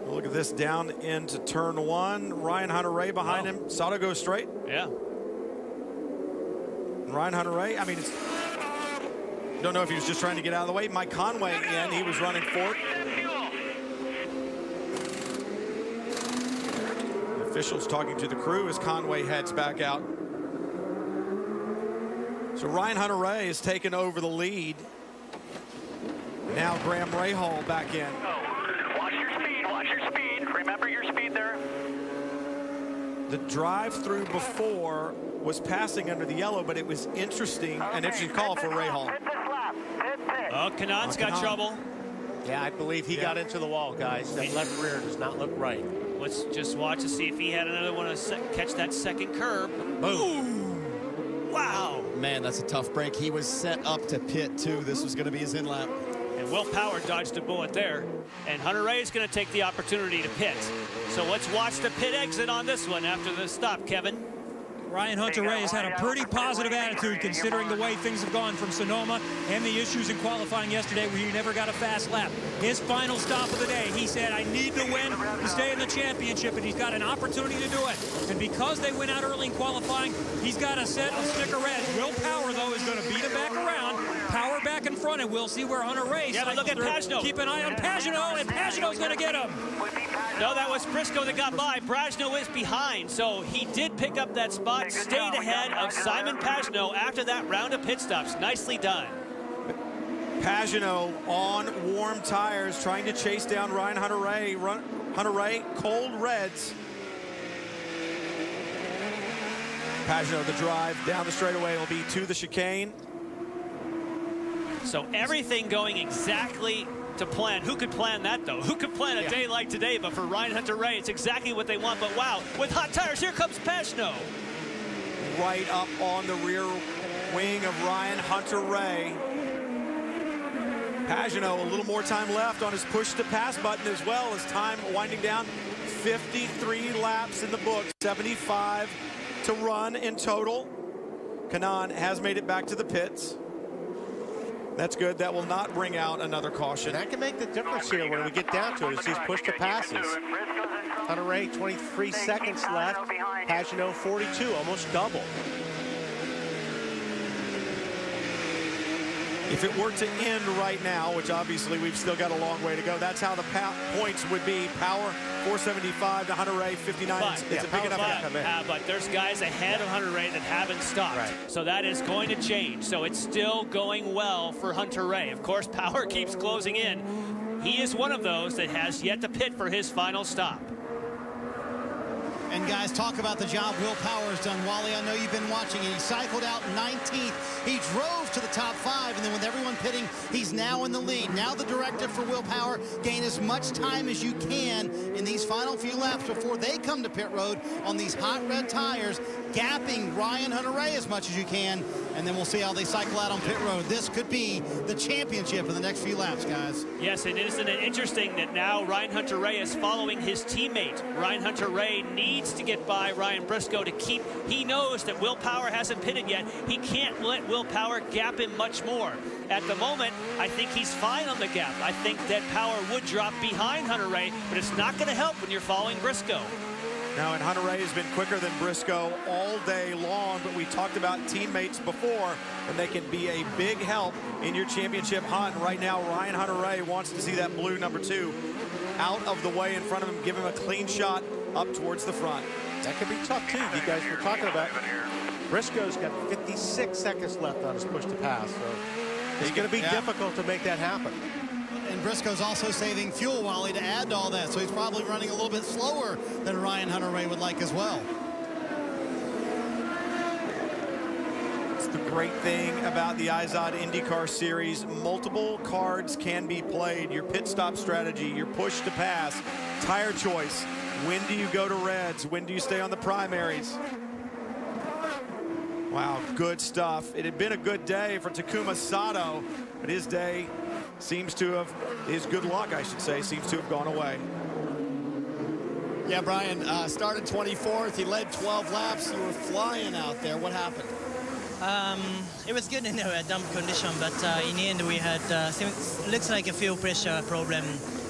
Look at this down into turn 1. Ryan Hunter-Reay behind him. Sato goes straight. Yeah. And Ryan Hunter-Reay, I mean, it's, don't know if he was just trying to get out of the way. Mike Conway in, he was running fourth. The officials talking to the crew as Conway heads back out. So Ryan Hunter-Reay has taken over the lead. Now Graham Rahal back in. Watch your speed. Remember your speed there. The drive-through before was passing under the yellow, but it was interesting, an interesting call for Rahal. Oh, Kanon's got trouble. Yeah, I believe he got into the wall, guys. That left rear does not look right. Let's just watch to see if he had another one to catch that second curb. Boom. Wow. Man, that's a tough break. He was set up to pit, too. This was going to be his in-lap. And Will Power dodged a bullet there. And Hunter-Reay is going to take the opportunity to pit. So let's watch the pit exit on this one after the stop, Kevin. Ryan Hunter-Reay has had a pretty positive attitude considering the way things have gone from Sonoma and the issues in qualifying yesterday where he never got a fast lap. His final stop of the day, he said, I need to win to stay in the championship, and he's got an opportunity to do it. And because they went out early in qualifying, he's got a set of sticker reds. Will Power, though, is going to beat him back around. Power back in front, and we'll see where Hunter-Reay Yeah, but look at Pagenaud. Keep an eye on Pagenaud, and Pagenaud's going to get him. No, that was Briscoe that got by. Pagenaud is behind, so he did pick up that spot, stayed ahead of Simon Pagenaud after that round of pit stops. Nicely done. Pagenaud on warm tires trying to chase down Ryan Hunter-Reay. Hunter-Reay, cold reds. Pagenaud, the drive down the straightaway will be to the chicane. So everything going exactly to plan. Who could plan that, though? Who could plan a day like today? But for Ryan Hunter-Reay, it's exactly what they want. But wow, with hot tires, here comes Pagenaud. Right up on the rear wing of Ryan Hunter-Reay. Pagenaud, a little more time left on his push to pass button as well as time winding down. 53 laps in the book, 75 to run in total. Kanan has made it back to the pits. That's good. That will not bring out another caution. That can make the difference here when we get down to it. It's these push to passes. Hunter-Reay, 23 seconds left. Pagenaud, 42, almost double. If it were to end right now, which obviously we've still got a long way to go, that's how the points would be. Power 475 to Hunter-Reay 59. It's a big enough gap. But there's guys ahead of Hunter-Reay that haven't stopped. Right. So that is going to change. So it's still going well for Hunter-Reay. Of course, Power keeps closing in. He is one of those that has yet to pit for his final stop. And guys, talk about the job Will Power has done. Wally, I know you've been watching it. He cycled out 19th. He drove to the top 5, and then with everyone pitting, he's now in the lead. Now the directive for Will Power, gain as much time as you can in these final few laps before they come to pit road on these hot red tires, gapping Ryan Hunter-Reay as much as you can, and then we'll see how they cycle out on pit road. This could be the championship in the next few laps, guys. Yes, and isn't it interesting that now Ryan Hunter-Reay is following his teammate. Ryan Hunter-Reay needs to get by Ryan Briscoe to keep. He knows that Will Power hasn't pitted yet. He can't let Will Power gap him much more. At the moment, I think he's fine on the gap. I think that Power would drop behind Hunter-Reay, but it's not going to help when you're following Briscoe. Now, and Hunter-Reay has been quicker than Briscoe all day long, but we talked about teammates before, and they can be a big help in your championship hunt. And right now, Ryan Hunter-Reay wants to see that blue number 2 out of the way in front of him, give him a clean shot up towards the front. That could be tough, too. You guys were talking about Briscoe's got 56 seconds left on his push to pass, so it's going to be difficult to make that happen. And Briscoe's also saving fuel, Wally, to add to all that, so he's probably running a little bit slower than Ryan Hunter-Reay would like as well. It's the great thing about the IZOD IndyCar Series. Multiple cards can be played. Your pit stop strategy, your push to pass, tire choice. When do you go to reds? When do you stay on the primaries? Wow, good stuff. It had been a good day for Takuma Sato, but his day seems to have, his good luck, I should say, seems to have gone away. Yeah, Brian, started 24th. He led 12 laps. You were flying out there. What happened? It was good in a dump condition, but in the end we had, looks like a fuel pressure problem.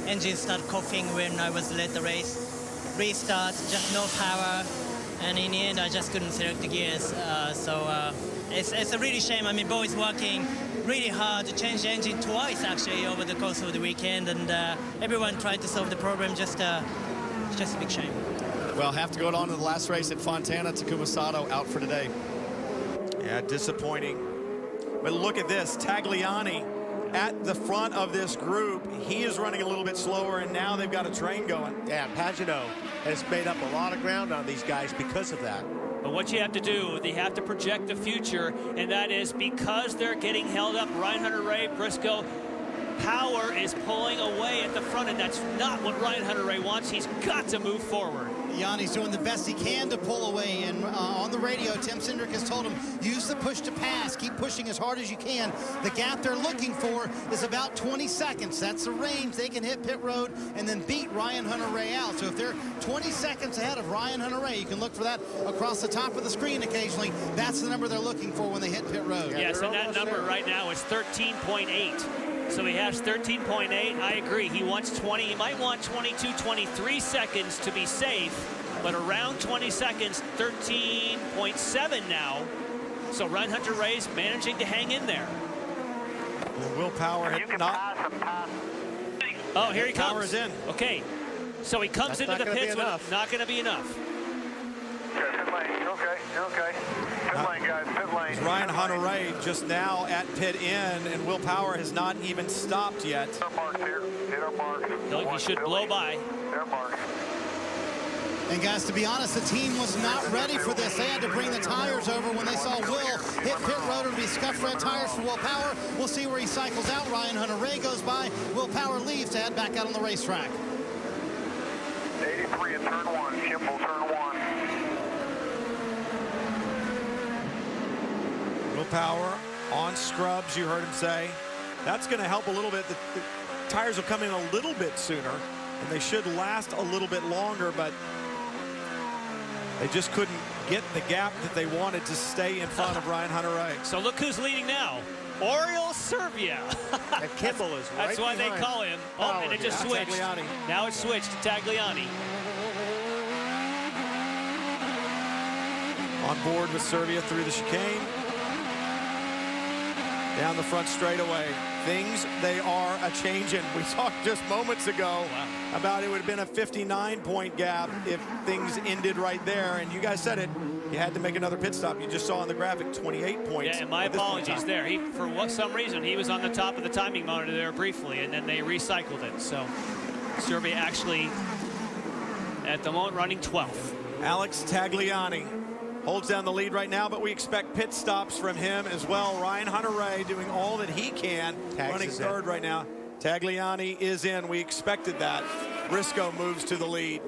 Engine started coughing when I was led the race. Restart, just no power, and in the end I just couldn't select the gears. It's a really shame. I mean, boys working really hard to change the engine twice actually over the course of the weekend, and everyone tried to solve the problem. Just a big shame. Well, have to go on to the last race at Fontana. Takuma Sato out for today. Yeah, disappointing. But look at this, Tagliani at the front of this group. He is running a little bit slower, and now they've got a train going. Yeah, Pagano has made up a lot of ground on these guys because of that. But what you have to do, they have to project the future, and that is because they're getting held up, Ryan Hunter-Reay, Briscoe, Power is pulling away at the front, and that's not what Ryan Hunter-Reay wants. He's got to move forward. Yanni's doing the best he can to pull away, and on the radio, Tim Cindric has told him, use the push to pass. Keep pushing as hard as you can. The gap they're looking for is about 20 seconds. That's the range they can hit pit road and then beat Ryan Hunter-Reay out. So if they're 20 seconds ahead of Ryan Hunter-Reay, you can look for that across the top of the screen occasionally. That's the number they're looking for when they hit pit road. Yes, and that number right now is 13.8. So he has 13.8. I agree. He wants 20. He might want 22, 23 seconds to be safe, but around 20 seconds, 13.7 now. So Ryan Hunter-Reay's managing to hang in there. Will Power had not. Oh, here he comes. Power's in. Okay. So he comes into the pits with not going to be enough. Pit lane. You're okay. Pit lane, guys. Pit lane. Ryan Hunter-Reay just now at pit in, and Will Power has not even stopped yet. Hit our marks here. Hit our marks. No, he should blow by. Hit our marks. And guys, to be honest, the team was not ready for this. They had to bring the tires over when they saw Will hit pit road and be scuffed red tires for Will Power. We'll see where he cycles out. Ryan Hunter-Reay goes by. Will Power leaves to head back out on the racetrack. 83 at turn 1. Kimball, turn 1. Will Power on scrubs, you heard him say. That's going to help a little bit. The tires will come in a little bit sooner, and they should last a little bit longer, but they just couldn't get the gap that they wanted to stay in front of Ryan Hunter-Reay. So look who's leading now. Oriol Servia. And Kimball is right That's why they call him. Oh, and it just switched. Tagliani. Now it's switched to Tagliani. On board with Servia through the chicane. down the front straightaway. Things, they are a-changing. We talked just moments ago about it would have been a 59-point gap if things ended right there. And you guys said it. You had to make another pit stop. You just saw on the graphic 28 points. Yeah, and my apologies there. For some reason, he was on the top of the timing monitor there briefly, and then they recycled it. So Survey actually, at the moment, running 12th. Alex Tagliani holds down the lead right now, but we expect pit stops from him as well. Ryan Hunter-Reay doing all that he can, running third right now. Tagliani is in. We expected that. Briscoe moves to the lead.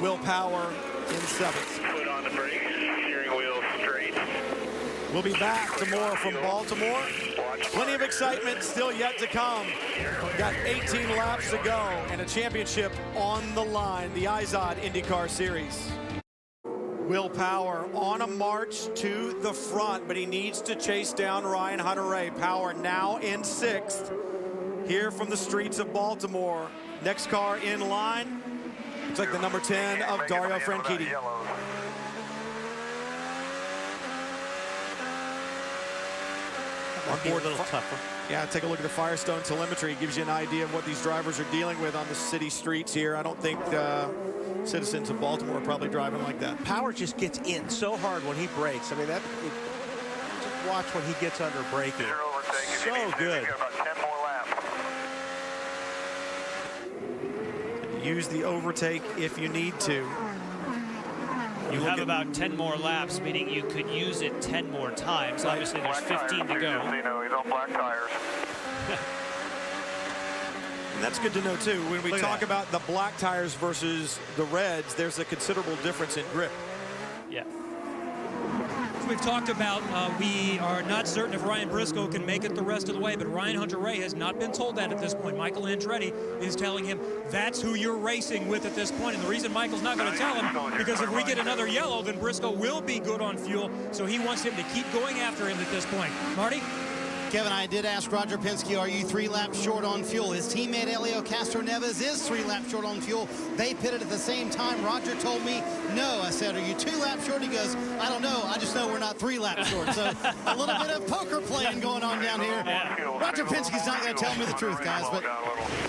Will Power in 7th. Foot on the brake, steering wheel straight. We'll be back to more from Baltimore. Plenty of excitement still yet to come. We've got 18 laps to go and a championship on the line, the IZOD IndyCar Series. Will Power on a march to the front, but he needs to chase down Ryan Hunter-Reay. Power now in 6th here from the streets of Baltimore. Next car in line, looks like the number 10 of Dario Franchitti. Might be a little tougher. Yeah, take a look at the Firestone telemetry. It gives you an idea of what these drivers are dealing with on the city streets here. I don't think citizens of Baltimore are probably driving like that. Power just gets in so hard when he brakes. I mean, just watch when he gets under braking. So good. Use the overtake if you need to. You have about 10 more laps, meaning you could use it 10 more times. Obviously, there's 15 to go. He's on black tires. And that's good to know, too. When we talk about the black tires versus the reds, there's a considerable difference in grip. Yeah. As we've talked about, we are not certain if Ryan Briscoe can make it the rest of the way, but Ryan Hunter-Reay has not been told that at this point. Michael Andretti is telling him that's who you're racing with at this point. And the reason Michael's not going to tell him, because if we get another yellow, then Briscoe will be good on fuel. So he wants him to keep going after him at this point. Marty? Kevin, I did ask Roger Penske, are you 3 laps short on fuel? His teammate Helio Castroneves is 3 laps short on fuel. They pitted at the same time. Roger told me no. I said, are you 2 laps short? He goes, I don't know. I just know we're not 3 laps short. So a little bit of poker playing going on down here. Roger Penske's not going to tell me the truth, guys. But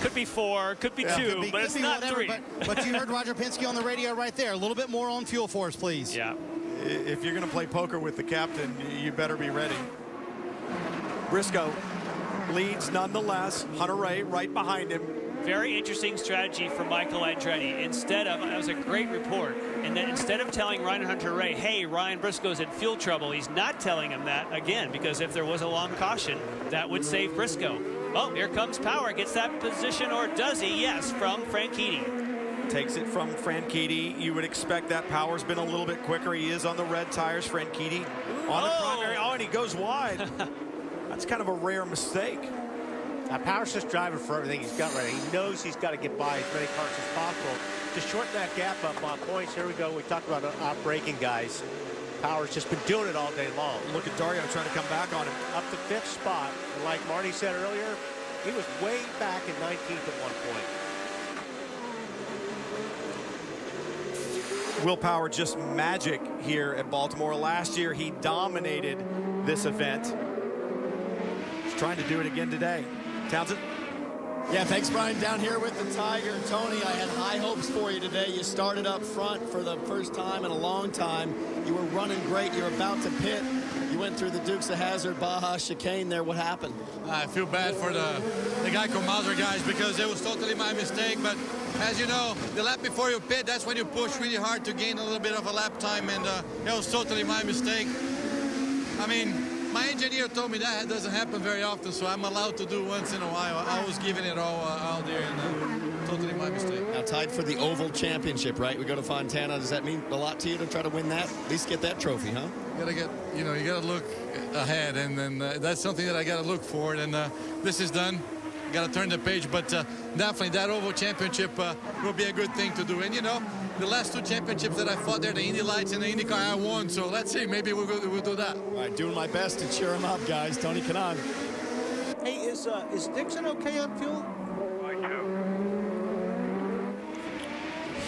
could be 4, could be 2, but it's not whatever, 3. But you heard Roger Penske on the radio right there. A little bit more on fuel for us, please. Yeah. If you're going to play poker with the captain, you better be ready. Briscoe leads nonetheless. Hunter-Reay right behind him. Very interesting strategy for Michael Andretti. Instead of, that was a great report, and then instead of telling Ryan Hunter-Reay, hey, Ryan Briscoe's in fuel trouble, he's not telling him that again, because if there was a long caution, that would save Briscoe. Oh, here comes Power, gets that position, or does he? Yes, from Franchitti. Takes it from Franchitti. You would expect that. Power's been a little bit quicker. He is on the red tires, Franchitti. On the primary. Oh, and he goes wide. That's kind of a rare mistake. Power's just driving for everything he's got right now. He knows he's got to get by as many cars as possible to shorten that gap up on points. Here we go. We talked about out-braking guys. Power's just been doing it all day long. Look at Dario trying to come back on him. Up to 5th spot. And like Marty said earlier, he was way back in 19th at one point. Will Power just magic here at Baltimore. Last year, he dominated this event. He's trying to do it again today. Townsend? Yeah, thanks, Brian. Down here with the Tiger. Tony, I had high hopes for you today. You started up front for the first time in a long time. You were running great. You were about to pit. You went through the Dukes of Hazzard, Baja chicane there. What happened? I feel bad for the Geico Mauser guys because it was totally my mistake. But as you know, the lap before you pit, that's when you push really hard to gain a little bit of a lap time. And it was totally my mistake. I mean, my engineer told me that doesn't happen very often, so I'm allowed to do once in a while. I was giving it all out there, and totally my mistake. Now tied for the Oval Championship, right? We go to Fontana. Does that mean a lot to you to try to win that? At least get that trophy, huh? You gotta get, you gotta look ahead, and then that's something that I gotta look for. And this is done. Gotta turn the page, but definitely that Oval Championship will be a good thing to do. And the last 2 championships that I fought there, the Indy Lights and the IndyCar, I won. So let's see, maybe we'll do that. All right, doing my best to cheer him up, guys. Tony Kanaan. Hey, is Dixon okay on fuel?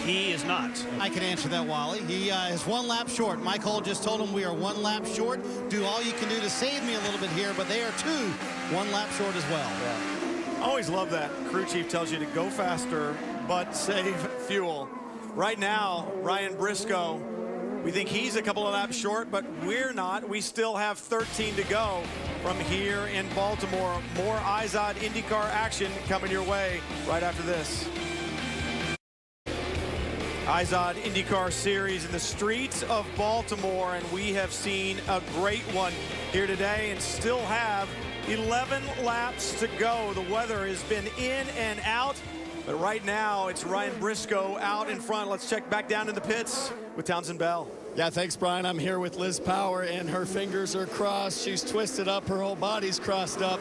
he is not. I can answer that, Wally. He is 1 lap short. Mike Hull just told him we are 1 lap short. Do all you can do to save me a little bit here, but they are 1 lap short as well. Yeah. I always love that. Crew chief tells you to go faster, but save fuel. Right now, Ryan Briscoe, we think he's a couple of laps short, but we're not. We still have 13 to go from here in Baltimore. More IZOD IndyCar action coming your way right after this. IZOD IndyCar Series in the streets of Baltimore, and we have seen a great one here today and still have 11 laps to go. The weather has been in and out, but right now it's Ryan Briscoe out in front. Let's check back down in the pits with Townsend Bell. Yeah, thanks, Brian. I'm here with Liz Power, and her fingers are crossed. She's twisted up. Her whole body's crossed up.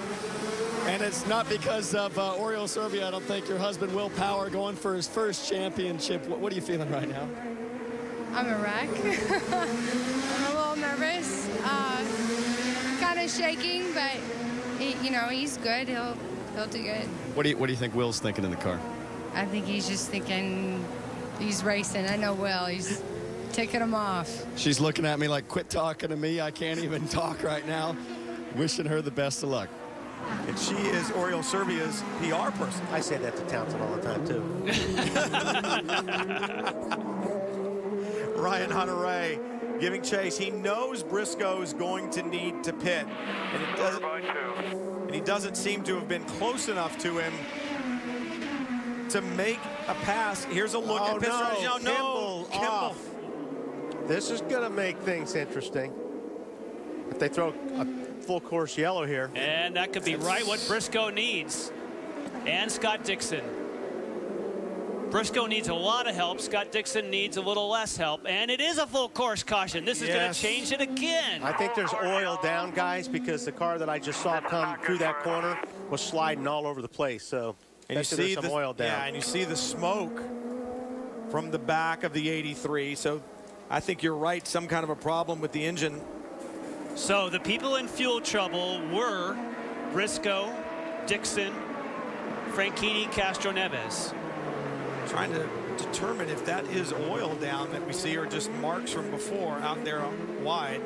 And it's not because of Oriole Serbia. I don't think your husband, Will Power, going for his first championship. What are you feeling right now? I'm a wreck. I'm a little nervous. Kind of shaking, but he's good. He'll do good. What do you think Will's thinking in the car? I think he's just thinking he's racing. I know Will. He's taking him off. She's looking at me like, quit talking to me. I can't even talk right now. Wishing her the best of luck. And she is Oriole Serbia's PR person. I say that to Townsend all the time, too. Ryan Hunter-Ray giving chase. He knows Briscoe is going to need to pit. And he doesn't seem to have been close enough to him to make a pass. Here's a look at pit strategy. Oh, no, Kimball. This is going to make things interesting. If they throw a full course yellow here. And that could be right what Briscoe needs. And Scott Dixon. Briscoe needs a lot of help. Scott Dixon needs a little less help. And it is a full course caution. This is going to change it again. I think there's oil down, guys, because the car that I just saw come through that corner was sliding all over the place. So and you see some oil down. Yeah, and you see the smoke from the back of the 83. So I think you're right. Some kind of a problem with the engine. So the people in fuel trouble were Briscoe, Dixon, Franchitti, Castro Neves. Trying to determine if that is oil down that we see or just marks from before out there wide.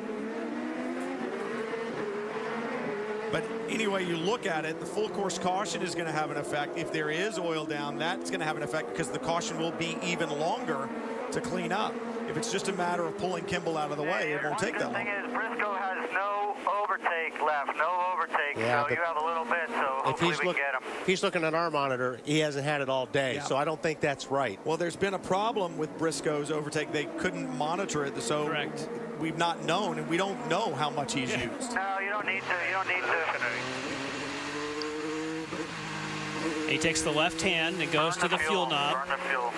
But anyway, you look at it, the full course caution is going to have an effect. If there is oil down, that's going to have an effect because the caution will be even longer to clean up. If it's just a matter of pulling Kimball out of the way, it won't take that long. The thing is, Briscoe has no overtake left, no overtake, yeah, so you have a little bit, so hopefully we can get him. If he's looking at our monitor, he hasn't had it all day, so I don't think that's right. Well, there's been a problem with Briscoe's overtake. They couldn't monitor it, so correct. We've not known, and we don't know how much he's used. No, you don't need to. You don't need to. He takes the left hand and goes to the fuel knob. Burn the fuel.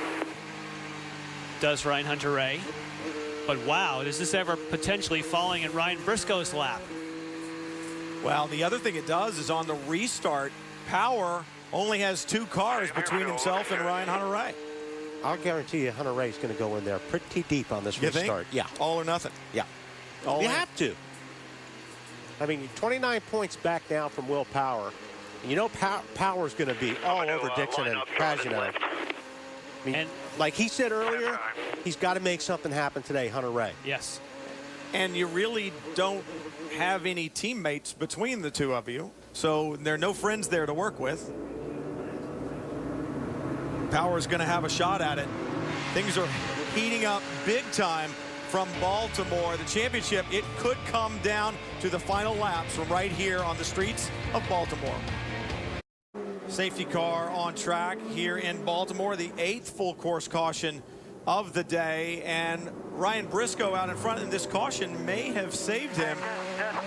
Does Ryan Hunter-Ray. But wow, is this ever potentially falling in Ryan Briscoe's lap? Well, the other thing it does is on the restart, Power only has 2 cars between himself and Ryan Hunter-Ray. I'll guarantee you Hunter-Ray is going to go in there pretty deep on this restart. Yeah. All or nothing. Yeah. You have to. I mean, 29 points back now from Will Power. And you know Power's going to be all over Dixon and Pagano. I mean, like he said earlier, he's got to make something happen today, Hunter-Ray. Yes. And you really don't have any teammates between the two of you, so there are no friends there to work with. Power's going to have a shot at it. Things are heating up big time from Baltimore. The championship, it could come down to the final laps from right here on the streets of Baltimore. Safety car on track here in Baltimore, the 8th full course caution of the day, and Ryan Briscoe out in front, and this caution may have saved him. Just,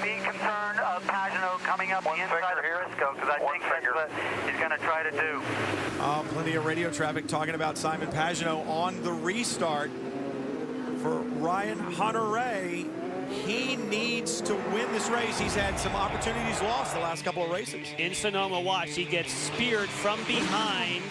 being concerned of Pagano coming up the inside of Briscoe, because I think that's what he's going to try to do. Plenty of radio traffic talking about Simon Pagano on the restart. For Ryan Hunter-Ray, he needs to win this race. He's had some opportunities lost the last couple of races. In Sonoma, watch, he gets speared from behind.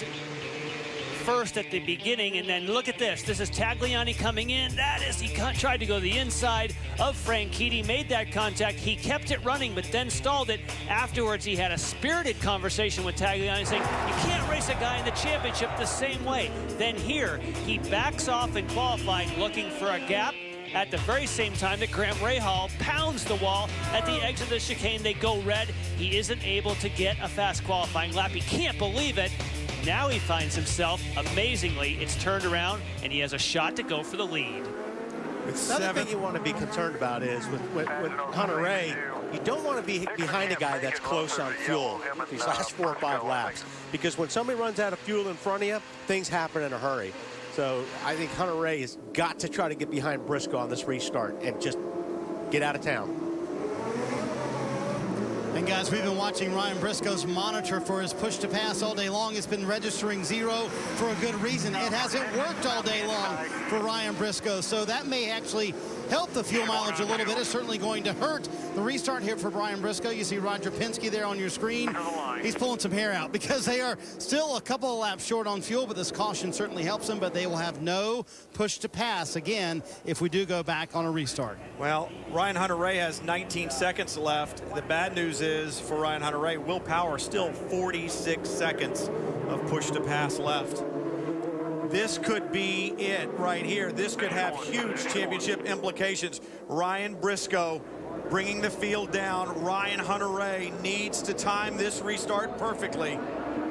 first at the beginning, and then look at this. This is Tagliani coming in. That is, he tried to go the inside of Franchitti, made that contact. He kept it running, but then stalled it. Afterwards, he had a spirited conversation with Tagliani saying, you can't race a guy in the championship the same way. Then here, he backs off in qualifying, looking for a gap. At the very same time that Graham Rahal pounds the wall at the exit of the chicane, they go red. He isn't able to get a fast qualifying lap. He can't believe it. Now he finds himself, amazingly, it's turned around, and he has a shot to go for the lead. Another thing you want to be concerned about is with Hunter-Reay, you don't want to be behind a guy that's close on fuel these last 4 or 5 laps. Because when somebody runs out of fuel in front of you, things happen in a hurry. So I think Hunter-Reay has got to try to get behind Briscoe on this restart and just get out of town. And guys, we've been watching Ryan Briscoe's monitor for his push to pass all day long. It's been registering 0 for a good reason. It hasn't worked all day long for Ryan Briscoe, so that may actually help the fuel mileage a little bit. It's certainly going to hurt the restart here for Brian Briscoe. You see Roger Penske there on your screen. He's pulling some hair out because they are still a couple of laps short on fuel, but this caution certainly helps them, but they will have no push to pass again if we do go back on a restart. Well, Ryan Hunter-Reay has 19 seconds left. The bad news is for Ryan Hunter-Reay, Will Power still 46 seconds of push to pass left. This could be it right here. This could have huge championship implications. Ryan Briscoe bringing the field down. Ryan Hunter-Reay needs to time this restart perfectly.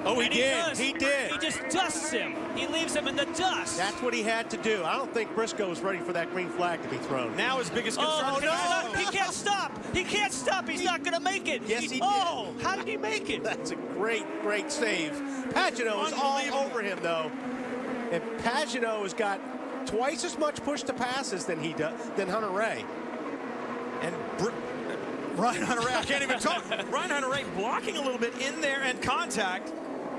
Oh, he did. He did. He just dusts him. He leaves him in the dust. That's what he had to do. I don't think Briscoe was ready for that green flag to be thrown. Now his biggest concern. Oh, no, he can't stop. He can't stop. He's not going to make it. Yes, he did. Oh, how did he make it? That's a great save. Pagano is all over him, though. And Pagano has got twice as much push to passes than Hunter-Reay. And Ryan Hunter-Reay, I can't even talk. Ryan Hunter-Reay blocking a little bit in there and contact.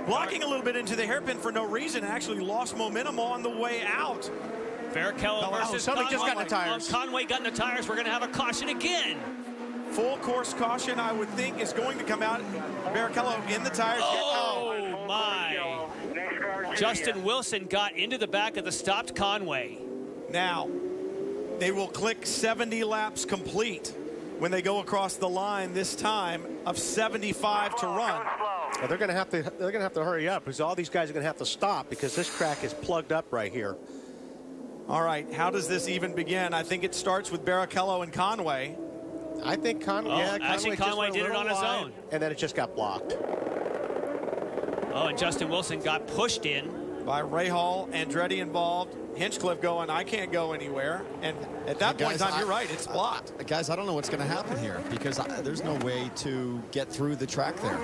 Blocking a little bit into the hairpin for no reason. Actually lost momentum on the way out. Barrichello versus somebody just got in the tires. Conway got in the tires. We're going to have a caution again. Full course caution, I would think, is going to come out. Barrichello in the tires. Oh, my. Justin Wilson got into the back of the stopped Conway. Now, they will click 70 laps complete when they go across the line this time of 75 to run. Well, they're going to have to hurry up because all these guys are going to have to stop because this track is plugged up right here. All right, how does this even begin? I think it starts with Barrichello and Conway. I think Conway did it on his own. And then it just got blocked. Oh, and Justin Wilson got pushed in. By Rahal, Andretti involved. Hinchcliffe going, I can't go anywhere. And at that point in time, you're right, it's blocked. Guys, I don't know what's going to happen here because there's no way to get through the track there.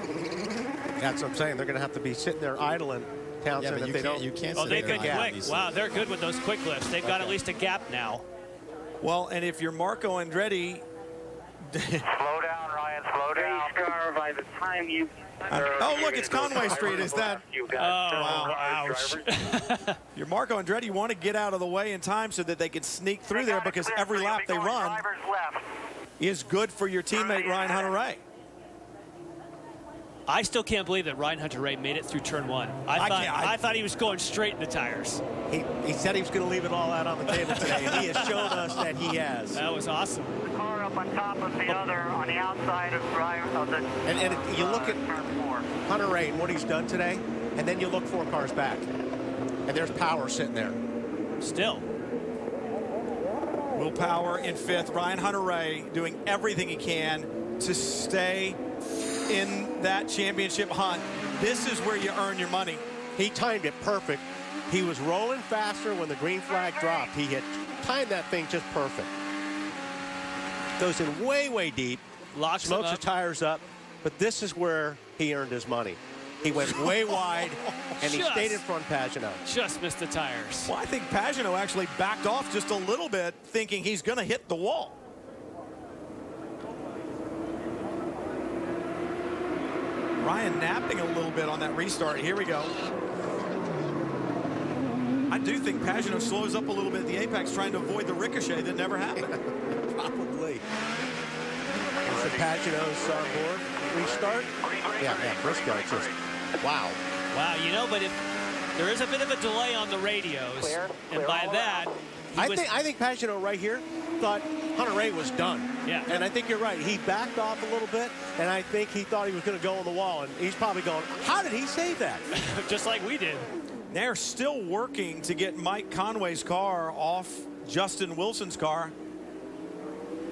That's what I'm saying. They're going to have to be sitting there idling. Townsend, yeah, if they don't. You can't. Oh, they've been quick. Wow, they're good with those quick lifts. They've got at least a gap now. Well, and if you're Marco Andretti. Slow down, Ryan. Slow down. Scar, by the time you. Oh, look, it's Conway Street. Is that? Oh, wow. Ouch. Your Marco Andretti want to get out of the way in time so that they can sneak through there because every lap they run is good for your teammate Ryan Hunter-Reay. I still can't believe that Ryan Hunter-Reay made it through turn 1. I thought he was going straight in the tires. He said he was going to leave it all out on the table today, and he has shown us that he has. That was awesome. The car up on top of the other on the outside of Ryan of the. And you look at Hunter-Reay and what he's done today, and then you look 4 cars back, and there's Power sitting there. Still. Will Power in 5th. Ryan Hunter-Reay doing everything he can to stay in that championship hunt. This is where you earn your money. He timed it perfect. He was rolling faster when the green flag dropped. He had timed that thing just perfect. Goes in way, way deep. Locks smokes the tires up. But this is where he earned his money. He went way wide, and he stayed in front of Pagano. Just missed the tires. Well, I think Pagano actually backed off just a little bit, thinking he's going to hit the wall. Ryan napping a little bit on that restart. Here we go. I do think Pagano slows up a little bit at the apex, trying to avoid the ricochet that never happened. Probably. Is the Pagano's on board? Restart? Yeah, Briscoe just, wow. Wow, you know, but if There is a bit of a delay on the radios, and by that, I think Pagenaud right here thought Hunter-Reay was done. Yeah. And I think you're right. He backed off a little bit, and I think he thought he was going to go on the wall, and he's probably going, how did he save that? Just like we did. They're still working to get Mike Conway's car off Justin Wilson's car.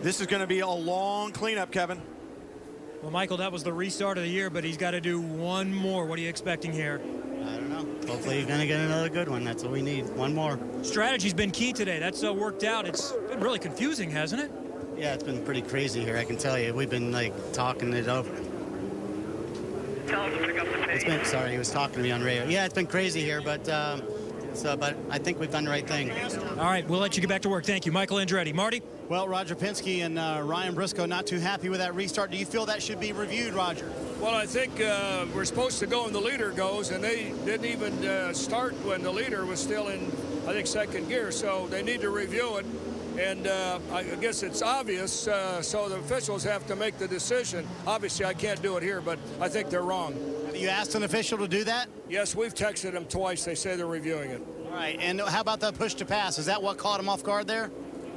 This is going to be a long cleanup, Kevin. Well, Michael, that was the restart of the year, but he's got to do one more. What are you expecting here? I don't know. Hopefully he's going to get another good one. That's what we need. One more. Strategy's been key today. That's worked out. It's been really confusing, hasn't it? Yeah, it's been pretty crazy here, I can tell you. We've been, like, talking it over. Tell him to pick up the pace. It's been, sorry, he was talking to me on radio. Yeah, it's been crazy here, but I think we've done the right thing. All right, we'll let you get back to work. Thank you. Michael Andretti. Marty? Well, Roger Penske and Ryan Briscoe not too happy with that restart. Do you feel that should be reviewed, Roger? Well, I think we're supposed to go when the leader goes, and they didn't even start when the leader was still in, I think, second gear. So they need to review it. And I guess it's obvious, so the officials have to make the decision. Obviously, I can't do it here, but I think they're wrong. Have you asked an official to do that? Yes, we've texted them twice. They say they're reviewing it. All right, and how about the push to pass? Is that what caught him off guard there?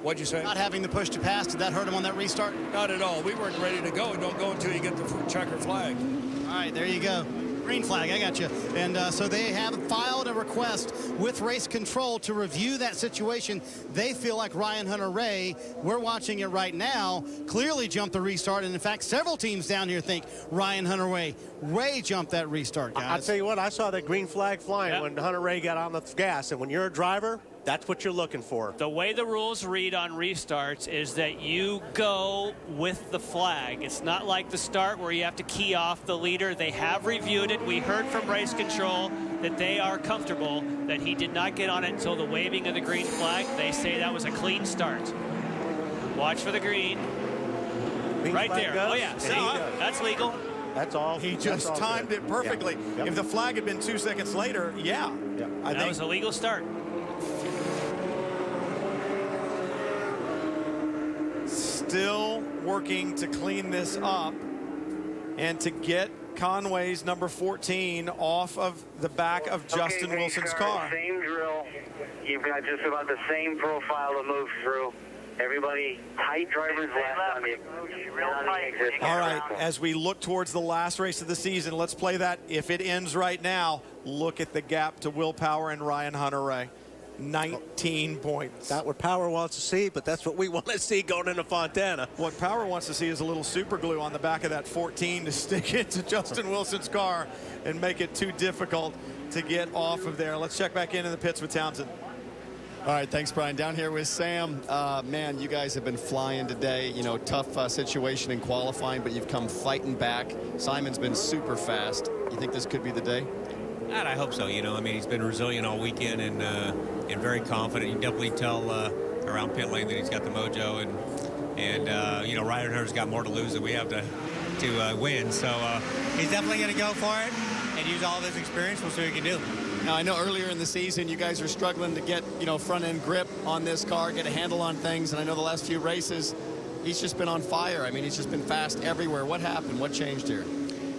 What'd you say? Not having the push to pass, did that hurt him on that restart? Not at all. We weren't ready to go. Don't go until you get the checker flag. All right, there you go. Green flag, I got you. And so they have filed a request with race control to review that situation. They feel like Ryan Hunter-Reay, we're watching it right now, clearly jumped the restart. And in fact, several teams down here think Ryan Hunter-Reay jumped that restart, guys. I'll tell you what, I saw that green flag flying when Hunter-Reay got on the gas. And when you're a driver, that's what you're looking for. The way the rules read on restarts is that you go with the flag. It's not like the start where you have to key off the leader. They have reviewed it. We heard from race control that they are comfortable that he did not get on it until the waving of the green flag. They say that was a clean start. Watch for the green. Right there. Goes, oh, yeah. So, that's legal. That's all. He just timed it perfectly. Yeah. Yep. If the flag had been 2 seconds later, yeah. Yep. That was a legal start. Still working to clean this up and to get Conway's number 14 off of the back of Justin Wilson's car. Same drill. You've got just about the same profile to move through. Everybody, tight drivers left on the exit. All right, as we look towards the last race of the season, let's play that. If it ends right now, look at the gap to Will Power and Ryan Hunter-Reay. 19 points. Not what Power wants to see, but that's what we want to see going into Fontana. What Power wants to see is a little super glue on the back of that 14 to stick it to Justin Wilson's car and make it too difficult to get off of there. Let's check back in the pits with Townsend. All right, thanks, Brian. Down here with Sam. Man, you guys have been flying today. You know, tough situation in qualifying, but you've come fighting back. Simon's been super fast. You think this could be the day? And I hope so. You know, I mean, he's been resilient all weekend and very confident. You can definitely tell around pit lane that he's got the mojo, and you know, Ryan Hunter's got more to lose than we have to win. So he's definitely going to go for it and use all of his experience. We'll see what he can do. Now, I know earlier in the season you guys are struggling to get, you know, front-end grip on this car, get a handle on things, and I know the last few races he's just been on fire. I mean, he's just been fast everywhere. What happened? What changed here?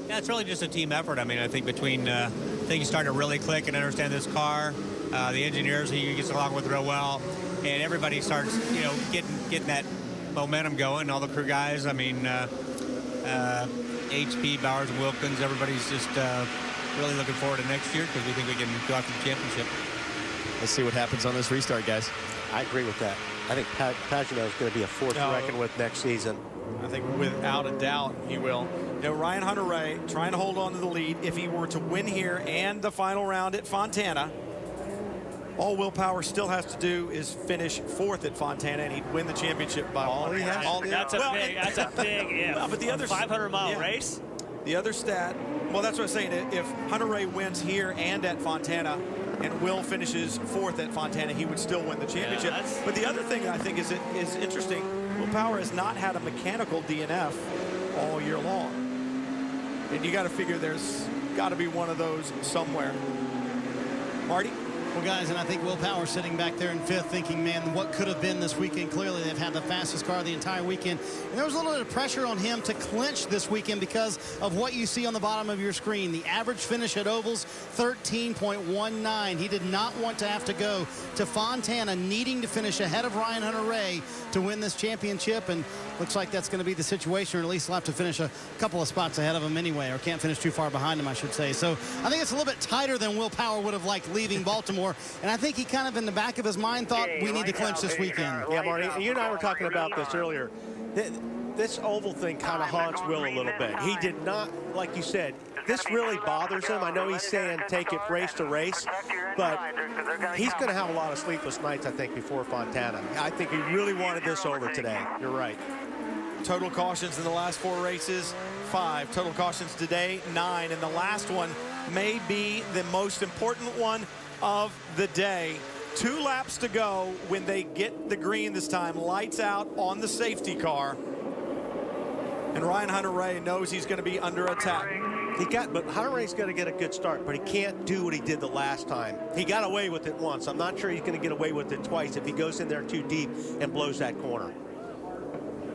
Yeah, it's really just a team effort. I mean, I think between things starting to really click and understand this car, the engineers he gets along with real well, and everybody starts, you know, getting that momentum going. All the crew guys, I mean, HP, Bowers, and Wilkins, everybody's just really looking forward to next year because we think we can go after the championship. Let's see what happens on this restart, guys. I agree with that. I think Pagenaud is going to be a force to reckon with next season. I think without a doubt he will. You know, Ryan Hunter-Reay trying to hold on to the lead. If he were to win here and the final round at Fontana, all Will Power still has to do is finish fourth at Fontana, and he'd win the championship by all he has. That's a big if. Well, but the other 500-mile race. The other stat, well, that's what I'm saying. If Hunter-Reay wins here and at Fontana, and Will finishes fourth at Fontana, he would still win the championship. Yeah, but the other thing I think is interesting, Will Power has not had a mechanical DNF all year long. And you got to figure there's got to be one of those somewhere. Marty? Well, guys, and I think Will Power sitting back there in 5th thinking, man, what could have been this weekend? Clearly, they've had the fastest car the entire weekend. And there was a little bit of pressure on him to clinch this weekend because of what you see on the bottom of your screen. The average finish at ovals, 13.19. He did not want to have to go to Fontana, needing to finish ahead of Ryan Hunter-Reay to win this championship. And looks like that's going to be the situation, or at least he'll have to finish a couple of spots ahead of him anyway, or can't finish too far behind him, I should say. So I think it's a little bit tighter than Will Power would have liked leaving Baltimore. And I think he kind of in the back of his mind thought we need to clinch this weekend. Yeah, Marty, you and I were talking about this earlier. This oval thing kind of haunts Will a little bit. He did not, like you said, this really bothers him. I know he's saying take it race to race, but he's going to have a lot of sleepless nights, I think, before Fontana. I think he really wanted this over today. You're right. Total cautions in the last 4 races, 5. Total cautions today, 9. And the last one may be the most important one of the day. 2 laps to go when they get the green this time. Lights out on the safety car. And Ryan Hunter-Reay knows he's going to be under attack. But Hunter-Reay's going to get a good start, but he can't do what he did the last time. He got away with it once. I'm not sure he's going to get away with it twice if he goes in there too deep and blows that corner.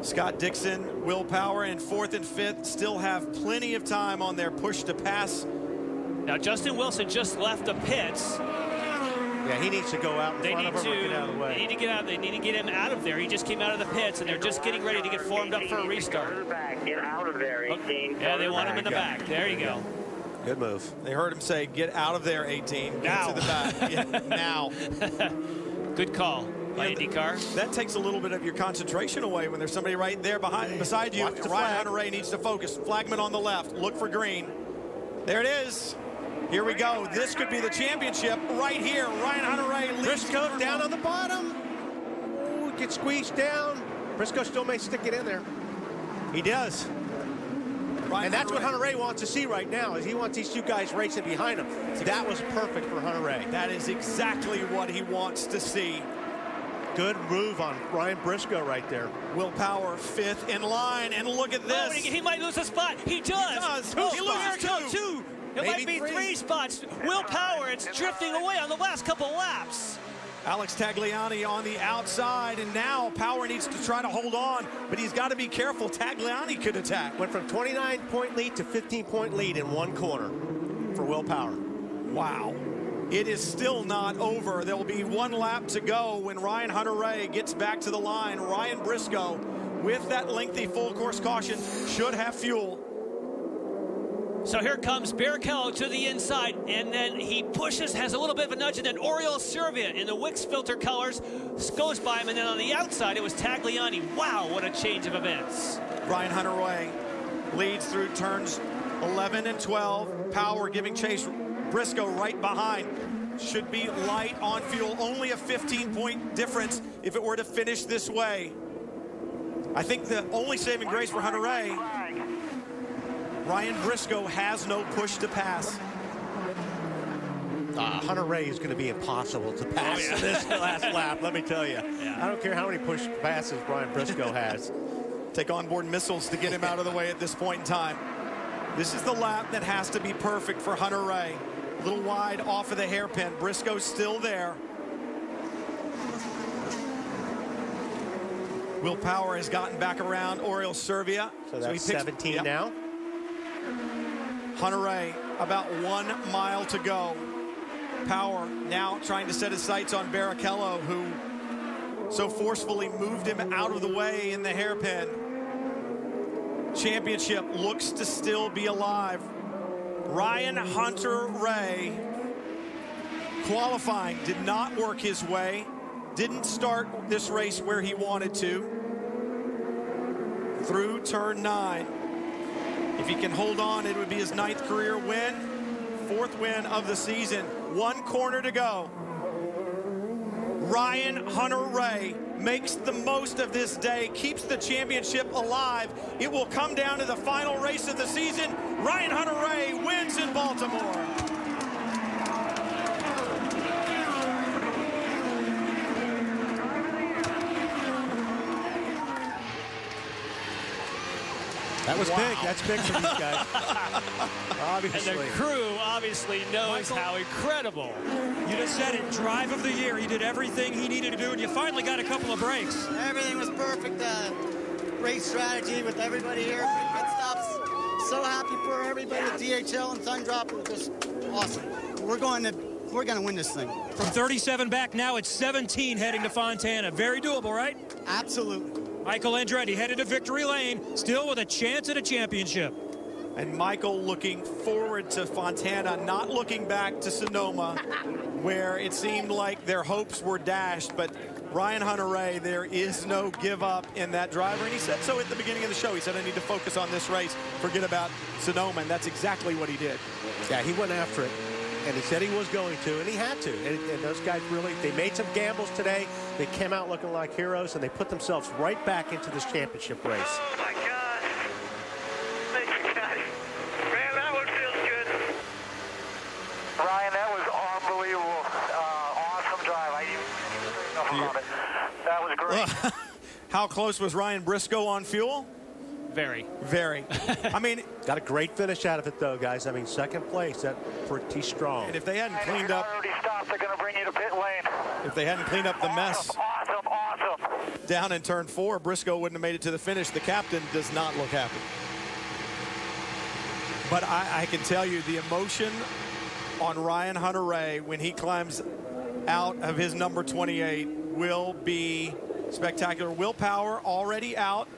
Scott Dixon, Will Power in 4th and 5th still have plenty of time on their push to pass. Now Justin Wilson just left the pits. Yeah, he needs to go out in front of him or get out of the way. They need to get out. They need to get him out of there. He just came out of the pits, and they're just getting ready to get formed up for a restart. Get out of there, 18. Yeah, they want him in the back. There you go. Good move. They heard him say, get out of there, 18. Now. Get to the back. Yeah, now. Good call by IndyCar. That takes a little bit of your concentration away when there's somebody right there beside you. Ryan Hunter-Reay needs to focus. Flagman on the left. Look for green. There it is. Here we go. This could be the championship right here. Ryan Hunter-Reay leads. Briscoe down on the bottom. Ooh, gets squeezed down. Briscoe still may stick it in there. He does. And that's what Hunter-Reay wants to see right now, is he wants these 2 guys racing behind him. That was perfect for Hunter-Reay. That is exactly what he wants to see. Good move on Ryan Briscoe right there. Will Power 5th in line, and look at this. Oh, he might lose a spot. He does. He loses 2. It might be 3 spots. Will Power, it's drifting away on the last couple laps. Alex Tagliani on the outside, and now Power needs to try to hold on, but he's got to be careful. Tagliani could attack. Went from 29-point lead to 15-point lead in 1 corner for Will Power. Wow. It is still not over. There will be 1 lap to go when Ryan Hunter-Reay gets back to the line. Ryan Briscoe, with that lengthy full course caution, should have fuel. So here comes Barrichello to the inside, and then he pushes, has a little bit of a nudge, and then Oriol Servia in the Wix filter colors goes by him, and then on the outside it was Tagliani. Wow, what a change of events. Ryan Hunter-Reay leads through turns 11 and 12. Power giving chase. Briscoe right behind. Should be light on fuel. Only a 15-point difference if it were to finish this way. I think the only saving grace for Hunter-Reay, Ryan Briscoe has no push to pass. Hunter-Reay is going to be impossible to pass this last lap, let me tell you. I don't care how many push passes Ryan Briscoe has. Take onboard missiles to get him out of the way at this point in time. This is the lap that has to be perfect for Hunter-Reay. A little wide off of the hairpin. Briscoe's still there. Will Power has gotten back around Oriol Servia. So that's 17 now. Hunter-Reay, about 1 mile to go. Power now trying to set his sights on Barrichello, who so forcefully moved him out of the way in the hairpin. Championship looks to still be alive. Ryan Hunter-Reay, qualifying did not work his way. Didn't start this race where he wanted to. Through turn 9. If he can hold on, it would be his 9th career win. 4th win of the season. 1 corner to go. Ryan Hunter-Reay makes the most of this day, keeps the championship alive. It will come down to the final race of the season. Ryan Hunter-Reay wins in Baltimore. That was big. That's big for these guys. Obviously. And the crew obviously knows how incredible. You just said it, drive of the year. He did everything he needed to do, and you finally got a couple of breaks. Everything was perfect. Great strategy with everybody here. Great pit stops. So happy for everybody at DHL and Sundrop. It was just awesome. We're going to win this thing. From 37 back, now it's 17 heading to Fontana. Very doable, right? Absolutely. Michael Andretti headed to victory lane, still with a chance at a championship. And Michael looking forward to Fontana, not looking back to Sonoma, where it seemed like their hopes were dashed. But Ryan Hunter-Reay, there is no give up in that driver. And he said so at the beginning of the show. He said, I need to focus on this race, forget about Sonoma. And that's exactly what he did. Yeah, he went after it. And he said he was going to, and he had to. And those guys really, they made some gambles today. They came out looking like heroes, and they put themselves right back into this championship race. Oh, my God. Man, that one feels good. Ryan, that was unbelievable. Awesome drive. I didn't know about it. That was great. How close was Ryan Briscoe on fuel? Very. Very. I mean, got a great finish out of it, though, guys. I mean, second place, that's pretty strong. And if they hadn't cleaned up, already stopped. They're going to bring you to pit lane. if they hadn't cleaned up the mess Awesome. down in turn 4, Briscoe wouldn't have made it to the finish. The captain does not look happy. But I can tell you the emotion on Ryan Hunter-Reay when he climbs out of his number 28 will be spectacular. Will Power already out.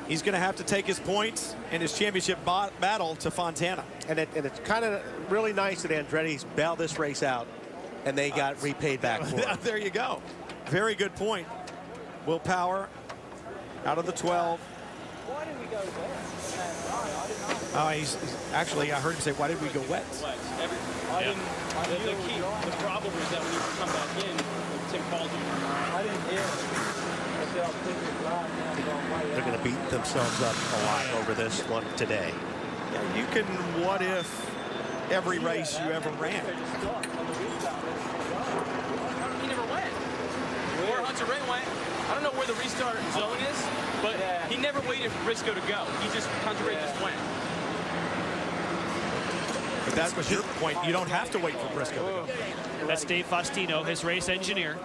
He's going to have to take his points and his championship battle to Fontana. And it's kind of really nice that Andretti's bailed this race out, and they got repaid back for it. There you go. Very good point. Will Power out of the 12. Why did we go wet? He's actually, I heard him say, why did we go wet? The problem was that when you come back in, Tim called you. I didn't hear it. They're going to beat themselves up a lot over this one today. Yeah, you can what if every race you ever ran. He never went. Where Hunter-Reay went, I don't know where the restart zone is, but he never waited for Briscoe to go. He just, Hunter-Reay just went. But that was your point. You don't have to wait for Briscoe to go. That's Dave Faustino, his race engineer.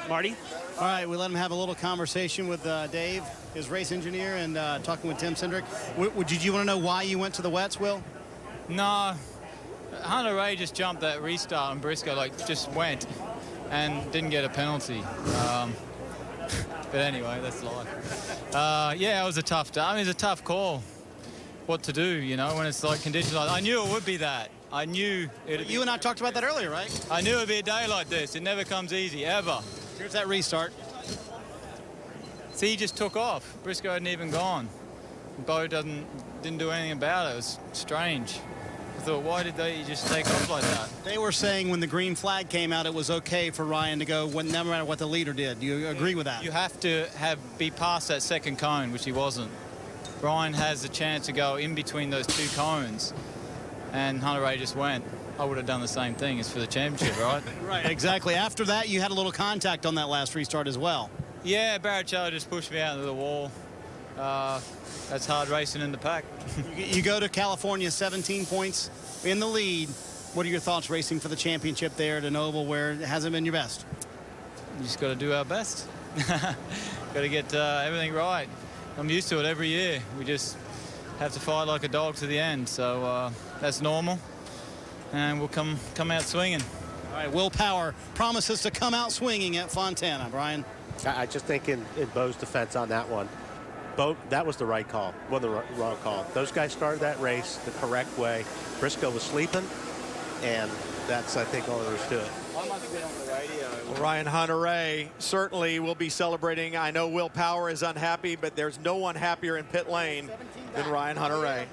Marty? All right, we let him have a little conversation with Dave, his race engineer, and talking with Tim Cindric. Did you want to know why you went to the wets, Will? No. Hunter-Reay just jumped that restart and Briscoe just went and didn't get a penalty. But anyway, that's life. Yeah, it was a tough day. I mean, it's a tough call what to do, when it's like conditions like I knew it would be that. I knew it. You and I talked about that earlier, right? I knew it would be a day like this. It never comes easy, ever. Here's that restart. See, he just took off. Briscoe hadn't even gone. Bo didn't do anything about it. It was strange. I thought, why did they just take off like that? They were saying when the green flag came out, it was okay for Ryan to go, no matter what the leader did. Do you agree with that? You have to be past that second cone, which he wasn't. Ryan has a chance to go in between those two cones, and Hunter-Reay just went. I would have done the same thing. It's for the championship, right? Right, exactly. After that, you had a little contact on that last restart as well. Yeah, Barrichello just pushed me out into the wall. That's hard racing in the pack. You go to California, 17 points in the lead. What are your thoughts racing for the championship there at an oval where it hasn't been your best? You just got to do our best. Got to get everything right. I'm used to it every year. We just have to fight like a dog to the end. So that's normal. And we'll come out swinging. All right, Will Power promises to come out swinging at Fontana. Brian? I just think in Bo's defense on that one, Bo, that was the right call. Wasn't the wrong call. Those guys started that race the correct way. Briscoe was sleeping, and that's, I think, all there is to it. Well, Ryan Hunter-Reay certainly will be celebrating. I know Will Power is unhappy, but there's no one happier in pit lane than Ryan Hunter-Reay.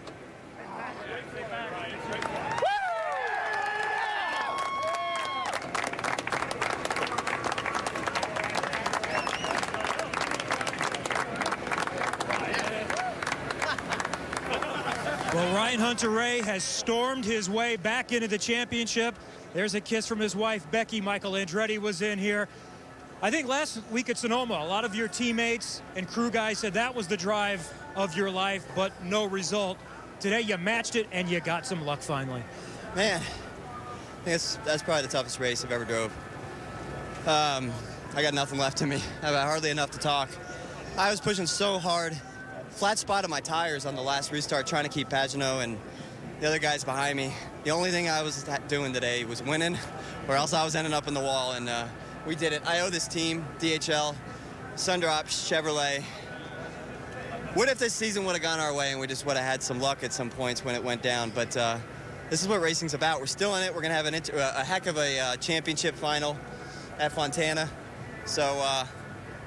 Well, Ryan Hunter-Reay has stormed his way back into the championship. There's a kiss from his wife, Becky. Michael Andretti was in here. I think last week at Sonoma, a lot of your teammates and crew guys said that was the drive of your life, but no result. Today you matched it and you got some luck finally. Man, I think that's probably the toughest race I've ever drove. I got nothing left in me. I have hardly enough to talk. I was pushing so hard. Flat spot on my tires on the last restart, trying to keep Pagano and the other guys behind me. The only thing I was doing today was winning, or else I was ending up in the wall, and we did it. I owe this team, DHL, Sundrop, Chevrolet. What if this season would have gone our way and we just would have had some luck at some points when it went down? But this is what racing's about. We're still in it. We're going to have a heck of a championship final at Fontana. So,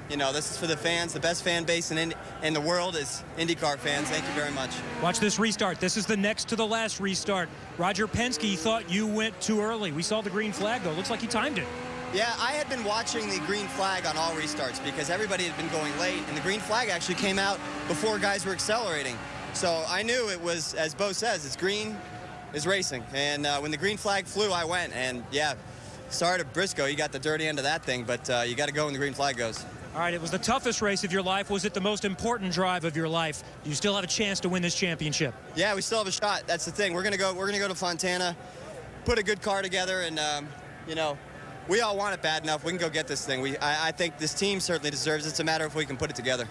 you know, this is for the fans. The best fan base in the world is IndyCar fans. Thank you very much. Watch this restart. This is the next to the last restart. Roger Penske thought you went too early. We saw the green flag, though. Looks like he timed it. Yeah, I had been watching the green flag on all restarts because everybody had been going late, and the green flag actually came out before guys were accelerating. So I knew it was, as Bo says, it's green is racing. And when the green flag flew, I went. And, yeah, sorry to Briscoe. You got the dirty end of that thing, but you got to go when the green flag goes. All right, it was the toughest race of your life. Was it the most important drive of your life? Do you still have a chance to win this championship? Yeah, we still have a shot. That's the thing. We're gonna go to Fontana, put a good car together, and you know, we all want it bad enough. We can go get this thing. I think this team certainly deserves it. It's a matter of if we can put it together.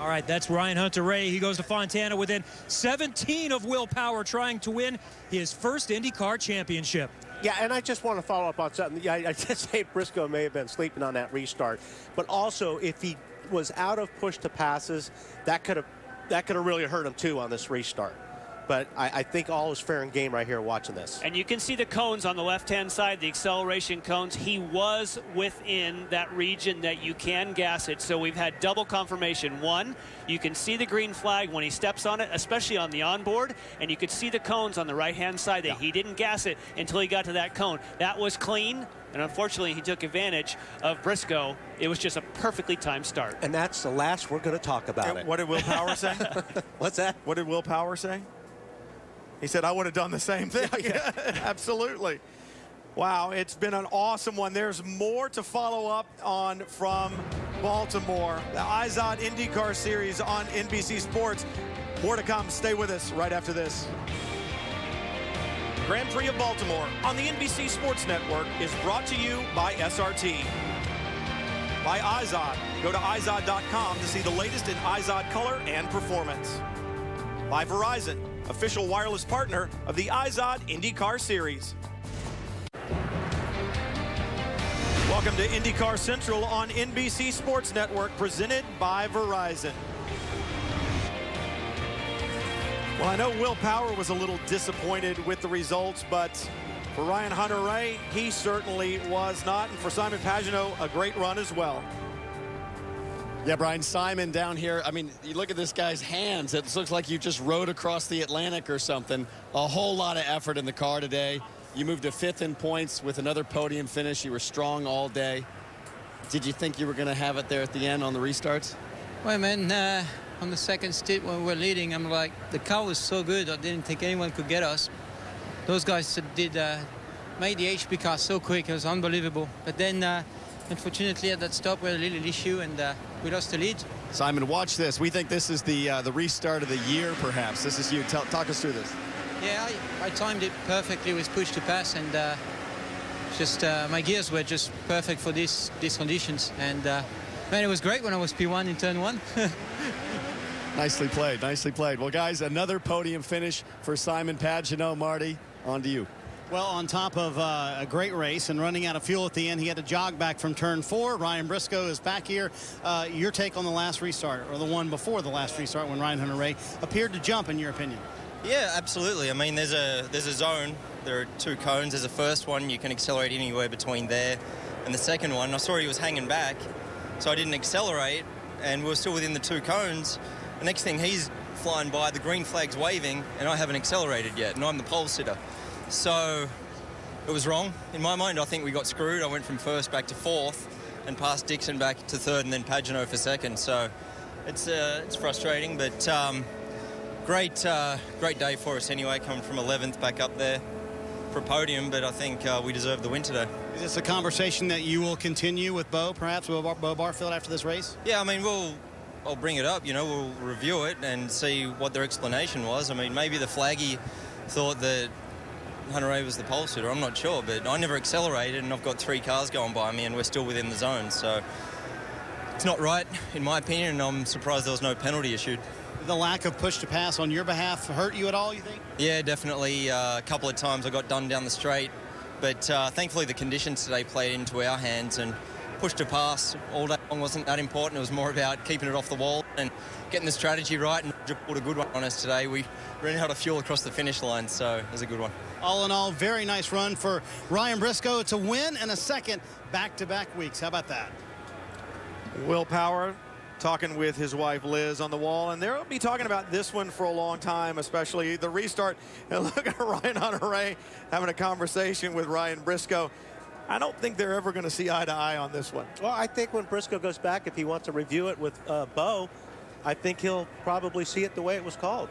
All right, that's Ryan Hunter-Reay. He goes to Fontana within 17 of Will Power, trying to win his first IndyCar championship. Yeah, and I just want to follow up on something. Yeah, I just say Briscoe may have been sleeping on that restart, but also if he was out of push to passes, that could have really hurt him too on this restart. But I think all is fair and game right here watching this. And you can see the cones on the left-hand side, the acceleration cones. He was within that region that you can gas it. So we've had double confirmation. One, you can see the green flag when he steps on it, especially on the onboard. And you could see the cones on the right-hand side that he didn't gas it until he got to that cone. That was clean. And unfortunately, he took advantage of Briscoe. It was just a perfectly timed start. And that's the last we're going to talk about it. What did Will Power say? What's that? What did Will Power say? He said, I would have done the same thing. Yeah. Absolutely. Wow, it's been an awesome one. There's more to follow up on from Baltimore. The IZOD IndyCar Series on NBC Sports. More to come. Stay with us right after this. Grand Prix of Baltimore on the NBC Sports Network is brought to you by SRT. By IZOD. Go to izod.com to see the latest in IZOD color and performance. By Verizon, official wireless partner of the IZOD IndyCar Series. Welcome to IndyCar Central on NBC Sports Network, presented by Verizon. Well, I know Will Power was a little disappointed with the results, but for Ryan Hunter-Reay, he certainly was not. And for Simon Pagano, a great run as well. Yeah, Brian, Simon down here. I mean, you look at this guy's hands. It looks like you just rode across the Atlantic or something. A whole lot of effort in the car today. You moved to 5th in points with another podium finish. You were strong all day. Did you think you were going to have it there at the end on the restarts? Well, man, on the second stint when we were leading, I'm like, the car was so good, I didn't think anyone could get us. Those guys made the HP car so quick, it was unbelievable. But then, unfortunately, at that stop, we had a little issue, and we lost the lead. Simon, watch this. We think this is the restart of the year, perhaps. This is you. Talk us through this. Yeah, I timed it perfectly with push to pass, and just my gears were just perfect for these conditions. And man, it was great when I was P1 in turn 1. Nicely played. Nicely played. Well, guys, another podium finish for Simon Pagano. Marty, on to you. Well, on top of a great race and running out of fuel at the end, he had to jog back from turn 4. Ryan Briscoe is back here. Your take on the last restart, or the one before the last restart when Ryan Hunter-Reay appeared to jump, in your opinion? Yeah, absolutely. I mean, there's a zone. There are 2 cones. There's a first one. You can accelerate anywhere between there. And the second one, I saw he was hanging back, so I didn't accelerate, and we were still within the 2 cones. The next thing, he's flying by, the green flag's waving, and I haven't accelerated yet, and I'm the pole sitter. So it was wrong. In my mind, I think we got screwed. I went from 1st back to 4th and passed Dixon back to 3rd and then Pagano for 2nd. So it's frustrating, but great day for us anyway, coming from 11th back up there. for a podium, but I think we deserve the win today. Is this a conversation that you will continue with Bo, perhaps, with Bo Barfield after this race? Yeah, I mean, I'll bring it up, you know, we'll review it and see what their explanation was. I mean, maybe the flaggy thought that Hunter-Reay was the pole sitter, I'm not sure, but I never accelerated and I've got 3 cars going by me and we're still within the zone, so it's not right, in my opinion, and I'm surprised there was no penalty issued. Did the lack of push to pass on your behalf hurt you at all, you think? Yeah, definitely. A couple of times I got done down the straight, but thankfully the conditions today played into our hands, and push to pass all day long wasn't that important. It was more about keeping it off the wall and getting the strategy right, and pulled a good one on us today. We ran out of fuel across the finish line, so it was a good one. All in all, very nice run for Ryan Briscoe. It's a win and a second back-to-back weeks. How about that? Will Power talking with his wife Liz on the wall, and they'll be talking about this one for a long time, especially the restart. And look at Ryan Hunter-Reay having a conversation with Ryan Briscoe. I don't think they're ever going to see eye to eye on this one. Well, I think when Briscoe goes back, if he wants to review it with Bo, I think he'll probably see it the way it was called.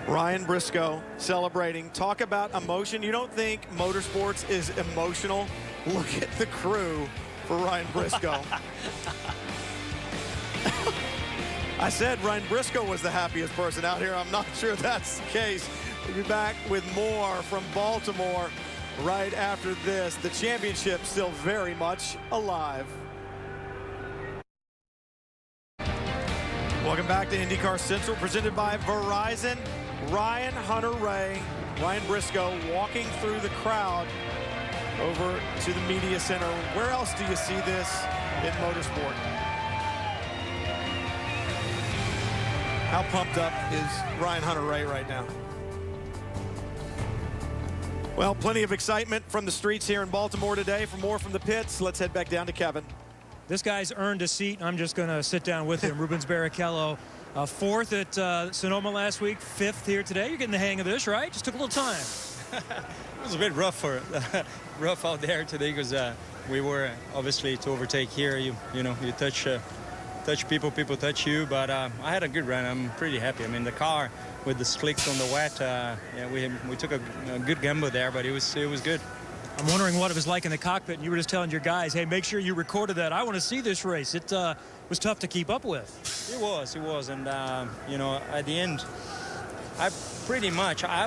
Ryan Briscoe celebrating. Talk about emotion. You don't think motorsports is emotional? Look at the crew for Ryan Briscoe. I said Ryan Briscoe was the happiest person out here. I'm not sure that's the case. We'll be back with more from Baltimore right after this. The championship still very much alive. Welcome back to IndyCar Central, presented by Verizon. Ryan Hunter-Reay, Ryan Briscoe walking through the crowd over to the media center. Where else do you see this in motorsport? How pumped up is Ryan Hunter-Reay right now? Well, plenty of excitement from the streets here in Baltimore today. For more from the pits, let's head back down to Kevin. This guy's earned a seat. I'm just going to sit down with him. Rubens Barrichello, 4th at Sonoma last week, 5th here today. You're getting the hang of this, right? Just took a little time. It was a bit rough rough out there today, because we were obviously to overtake here. You know, you touch people touch you. But I had a good run. I'm pretty happy. I mean, the car with the slicks on the wet, yeah, we took a good gamble there, but it was good. I'm wondering what it was like in the cockpit, and you were just telling your guys, hey, make sure you recorded that. I want to see this race. It was tough to keep up with. It was, and you know, at the end, I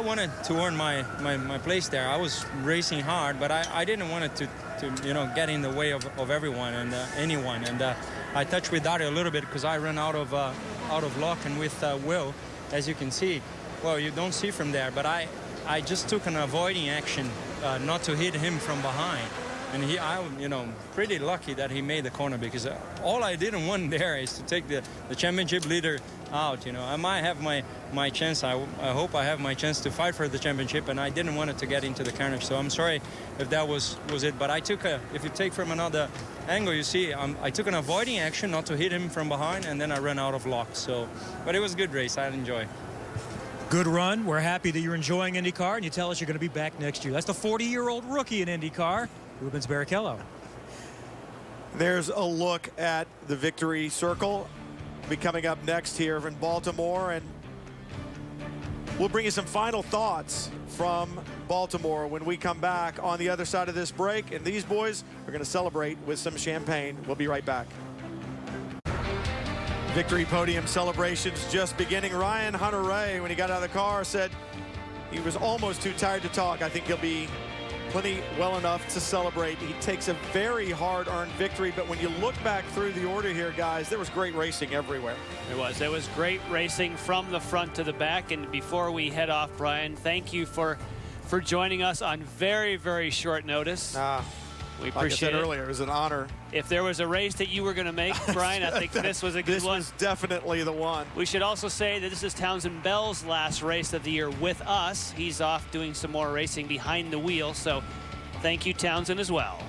wanted to earn my place there. I was racing hard, but I didn't want it to you know, get in the way of everyone and anyone. And I touched with Dario a little bit because I ran out of luck, and with Will, as you can see, well, you don't see from there, but I just took an avoiding action not to hit him from behind. And you know, pretty lucky that he made the corner, because all I didn't want there is to take the championship leader out. You know, I might have my chance. I hope I have my chance to fight for the championship, and I didn't want it to get into the carnage. So I'm sorry if that was it. But I took if you take from another angle, you see, I took an avoiding action not to hit him from behind, and then I ran out of luck. So, but it was a good race. I enjoy. Good run. We're happy that you're enjoying IndyCar, and you tell us you're going to be back next year. That's the 40-year-old rookie in IndyCar, Rubens Barrichello. There's a look at the victory circle. Be coming up next here in Baltimore, and we'll bring you some final thoughts from Baltimore when we come back on the other side of this break. And these boys are going to celebrate with some champagne. We'll be right back. Victory podium celebrations just beginning. Ryan Hunter-Reay, when he got out of the car, said he was almost too tired to talk. I think he'll be plenty well enough to celebrate. He takes a very hard-earned victory, but when you look back through the order here, guys, there was great racing everywhere. There was great racing from the front to the back. And before we head off, Brian, thank you for joining us on very, very short notice. We appreciate like I said earlier, it was an honor. If there was a race that you were going to make, Brian, I think this was a good one. This was definitely the one. We should also say that this is Townsend Bell's last race of the year with us. He's off doing some more racing behind the wheel, so thank you, Townsend, as well.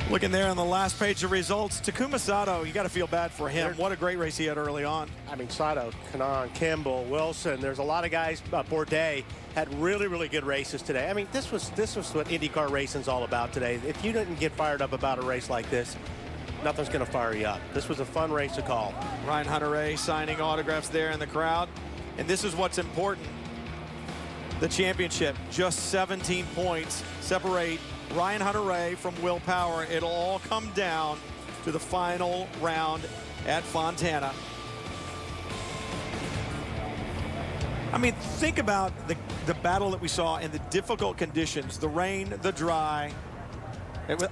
Looking there on the last page of results, Takuma Sato, you got to feel bad for him. What a great race he had early on. I mean, Sato, Kanaan, Kimball, Wilson, there's a lot of guys. Bourdais had really, really good races today. I mean, this was what IndyCar racing's all about today. If you didn't get fired up about a race like this, nothing's going to fire you up. This was a fun race to call. Ryan Hunter-Reay signing autographs there in the crowd. And this is what's important. the championship. Just 17 points separate Ryan Hunter-Reay from Will Power. It'll all come down to the final round at Fontana. I mean, think about the battle that we saw in the difficult conditions, the rain, the dry,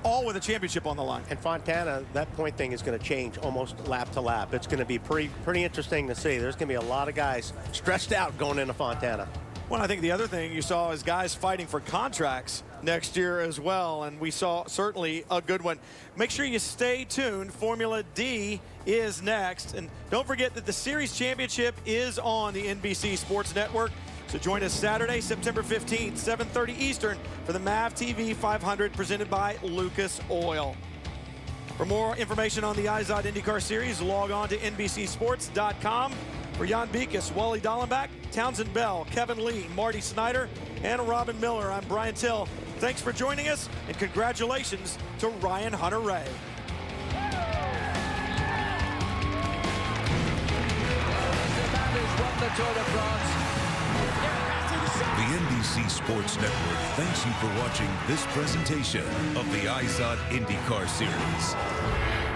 all with a championship on the line. And Fontana, that point thing is going to change almost lap to lap. It's going to be pretty interesting to see. There's going to be a lot of guys stressed out going into Fontana. Well, I think the other thing you saw is guys fighting for contracts next year as well, and we saw certainly a good one. Make sure you stay tuned. Formula D is next, and don't forget that the series championship is on the NBC Sports Network. So join us Saturday, September 15th, 7:30 Eastern for the MAV TV 500 presented by Lucas Oil. For more information on the IZOD IndyCar Series, log on to NBCSports.com. For Jan Beekes, Wally Dallenbach, Townsend Bell, Kevin Lee, Marty Snyder, and Robin Miller, I'm Brian Till. Thanks for joining us, and congratulations to Ryan Hunter-Reay. The NBC Sports Network thanks you for watching this presentation of the IZOD IndyCar Series.